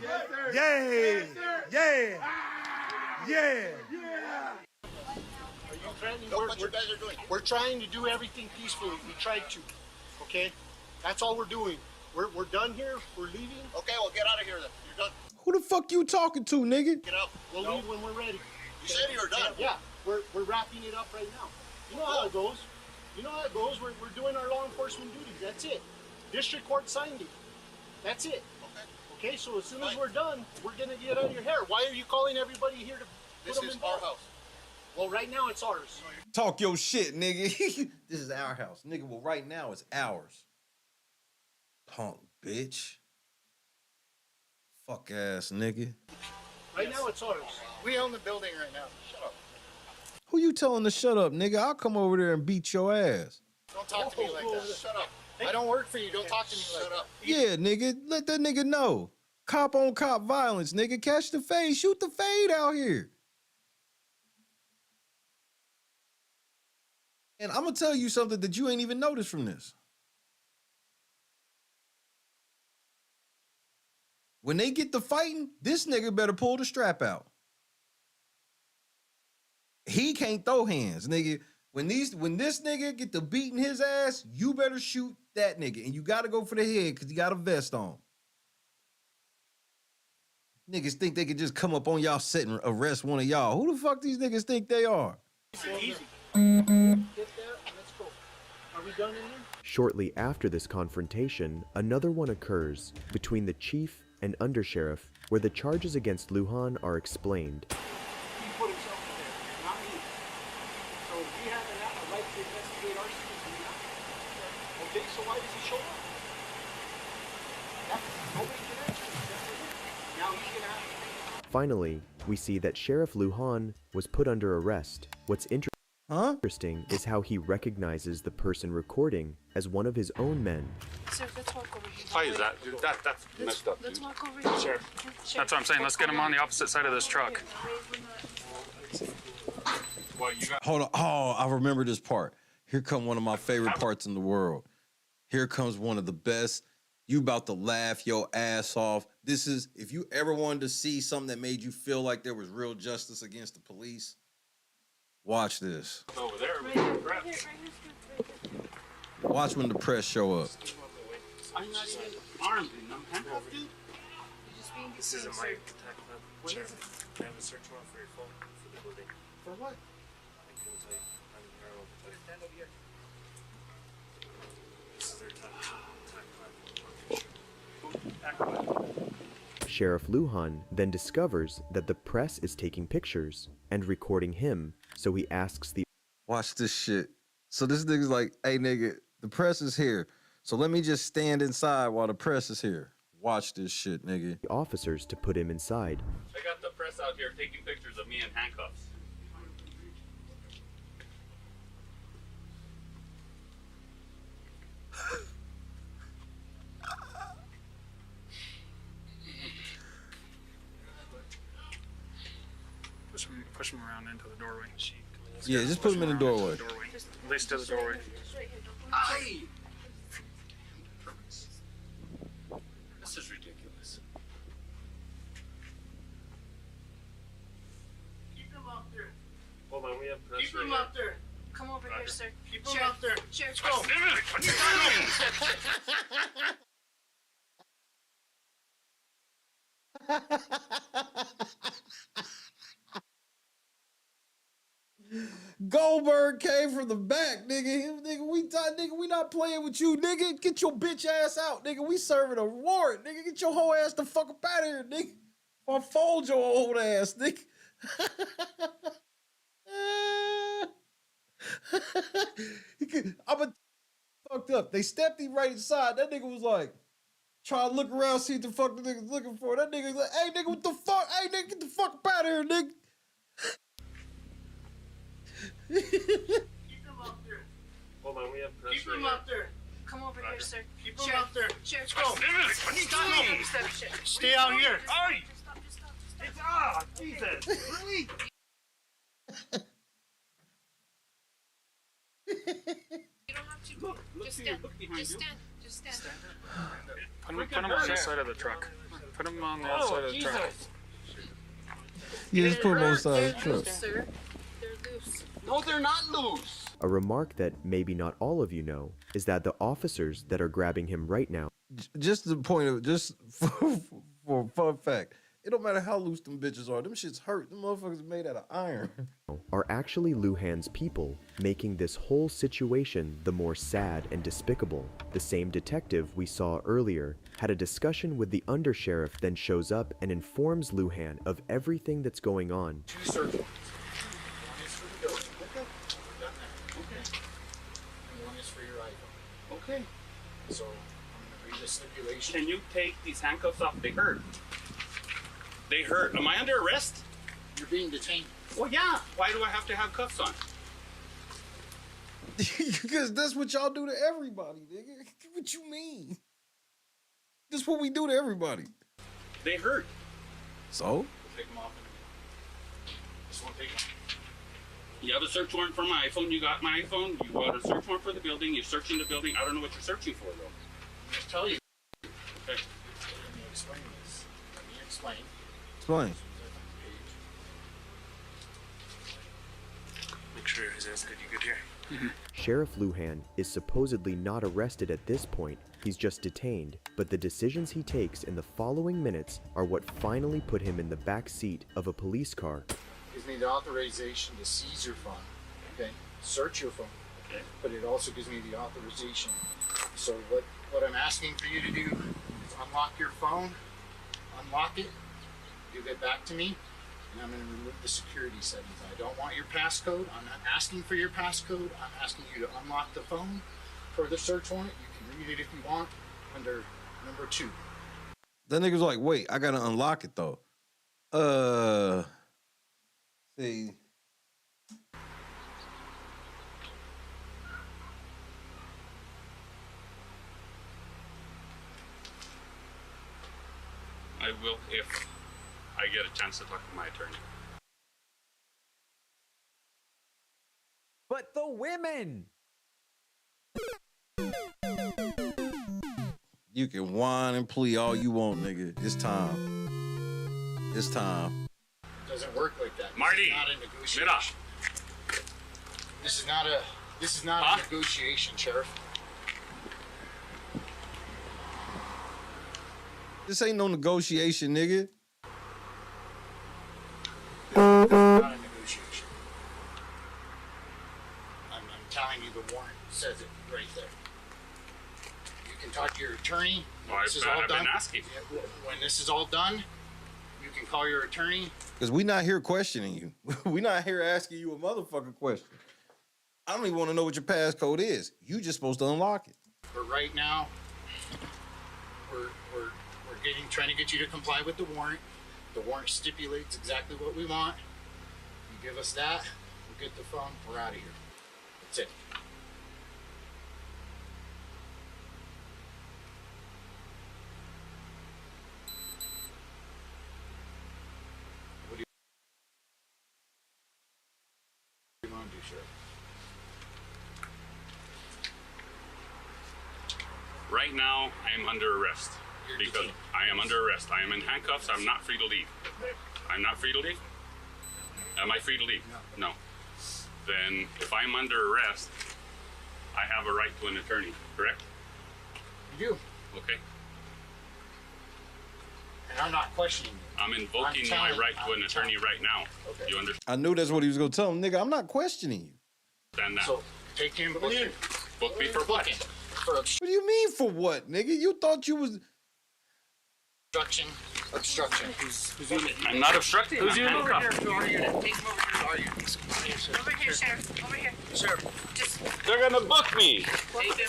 yeah, yeah, yeah. We're trying to do everything peacefully. We tried to. Okay? That's all we're doing. We're done here. We're leaving. Okay, well, get out of here then. You're done. Who the fuck you talking to, nigga? Get out. We'll leave when we're ready. You said you were done. Yeah, we're wrapping it up right now. You know how it goes. You know how it goes. We're doing our law enforcement duties. That's it. District court signed it. That's it. Okay, so as soon as we're done, we're gonna get out of your hair. Why are you calling everybody here to put them in our jail? house. Well, right now it's ours. Talk your shit, nigga. This is our house. Nigga, well, right now it's ours. Punk bitch. Fuck ass nigga. Right now it's ours. We own the building right now. Shut up. Who you telling to shut up, nigga? I'll come over there and beat your ass. Don't talk to me like that. Shut up. I don't work for you. Don't talk to me like that. Yeah, nigga. Let that nigga know. Cop on cop violence, nigga. Catch the fade. Shoot the fade out here. And I'm gonna tell you something that you ain't even noticed from this. When they get to fighting, this nigga better pull the strap out. He can't throw hands, nigga. When this nigga get to beating his ass, you better shoot that nigga. And you gotta go for the head because he got a vest on. Niggas think they can just come up on y'all set and arrest one of y'all. Who the fuck these niggas think they are? Easy. Get there and let's go. Are we done in here? Shortly after this confrontation, another one occurs between the chief and undersheriff, where the charges against Lujan are explained. He put himself in there, not me. So we have a right to investigate our citizens. Okay, so why does he show up? Nobody can answer this. Now he's gonna have to. Finally, we see that Sheriff Lujan was put under arrest. What's interesting is how he recognizes the person recording as one of his own men. Sir, let's walk over here. Why is that, dude? That's messed up, dude. Let's walk over here. Sure. That's what I'm saying. Let's get him on the opposite side of this truck. Hold on. Oh, I remember this part. Here come one of my favorite parts in the world. Here comes one of the best. You about to laugh your ass off. This is, if you ever wanted to see something that made you feel like there was real justice against the police, watch this. Over there. Watch when the press show up. I'm not even armed and I'm handcuffed, dude. This isn't my attack plan. What Sure. is it? I have a search warrant for your phone for the building. For what? I couldn't tell you. I don't know what to tell you. Stand over here. This is their attack plan. Sheriff Lujan then discovers that the press is taking pictures and recording him, so he asks the Watch this shit. So this nigga's like, hey nigga, the press is here. So let me just stand inside while the press is here. Watch this shit, nigga. officers to put him inside. I got the press out here taking pictures of me in handcuffs. Push him around into the doorway. Yeah, just put him in the doorway. At least to the doorway. Aye. This is ridiculous. Keep him up there. Hold on, we have press Keep right him here. up there. Come over here, sir. Keep him up there. Sheriff, Let's Goldberg came from the back, nigga. Nigga, we not playing with you, nigga. Get your bitch ass out, nigga. We serving a warrant, nigga. Get your whole ass the fuck up out of here, nigga. Or fold your old ass, nigga. I'm a fucked up. They stepped him right inside. That nigga was like, trying to look around, see what the fuck the nigga's looking for. That nigga's like, hey, nigga, what the fuck? Hey, nigga, get the fuck up out of here, nigga. Keep him up there. Hold on, we have press Keep right him here. up there. come over here, sir. Keep him up there. Sheriff, Let's go. Stay out here. Aye. Jesus. Really? You don't have to. Just stand. Just stand. Just stand. Put him on the side of the truck. Put him on the outside of the truck. Yeah, just put him on the side of the They're truck. loose, sir. They're loose. No, they're not loose. A remark that maybe not all of you know is that the officers that are grabbing him right now Just the point of, just for a fun fact, it don't matter how loose them bitches are. Them shits hurt. Them motherfuckers are made out of iron. are actually Lujan's people, making this whole situation the more sad and despicable. The same detective we saw earlier had a discussion with the undersheriff, then shows up and informs Lujan of everything that's going on. Two search warrants. violation. Can you take these handcuffs off? They hurt. They hurt. Am I under arrest? You're being detained. Well, yeah. Why do I have to have cuffs on? Because that's what y'all do to everybody, nigga. What you mean? That's what we do to everybody. They hurt. So? Take them off in a minute. Just want to take them. You have a search warrant for my iPhone. You got my iPhone. You got a search warrant for the building. You're searching the building. I don't know what you're searching for, though. Just tell you. Okay. Let me explain this. Let me explain. Explain. Make sure his ass good. You good here? Sheriff Lujan is supposedly not arrested at this point, he's just detained, but the decisions he takes in the following minutes are what finally put him in the back seat of a police car. Gives me the authorization to seize your phone, okay? Search your phone, okay? But it also gives me the authorization. So what I'm asking for you to do is unlock your phone, unlock it, give it back to me, and I'm going to remove the security settings. I don't want your passcode. I'm not asking for your passcode. I'm asking you to unlock the phone for the search warrant. You can read it if you want under number 2. That nigga's like, wait, I gotta unlock it though. See. I will if I get a chance to talk to my attorney. But the women! You can whine and plea all you want, nigga. It's time. It's time. It doesn't work like that. Marty, this is not a negotiation. This is not a negotiation, Sheriff. This ain't no negotiation, nigga. It's not a negotiation. I'm telling you, the warrant says it right there. You can talk to your attorney. When this is all done. When this is all done, you can call your attorney. Because we not here questioning you. We not here asking you a motherfucking question. I don't even want to know what your passcode is. You just supposed to unlock it. But right now, we're trying to get you to comply with the warrant. The warrant stipulates exactly what we want. You give us that, we'll get the phone, we're out of here. That's it. What do you want to do, Sheriff? Right now, I am under arrest. Because I am under arrest. I am in handcuffs. I'm not free to leave. I'm not free to leave? Am I free to leave? No. Then if I'm under arrest, I have a right to an attorney, correct? You do. Okay. And I'm not questioning you. I'm invoking my right to an attorney right now. Okay. You understand I knew that's what he was going to tell him. Nigga, I'm not questioning you. that? So take him, book him. Book me for what? For What do you mean for what, nigga? You thought you was... Obstruction. I'm not obstructing. Who's I'm your handcuffed. Over here, Sheriff. Over here. Sheriff. Just They're gonna book me. take them.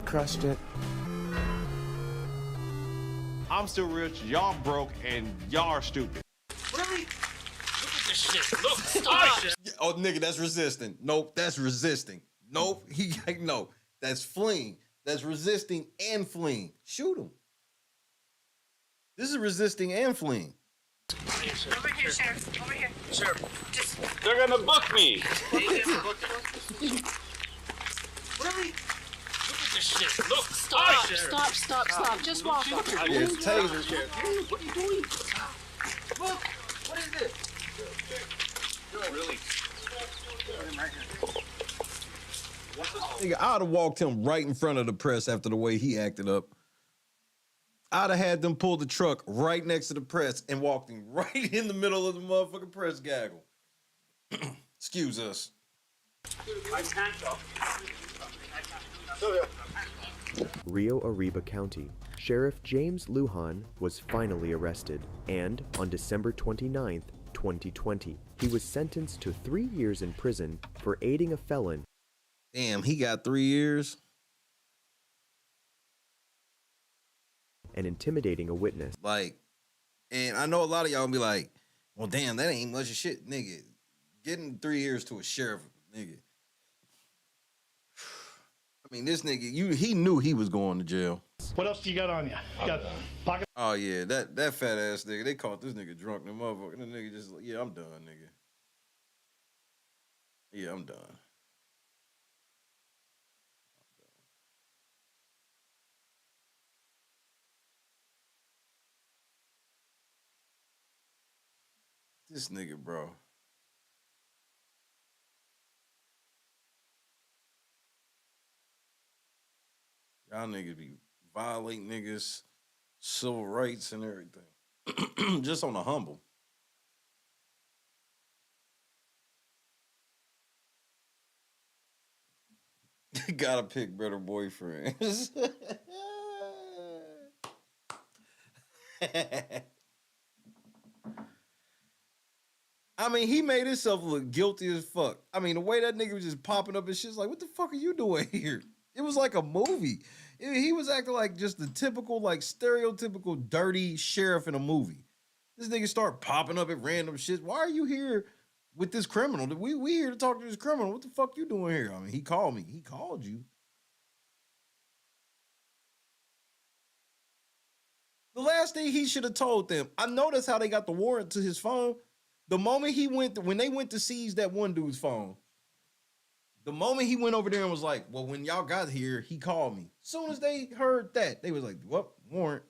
Crushed it. I'm still rich, y'all broke, and y'all are stupid. Really? Look at this shit. Look, stop. Oh, nigga, that's resisting. Nope, that's resisting. Nope, no. That's fleeing. That's resisting and fleeing. Shoot him. This is resisting and fleeing. Over here, Sheriff. Over here. Sheriff. Just They're gonna book me. take them. Really? Look at this shit. Look, Stop. Just walk over. Yeah, it's taser. What are you doing? Look, what is this? Really? Nigga, I'd have walked him right in front of the press after the way he acted up. I'd have had them pull the truck right next to the press and walked him right in the middle of the motherfucking press gaggle. Excuse us. I'm handcuffed. Rio Arriba County, Sheriff James Lujan was finally arrested, and on December 29th, 2020, He was sentenced to 3 years in prison for aiding a felon. Damn, he got 3 years? And intimidating a witness. Like, and I know a lot of y'all be like, well, damn, that ain't much of shit, nigga. Getting 3 years to a sheriff, nigga. I mean, this nigga, he knew he was going to jail. What else do you got on you? You got pocket? Oh, yeah, that fat ass nigga, they caught this nigga drunk, the motherfucker. The nigga just, yeah, I'm done, nigga. Yeah, I'm done. This nigga, bro. Y'all niggas be violating niggas' civil rights and everything. Just on the humble. Gotta pick better boyfriends. I mean, he made himself look guilty as fuck. I mean, the way that nigga was just popping up and shit's like, what the fuck are you doing here? It was like a movie. He was acting like just the typical, like stereotypical dirty sheriff in a movie. This nigga start popping up at random shit. Why are you here with this criminal? We here to talk to this criminal. What the fuck you doing here? I mean, he called me. He called you. The last thing he should have told them, I noticed how they got the warrant to his phone. The moment when they went to seize that one dude's phone, the moment he went over there and was like, well, when y'all got here, he called me. As soon as they heard that, they was like, what? Warrant.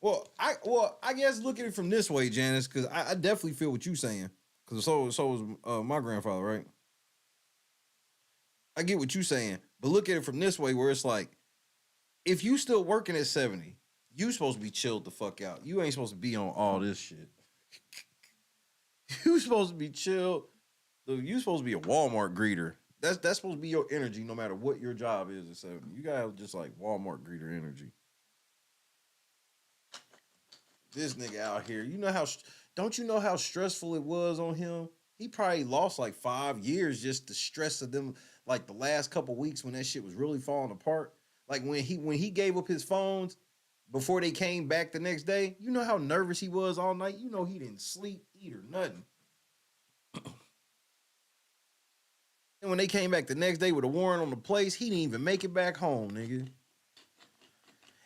Well, I guess look at it from this way, Janice, because I definitely feel what you're saying. Because so was my grandfather, right? I get what you're saying, but look at it from this way, where it's like, if you still working at 70, you supposed to be chilled the fuck out. You ain't supposed to be on all this shit. You supposed to be chilled. You supposed to be a Walmart greeter. That's supposed to be your energy, no matter what your job is at 70. You gotta have just like Walmart greeter energy. This nigga out here, don't you know how stressful it was on him? He probably lost like 5 years just the stress of them, like the last couple weeks when that shit was really falling apart. Like when he gave up his phones before they came back the next day, you know how nervous he was all night? You know he didn't sleep, eat, or nothing. And when they came back the next day with a warrant on the place, he didn't even make it back home, nigga.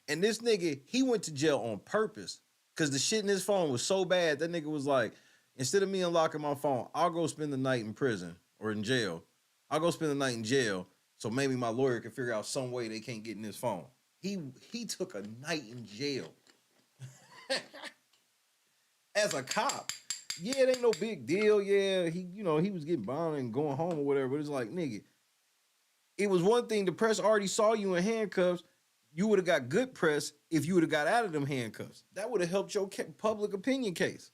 And this nigga, he went to jail on purpose because the shit in his phone was so bad, that nigga was like, instead of me unlocking my phone, I'll go spend the night in prison or in jail. I'll go spend the night in jail so maybe my lawyer can figure out some way they can't get in his phone. He took a night in jail. As a cop. Yeah, it ain't no big deal. Yeah, he was getting bonded and going home or whatever, but it's like, nigga, it was one thing, the press already saw you in handcuffs. You would have got good press if you would have got out of them handcuffs. That would have helped your public opinion case.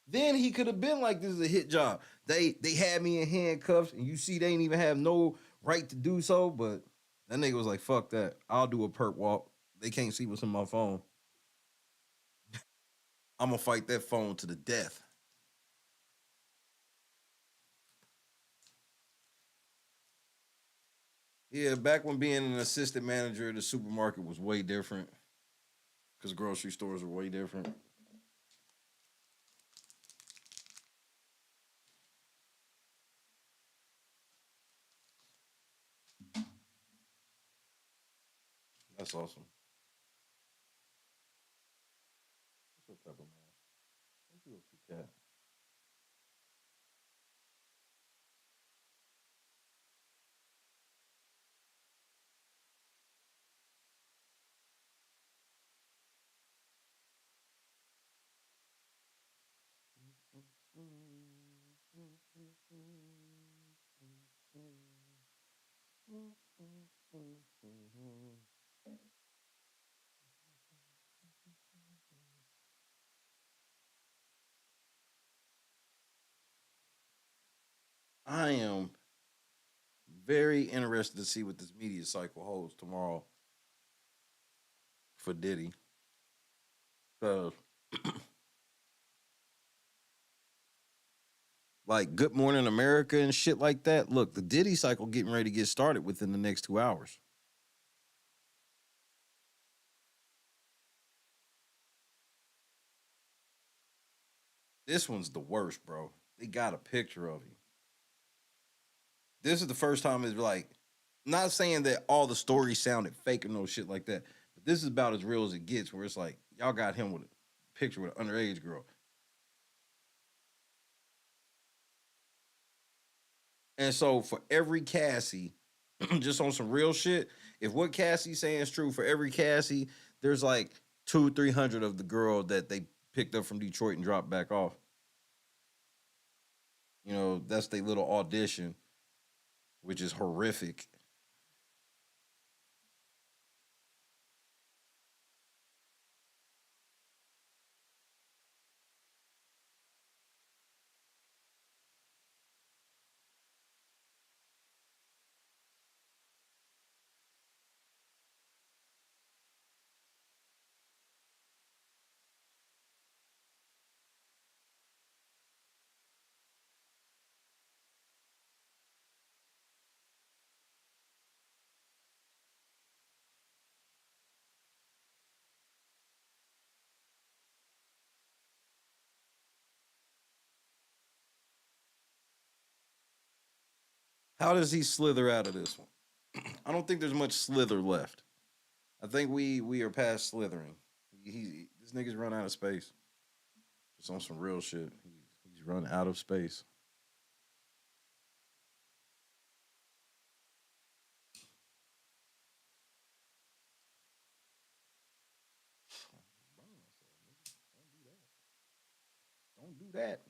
Then he could have been like, this is a hit job. They had me in handcuffs, and you see they ain't even have no right to do so, but that nigga was like, fuck that. I'll do a perp walk. They can't see what's in my phone. I'm going to fight that phone to the death. Yeah, back when being an assistant manager at the supermarket was way different, because grocery stores were way different. That's awesome. What's up, Pepper Man? What you up to, cat? I am very interested to see what this media cycle holds tomorrow. for Diddy. 'Cause like Good Morning America and shit like that. Look, the Diddy cycle getting ready to get started within the next 2 hours. This one's the worst, bro. They got a picture of you. This is the first time it's like, not saying that all the stories sounded fake or no shit like that, but this is about as real as it gets, where it's like, y'all got him with a picture with an underage girl. And so for every Cassie, just on some real shit, if what Cassie's saying is true, for every Cassie, there's like 200-300 of the girl that they picked up from Detroit and dropped back off. You know, that's their little audition, which is horrific. How does he slither out of this one? I don't think there's much slither left. I think we are past slithering. This nigga's run out of space. Just on some real shit. He's run out of space. Don't do that.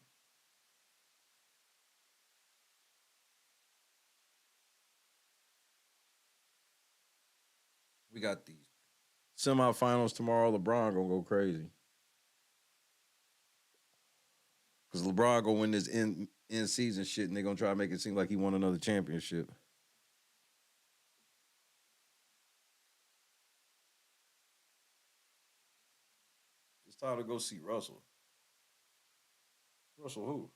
We got these semifinals tomorrow. LeBron gonna go crazy. Because LeBron gonna win this in season shit, and they're gonna try to make it seem like he won another championship. It's time to go see Russell. Russell who?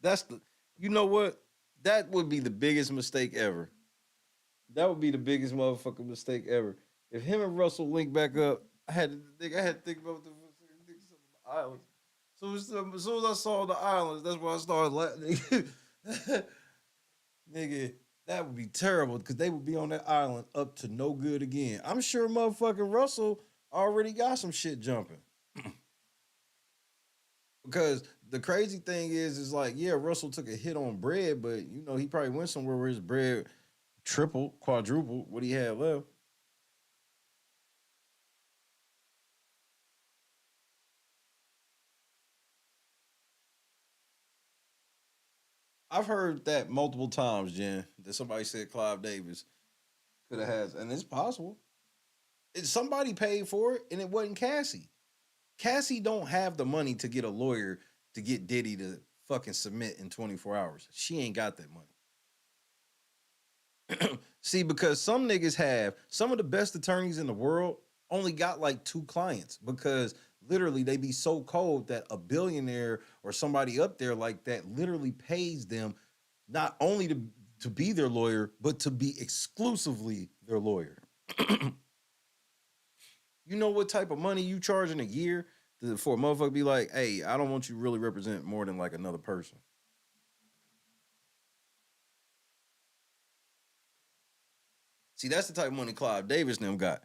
That's the, you know what? That would be the biggest mistake ever. That would be the biggest motherfucking mistake ever. If him and Russell link back up, I had to think about the islands. So as soon as I saw the islands, that's when I started laughing. Nigga, that would be terrible because they would be on that island up to no good again. I'm sure motherfucking Russell already got some shit jumping. Because the crazy thing is like, yeah, Russell took a hit on bread, but you know, he probably went somewhere where his bread triple, quadruple what he had left. I've heard that multiple times, Jen, that somebody said Clive Davis could have had, and it's possible. Somebody paid for it, and it wasn't Cassie. Cassie don't have the money to get a lawyer to get Diddy to fucking submit in 24 hours. She ain't got that money. See, because some niggas have, some of the best attorneys in the world only got like 2 clients because literally they be so cold that a billionaire or somebody up there like that literally pays them not only to be their lawyer, but to be exclusively their lawyer. You know what type of money you charge in a year for a motherfucker be like, hey, I don't want you to really represent more than like another person. See, that's the type of money Clive Davis and them got.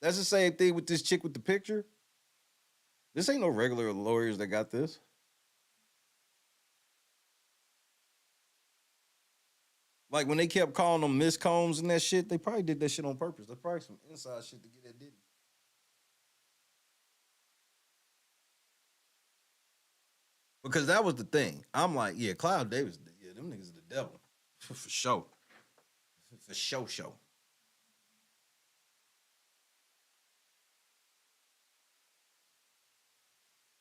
That's the same thing with this chick with the picture. This ain't no regular lawyers that got this. Like when they kept calling them Miss Combs and that shit, they probably did that shit on purpose. That's probably some inside shit to get at Diddy. Because that was the thing. I'm like, yeah, Cloud Davis, yeah, them niggas the devil. For sure. For sure.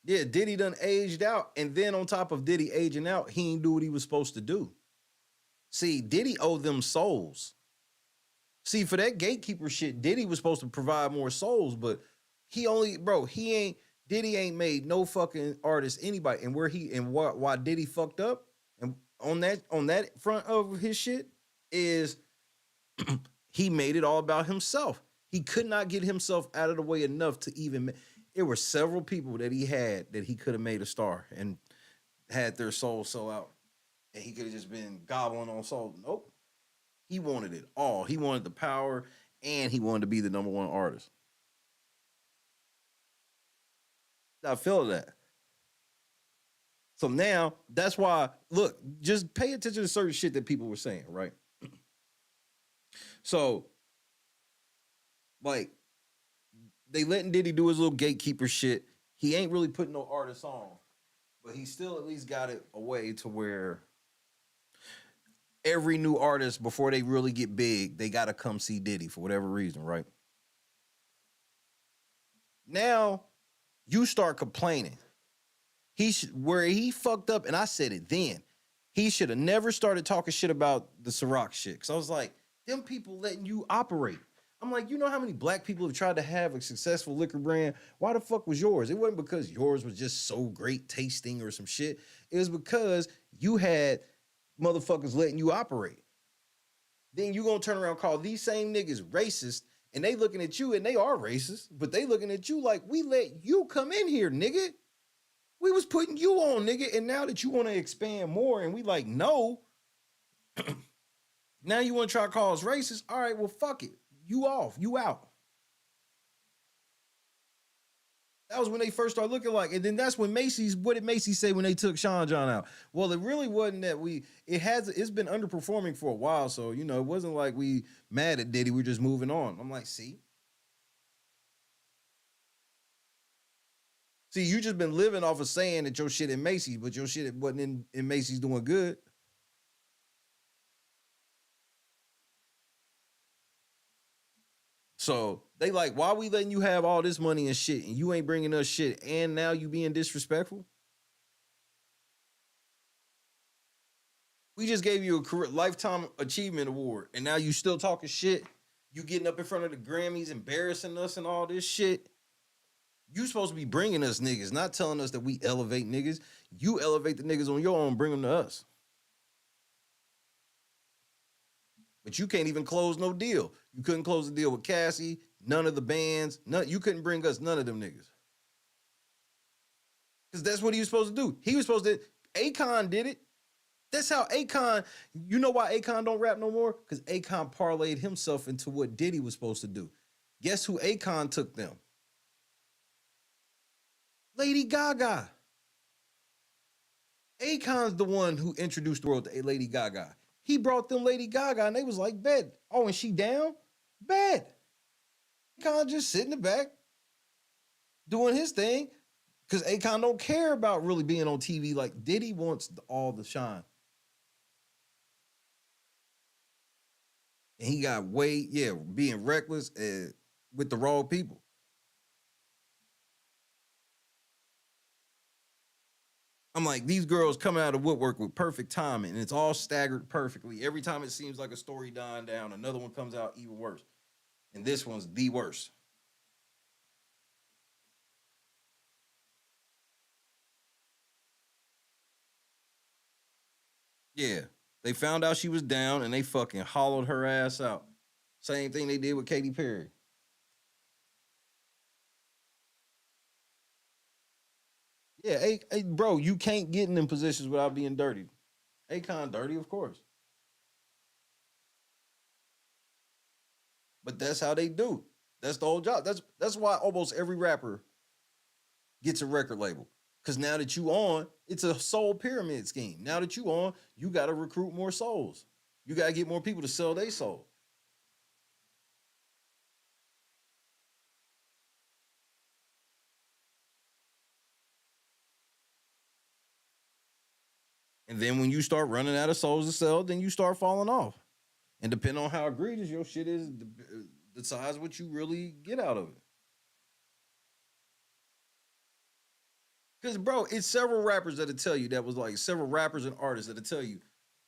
Yeah, Diddy done aged out. And then on top of Diddy aging out, he ain't do what he was supposed to do. See, Diddy owed them souls. See, for that gatekeeper shit, Diddy was supposed to provide more souls, but Diddy ain't made no fucking artist anybody. And why Diddy fucked up and on that front of his shit is he made it all about himself. He could not get himself out of the way enough to even. There were several people that he had that he could have made a star and had their soul sell out, and he could have just been gobbling on soul. Nope, he wanted it all. He wanted the power, and he wanted to be the number one artist. I feel that. So now that's why. Look, just pay attention to certain shit that people were saying, right? So, like, they letting Diddy do his little gatekeeper shit. He ain't really putting no artists on, but he still at least got it a way to where every new artist, before they really get big, they got to come see Diddy for whatever reason, right? Now, you start complaining. Where he fucked up, and I said it then, he should have never started talking shit about the Ciroc shit. Because I was like, them people letting you operate. I'm like, you know how many black people have tried to have a successful liquor brand? Why the fuck was yours? It wasn't because yours was just so great tasting or some shit. It was because you had motherfuckers letting you operate. Then you gonna turn around and call these same niggas racist, and they looking at you, and they are racist, but they looking at you like, we let you come in here, nigga. We was putting you on, nigga, and now that you want to expand more, and we like, no. Now you want to try to call us racist? All right, well, fuck it. You off. You out. That was when they first started looking like, and then that's when what did Macy's say when they took Sean John out? Well, it really wasn't that it's been underperforming for a while, so, you know, it wasn't like we mad at Diddy, we're just moving on. I'm like, see, you just been living off of saying that your shit in Macy's, but your shit wasn't in Macy's doing good. So they like, why we letting you have all this money and shit, and you ain't bringing us shit, and now you being disrespectful? We just gave you a lifetime achievement award, and now you still talking shit. You getting up in front of the Grammys, embarrassing us and all this shit. You supposed to be bringing us niggas, not telling us that we elevate niggas. You elevate the niggas on your own, bring them to us. But you can't even close no deal. You couldn't close the deal with Cassie, none of the bands, you couldn't bring us none of them niggas. Because that's what he was supposed to do. He was supposed to, Akon did it. That's how Akon, you know why Akon don't rap no more? Because Akon parlayed himself into what Diddy was supposed to do. Guess who Akon took them? Lady Gaga. Akon's the one who introduced the world to Lady Gaga. He brought them Lady Gaga, and they was like, bet. Oh, and she down? Bet. Akon just sitting in the back, doing his thing, because Akon don't care about really being on TV. Like, Diddy wants all the shine. And he got being reckless with the wrong people. I'm like, these girls coming out of woodwork with perfect timing, and it's all staggered perfectly. Every time it seems like a story dying down, another one comes out even worse. And this one's the worst. Yeah, they found out she was down, and they fucking hollowed her ass out. Same thing they did with Katy Perry. Yeah, hey, bro, you can't get in them positions without being dirty. Akon dirty, of course. But that's how they do. That's the whole job. That's why almost every rapper gets a record label. Because now that you on, it's a soul pyramid scheme. Now that you on, you got to recruit more souls. You gotta get more people to sell their soul. And then when you start running out of souls to sell, then you start falling off. And depending on how egregious your shit is, decides what you really get out of it. Because, bro, it's several rappers that'll tell you, that was like several rappers and artists that'll tell you,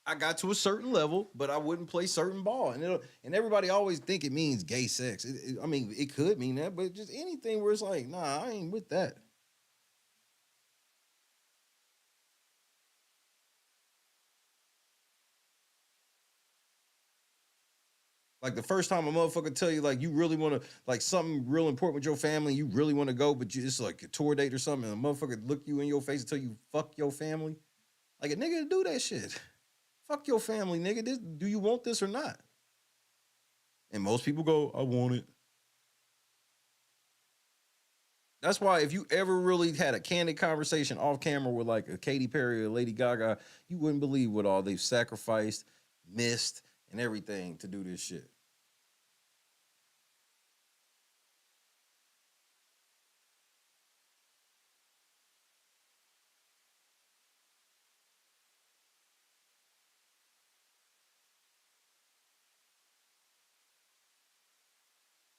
I got to a certain level, but I wouldn't play certain ball. And everybody always think it means gay sex. I mean, it could mean that, but just anything where it's like, nah, I ain't with that. Like the first time a motherfucker tell you, like, you really want to, like, something real important with your family, you really want to go, but it's like a tour date or something, and a motherfucker look you in your face and tell you fuck your family. Like, a nigga do that shit. Fuck your family, nigga. Do you want this or not? And most people go, I want it. That's why if you ever really had a candid conversation off camera with like a Katy Perry or Lady Gaga, you wouldn't believe what all they've sacrificed, missed, and everything to do this shit.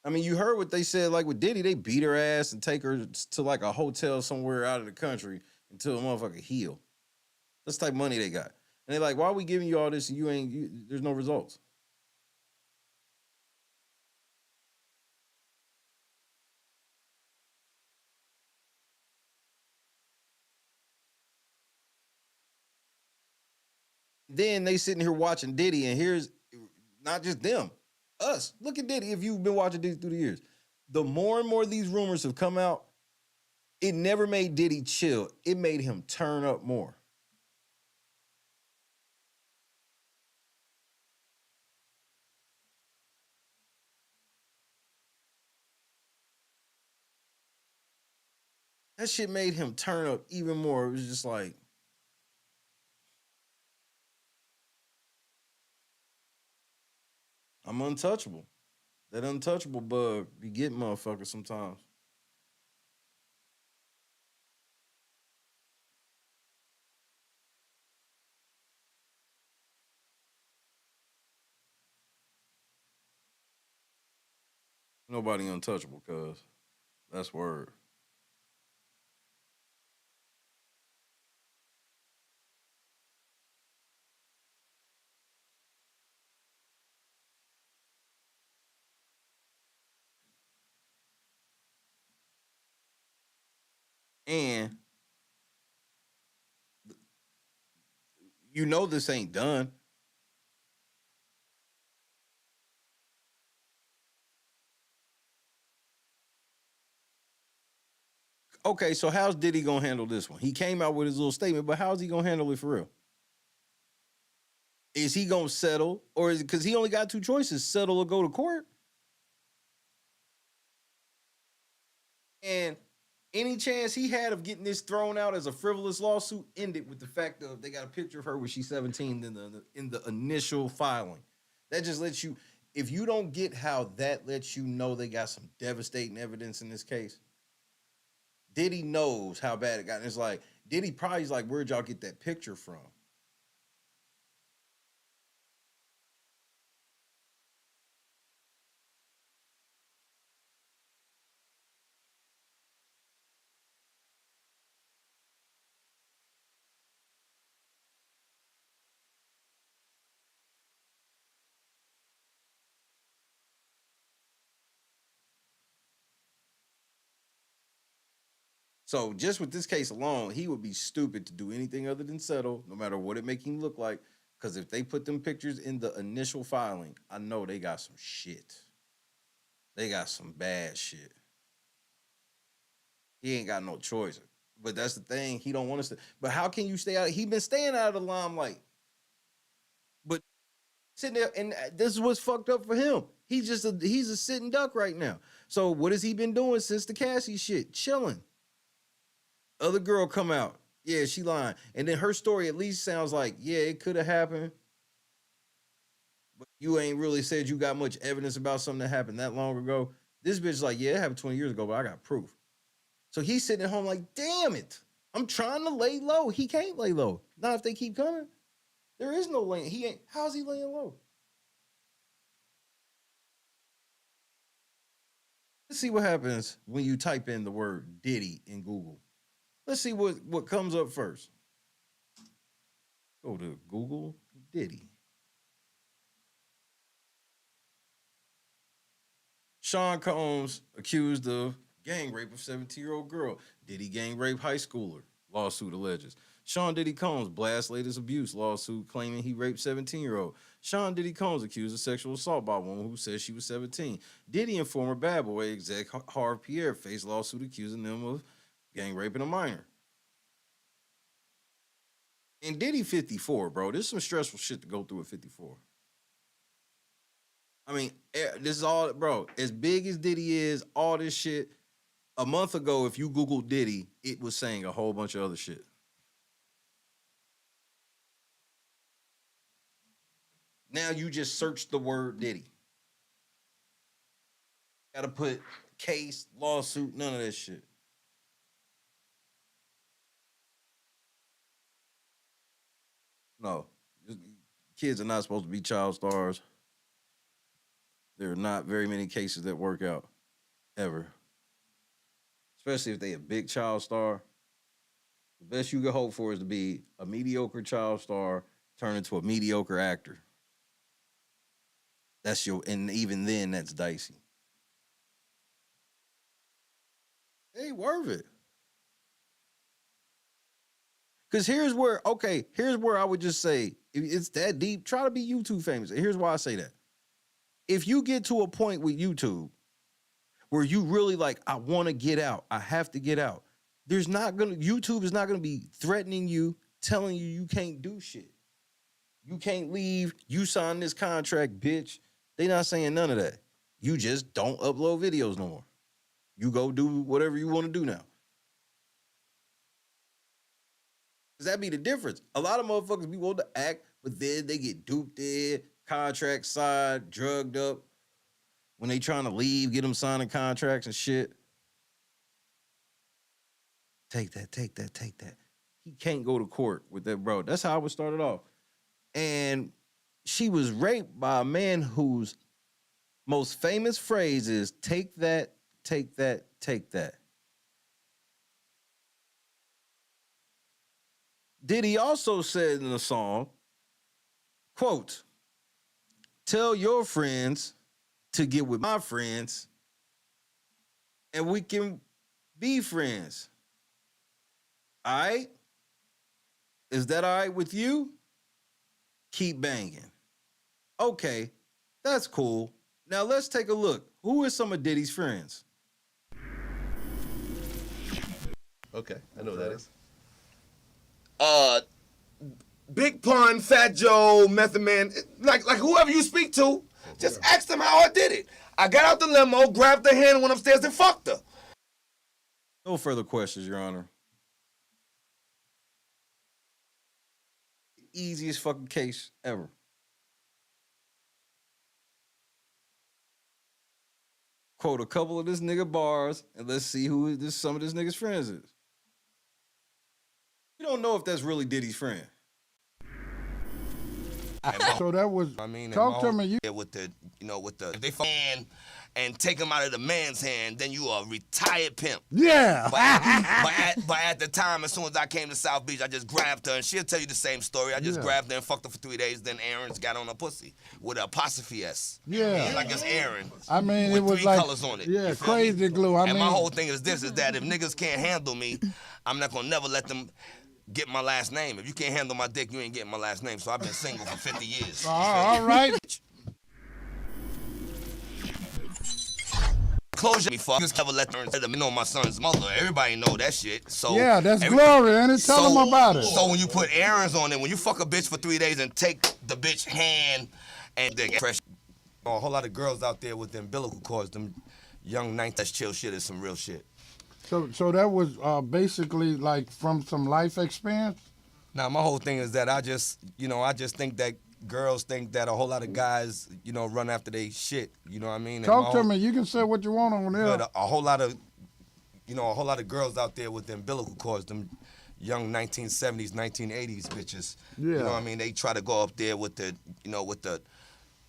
I mean, you heard what they said, like with Diddy, they beat her ass and take her to like a hotel somewhere out of the country until a motherfucker heal. That's the type of money they got. And they're like, why are we giving you all this and there's no results? Then they sitting here watching Diddy, and here's not just them, us. Look at Diddy if you've been watching Diddy through the years. The more and more these rumors have come out, it never made Diddy chill. It made him turn up more. That shit made him turn up even more. It was just like, I'm untouchable. That untouchable bug be getting motherfuckers sometimes. Nobody untouchable, cuz. That's word. And you know this ain't done. Okay, so how's Diddy gonna handle this one? He came out with his little statement, but how's he gonna handle it for real? Is he gonna settle, or is it because he only got two choices: settle or go to court? And any chance he had of getting this thrown out as a frivolous lawsuit ended with the fact of they got a picture of her when she's 17 in the initial filing. That just lets you, if you don't get how that lets you know they got some devastating evidence in this case. Diddy knows how bad it got. And it's like, Diddy probably's like, where'd y'all get that picture from? So just with this case alone, he would be stupid to do anything other than settle, no matter what it make him look like. Because if they put them pictures in the initial filing, I know they got some shit. They got some bad shit. He ain't got no choice. But that's the thing. He don't want us to. But how can you stay out? He been staying out of the limelight. But sitting there, and this is what's fucked up for him. He's a sitting duck right now. So what has he been doing since the Cassie shit? Chilling. Other girl come out. Yeah, she lying. And then her story at least sounds like, yeah, it could have happened. but you ain't really said you got much evidence about something that happened that long ago. This bitch is like, yeah, it happened 20 years ago, but I got proof. So he's sitting at home like, damn it. I'm trying to lay low. He can't lay low. Not if they keep coming. There is no laying. He ain't. How's he laying low? Let's see what happens when you type in the word Diddy in Google. Let's see what comes up first. Go to Google Diddy. Sean Combs accused of gang rape of 17-year-old girl. Diddy gang rape high schooler. Lawsuit alleges. Sean Diddy Combs blasts latest abuse lawsuit claiming he raped 17-year-old. Sean Diddy Combs accused of sexual assault by a woman who says she was 17. Diddy and former Bad Boy exec Harv Pierre faced lawsuit accusing them of gang raping a minor. And Diddy 54, bro. This is some stressful shit to go through at 54. I mean, this is all, bro, as big as Diddy is, all this shit, a month ago, if you Googled Diddy, it was saying a whole bunch of other shit. Now you just search the word Diddy. Gotta put case, lawsuit, none of that shit. No, kids are not supposed to be child stars. There are not very many cases that work out, ever. Especially if they a big child star. The best you can hope for is to be a mediocre child star turn into a mediocre actor. That's and even then, that's dicey. Hey, worth it. Because here's where I would just say, if it's that deep, try to be YouTube famous. And here's why I say that. If you get to a point with YouTube where you really like, I want to get out, I have to get out, YouTube is not going to be threatening you, telling you you can't do shit. You can't leave, you sign this contract, bitch. They not saying none of that. You just don't upload videos no more. You go do whatever you want to do now. Because that'd be the difference. A lot of motherfuckers be willing to act, but then they get duped in, contract signed, drugged up. When they trying to leave, get them signing contracts and shit. Take that. He can't go to court with that, bro. That's how it started off. And she was raped by a man whose most famous phrase is, take that, take that, take that. Diddy also said in the song, quote, tell your friends to get with my friends and we can be friends. All right? Is that all right with you? Keep banging. Okay, that's cool. Now let's take a look. Who are some of Diddy's friends? Okay, I know what that is. Big Pun, Fat Joe, Method Man, like whoever you speak to, just ask them how I did it. I got out the limo, grabbed her hand, went upstairs and fucked her. No further questions, Your Honor. Easiest fucking case ever. Quote a couple of this nigga bars and let's see who some of this nigga's friends is. We don't know if that's really Diddy's friend. So that was. I mean, talk to me. With the, if they hand and take him out of the man's hand, then you a retired pimp. Yeah. But at the time, as soon as I came to South Beach, I just grabbed her, and she'll tell you the same story. I just grabbed her and fucked her for 3 days. Then Aaron's got on her pussy with an apostrophe S. Yeah. Like it's Aaron. I mean, with it was 3 like colors on it. Yeah, crazy glue. I and mean, my whole thing is this: is that if niggas can't handle me, I'm not gonna never let them get my last name. If you can't handle my dick, you ain't getting my last name. So I've been single for 50 years. All right. Closure me, fuck. Just never let them know my son's mother. Everybody know that shit. So yeah, that's glory, ain't it? Tell them about it. So when you put errands on it, when you fuck a bitch for 3 days and take the bitch hand and dick fresh, a whole lot of girls out there with the umbilical cords, them young 9th chill shit is some real shit. So that was basically like from some life experience? Now, my whole thing is that I just think that girls think that a whole lot of guys, you know, run after they shit. You know what I mean? And Talk to me. You can say what you want on there. But a whole lot of, you know, a whole lot of girls out there with the umbilical cords, them young 1970s, 1980s bitches. Yeah. You know what I mean? They try to go up there with the, you know, with the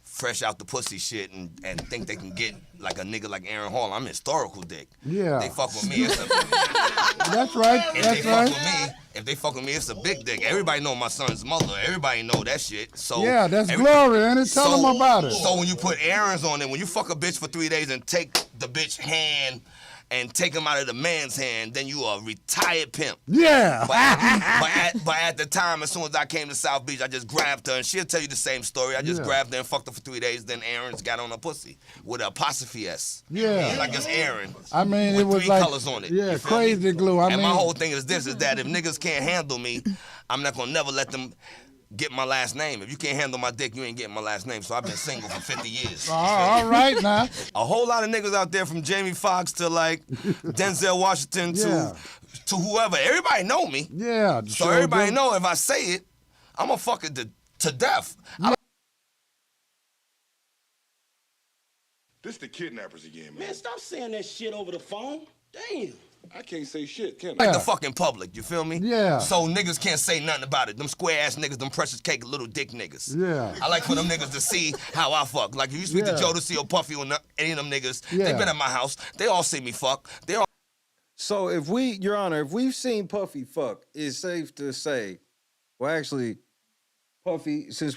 fresh out the pussy shit and think they can get like a nigga like Aaron Hall. I'm historical dick. Yeah. They fuck with me. That's right. If they fuck with me, it's a big dick. Everybody know my son's mother. Everybody know that shit. So yeah, that's glory, ain't it? Tell them about it. So when you put errands on it, when you fuck a bitch for 3 days and take the bitch hand and take him out of the man's hand, then you a retired pimp. Yeah. But at the time, as soon as I came to South Beach, I just grabbed her, and she'll tell you the same story. I just grabbed her and fucked her for 3 days, then Aaron's got on her pussy with an apostrophe S. Yeah. Like it's Aaron. I mean, with it was 3 like, colors on it. yeah, crazy glue. I and mean, my whole thing is this, is that if niggas can't handle me, I'm not gonna never let them get my last name. If you can't handle my dick, you ain't getting my last name. So I've been single for 50 years. all right now. A whole lot of niggas out there from Jamie Foxx to like Denzel Washington to whoever. Everybody know me. Yeah. So everybody know if I say it, I'm gonna fuck it to death. This the kidnappers again, man. Man, stop saying that shit over the phone. Damn. I can't say shit, can I? Like the fucking public, you feel me? Yeah. So niggas can't say nothing about it. Them square ass niggas, them precious cake little dick niggas. Yeah. I like for them niggas to see how I fuck. Like if you speak to Jodeci or Puffy or any of them niggas, they been at my house. They all see me fuck. They all. So if we, Your Honor, if we've seen Puffy fuck, it's safe to say, well, actually, Puffy, since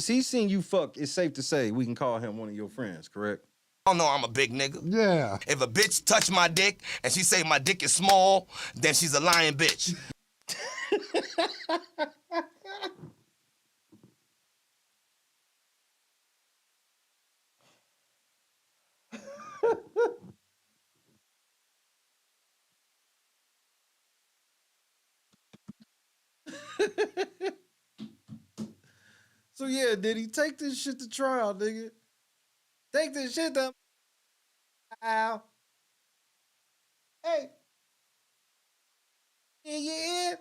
he's seen you fuck, it's safe to say we can call him one of your friends, correct? I know I'm a big nigga. Yeah. If a bitch touch my dick and she say my dick is small, then she's a lying bitch. So yeah, Diddy, take this shit to trial, nigga. Take this shit to trial. Hey. Yeah.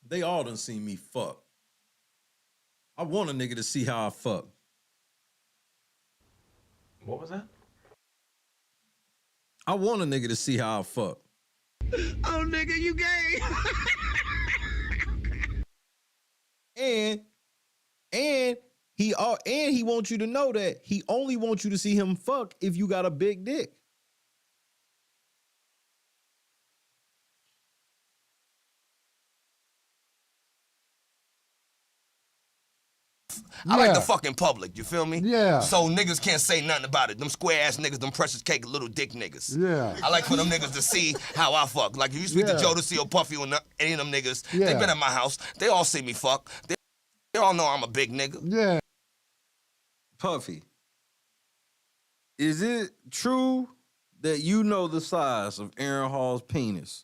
They all done seen me fuck. I want a nigga to see how I fuck. What was that? I want a nigga to see how I fuck. Oh, nigga, you gay. And he wants you to know that he only wants you to see him fuck if you got a big dick. I like the fucking public, you feel me? Yeah. So niggas can't say nothing about it. Them square ass niggas, them precious cake little dick niggas. Yeah. I like for them niggas to see how I fuck. Like if you speak to Jodeci or Puffy or any of them niggas, they been at my house. They all see me fuck. They all know I'm a big nigga. Yeah. Puffy, is it true that you know the size of Aaron Hall's penis?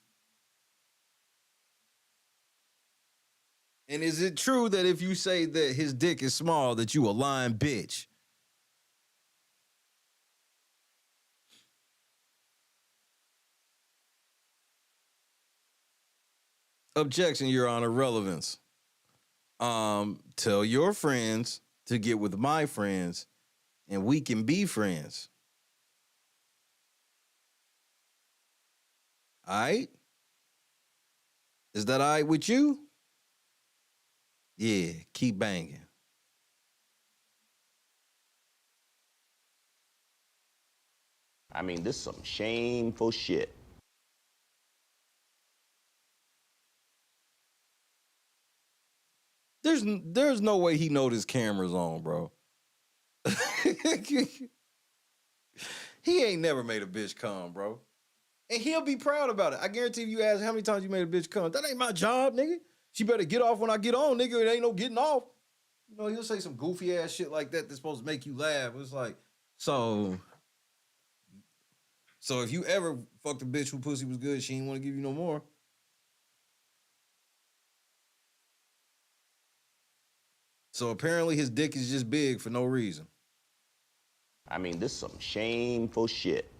And is it true that if you say that his dick is small, that you a lying bitch? Objection, Your Honor, relevance. Tell your friends to get with my friends, and we can be friends. All right? Is that all right with you? Yeah, keep banging. I mean, this is some shameful shit. There's no way he know this camera's on, bro. He ain't never made a bitch come, bro. And he'll be proud about it. I guarantee you ask how many times you made a bitch come. That ain't my job, nigga. She better get off when I get on, nigga. It ain't no getting off. You know, he'll say some goofy ass shit like that that's supposed to make you laugh. It's like, so if you ever fucked a bitch who pussy was good, she ain't want to give you no more. So apparently his dick is just big for no reason. I mean, this is some shameful shit.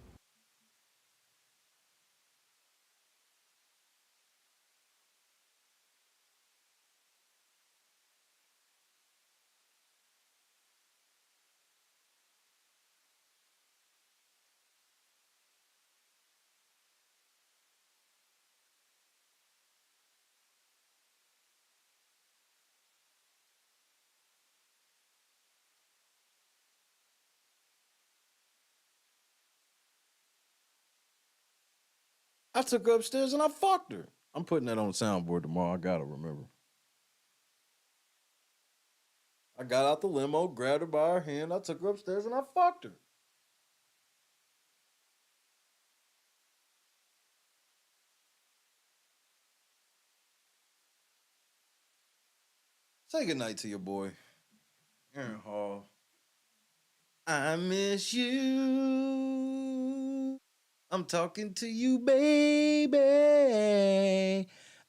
I took her upstairs and I fucked her. I'm putting that on the soundboard tomorrow. I gotta remember. I got out the limo, grabbed her by her hand, I took her upstairs and I fucked her. Say goodnight to your boy, Aaron Hall. I miss you. I'm talking to you, baby.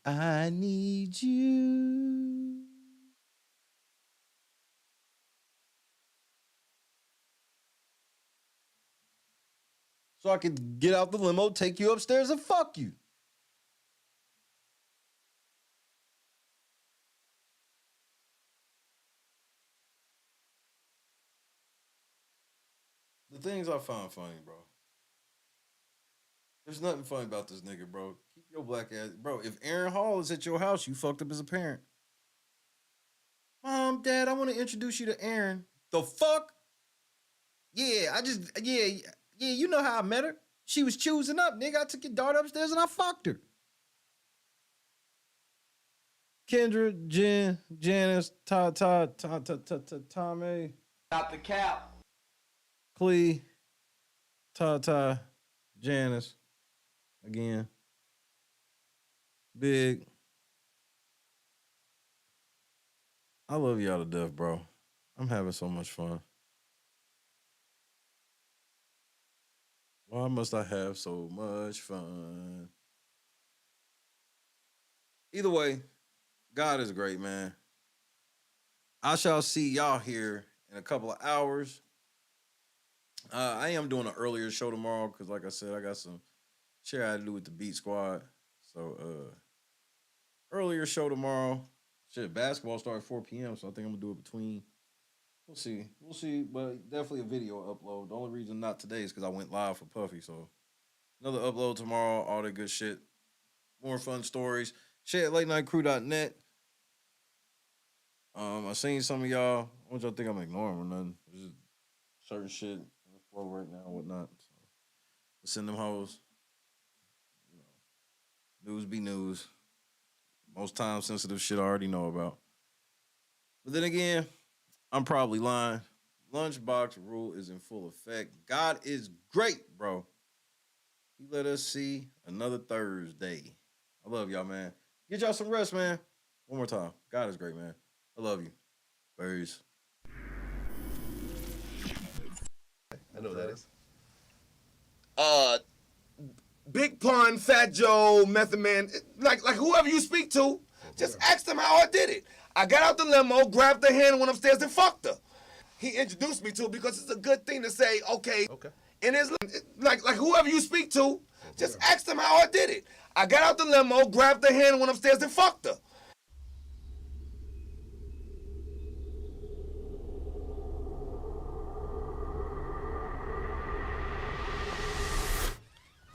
I need you. So I could get out the limo, take you upstairs, and fuck you. The things I find funny, bro. There's nothing funny about this nigga, bro. Keep your black ass. Bro, if Aaron Hall is at your house, you fucked up as a parent. Mom, Dad, I want to introduce you to Aaron. The fuck? Yeah, you know how I met her. She was choosing up, nigga. I took your daughter upstairs and I fucked her. Kendra, Jen, Janice, Tommy. Stop the cap. Clee, Tata, Janice, again, Big. I love y'all to death, bro. I'm having so much fun. Why must I have so much fun? Either way, God is great, man. I shall see y'all here in a couple of hours. I am doing an earlier show tomorrow because, like I said, I got some shit I had to do with the Beat Squad. So, earlier show tomorrow. Shit, basketball starts at 4 p.m., so I think I'm going to do it between. We'll see. We'll see, but definitely a video upload. The only reason not today is because I went live for Puffy, so another upload tomorrow, all that good shit. More fun stories. Shit at latenightcrew.net. I seen some of y'all. I want y'all think I'm ignoring or nothing. There's just certain shit on the floor right now and whatnot. So send them hoes. You know, news be news. Most time sensitive shit I already know about. But then again, I'm probably lying. Lunchbox rule is in full effect. God is great, bro. He let us see another Thursday. I love y'all, man. Get y'all some rest, man. One more time. God is great, man. I love you. Birds. I know what that is. Big Pun, Fat Joe, Method Man, like whoever you speak to, just ask them how I did it. I got out the limo, grabbed her hand, went upstairs and fucked her. He introduced me to it because it's a good thing to say, okay. And it's like whoever you speak to, just ask them how I did it. I got out the limo, grabbed her hand, went upstairs and fucked her.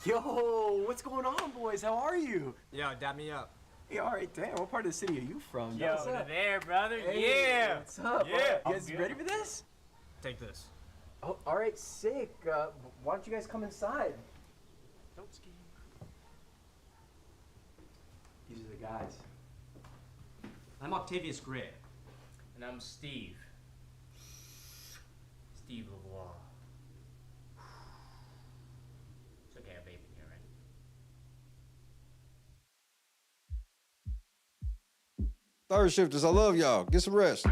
Yo, what's going on, boys? How are you? Yo, dab me up. Hey, all right, damn. What part of the city are you from? Yo, what's up? there, brother. Hey, Yeah. What's up? Yeah. You guys ready for this? Take this. Oh, all right, sick. Why don't you guys come inside? Don't ski. These are the guys. I'm Octavius Gray. And I'm Steve. Steve LeVoir. It's okay, I have babe in here, right? Third shifters, I love y'all. Get some rest.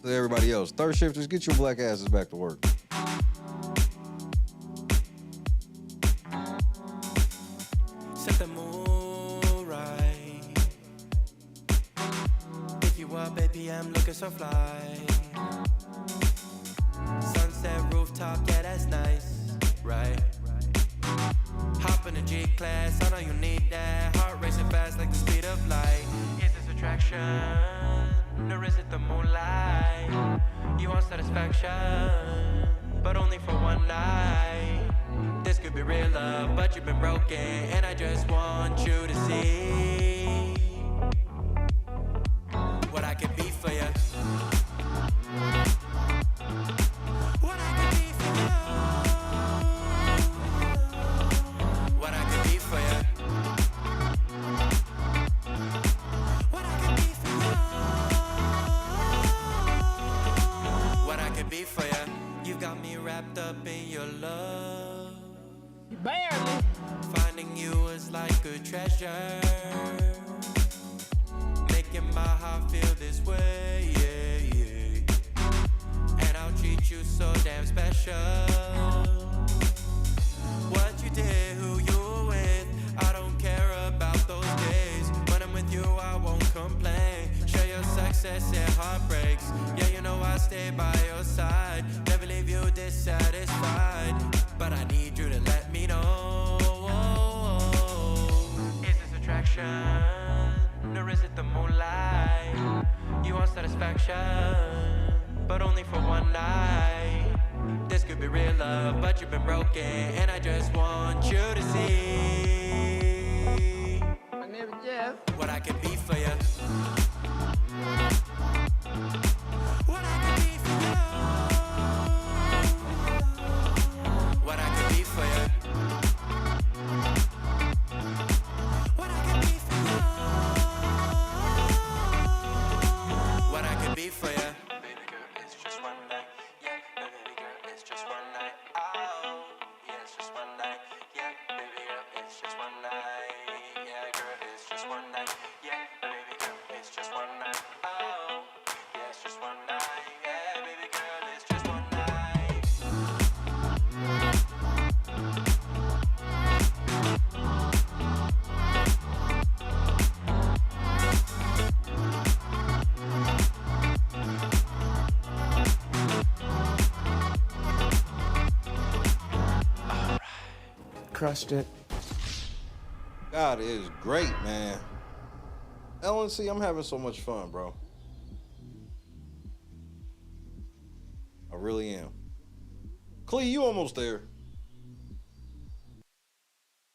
To everybody else, third shifters, get your black asses back to work. Set the mood right. Pick you up, baby, I'm looking so fly. Sunset rooftop, yeah, that's nice, right? Hop in a G-Class, I know you need that. Heart racing fast like the speed of light. Is this attraction, or is it the moonlight? You want satisfaction, but only for one night. This could be real love, but you've been broken, and I just want you to see what I can be for you. What I can be for you. What Barely. Finding you was like a treasure. Making my heart feel this way, yeah, yeah. And I'll treat you so damn special. What you did, who you were with, I don't care about those days. When I'm with you, I won't complain. Share your success and heartbreaks. Yeah, you know I stay by your side. Never leave you dissatisfied. But I need you to let me know. Is this attraction? Or is it the moonlight? You want satisfaction, but only for one night. This could be real love, but you've been broken, and I just want you to see my name is Jeff. What I can be for you. What I can be for you. What I can be for you. What I can be for you. What I can be for you. Baby girl, it's just one night. Yeah, baby girl, it's just one night. Oh, yeah, it's just one night. Yeah, baby girl, it's just one night. Yeah, girl, it's just one night. Yeah, baby girl, it's just one night. Oh, yeah, it's just one night. Yeah, baby girl, it's just one night. Crushed it. God is great, man. LNC, I'm having so much fun, bro. I really am. Clee, you almost there.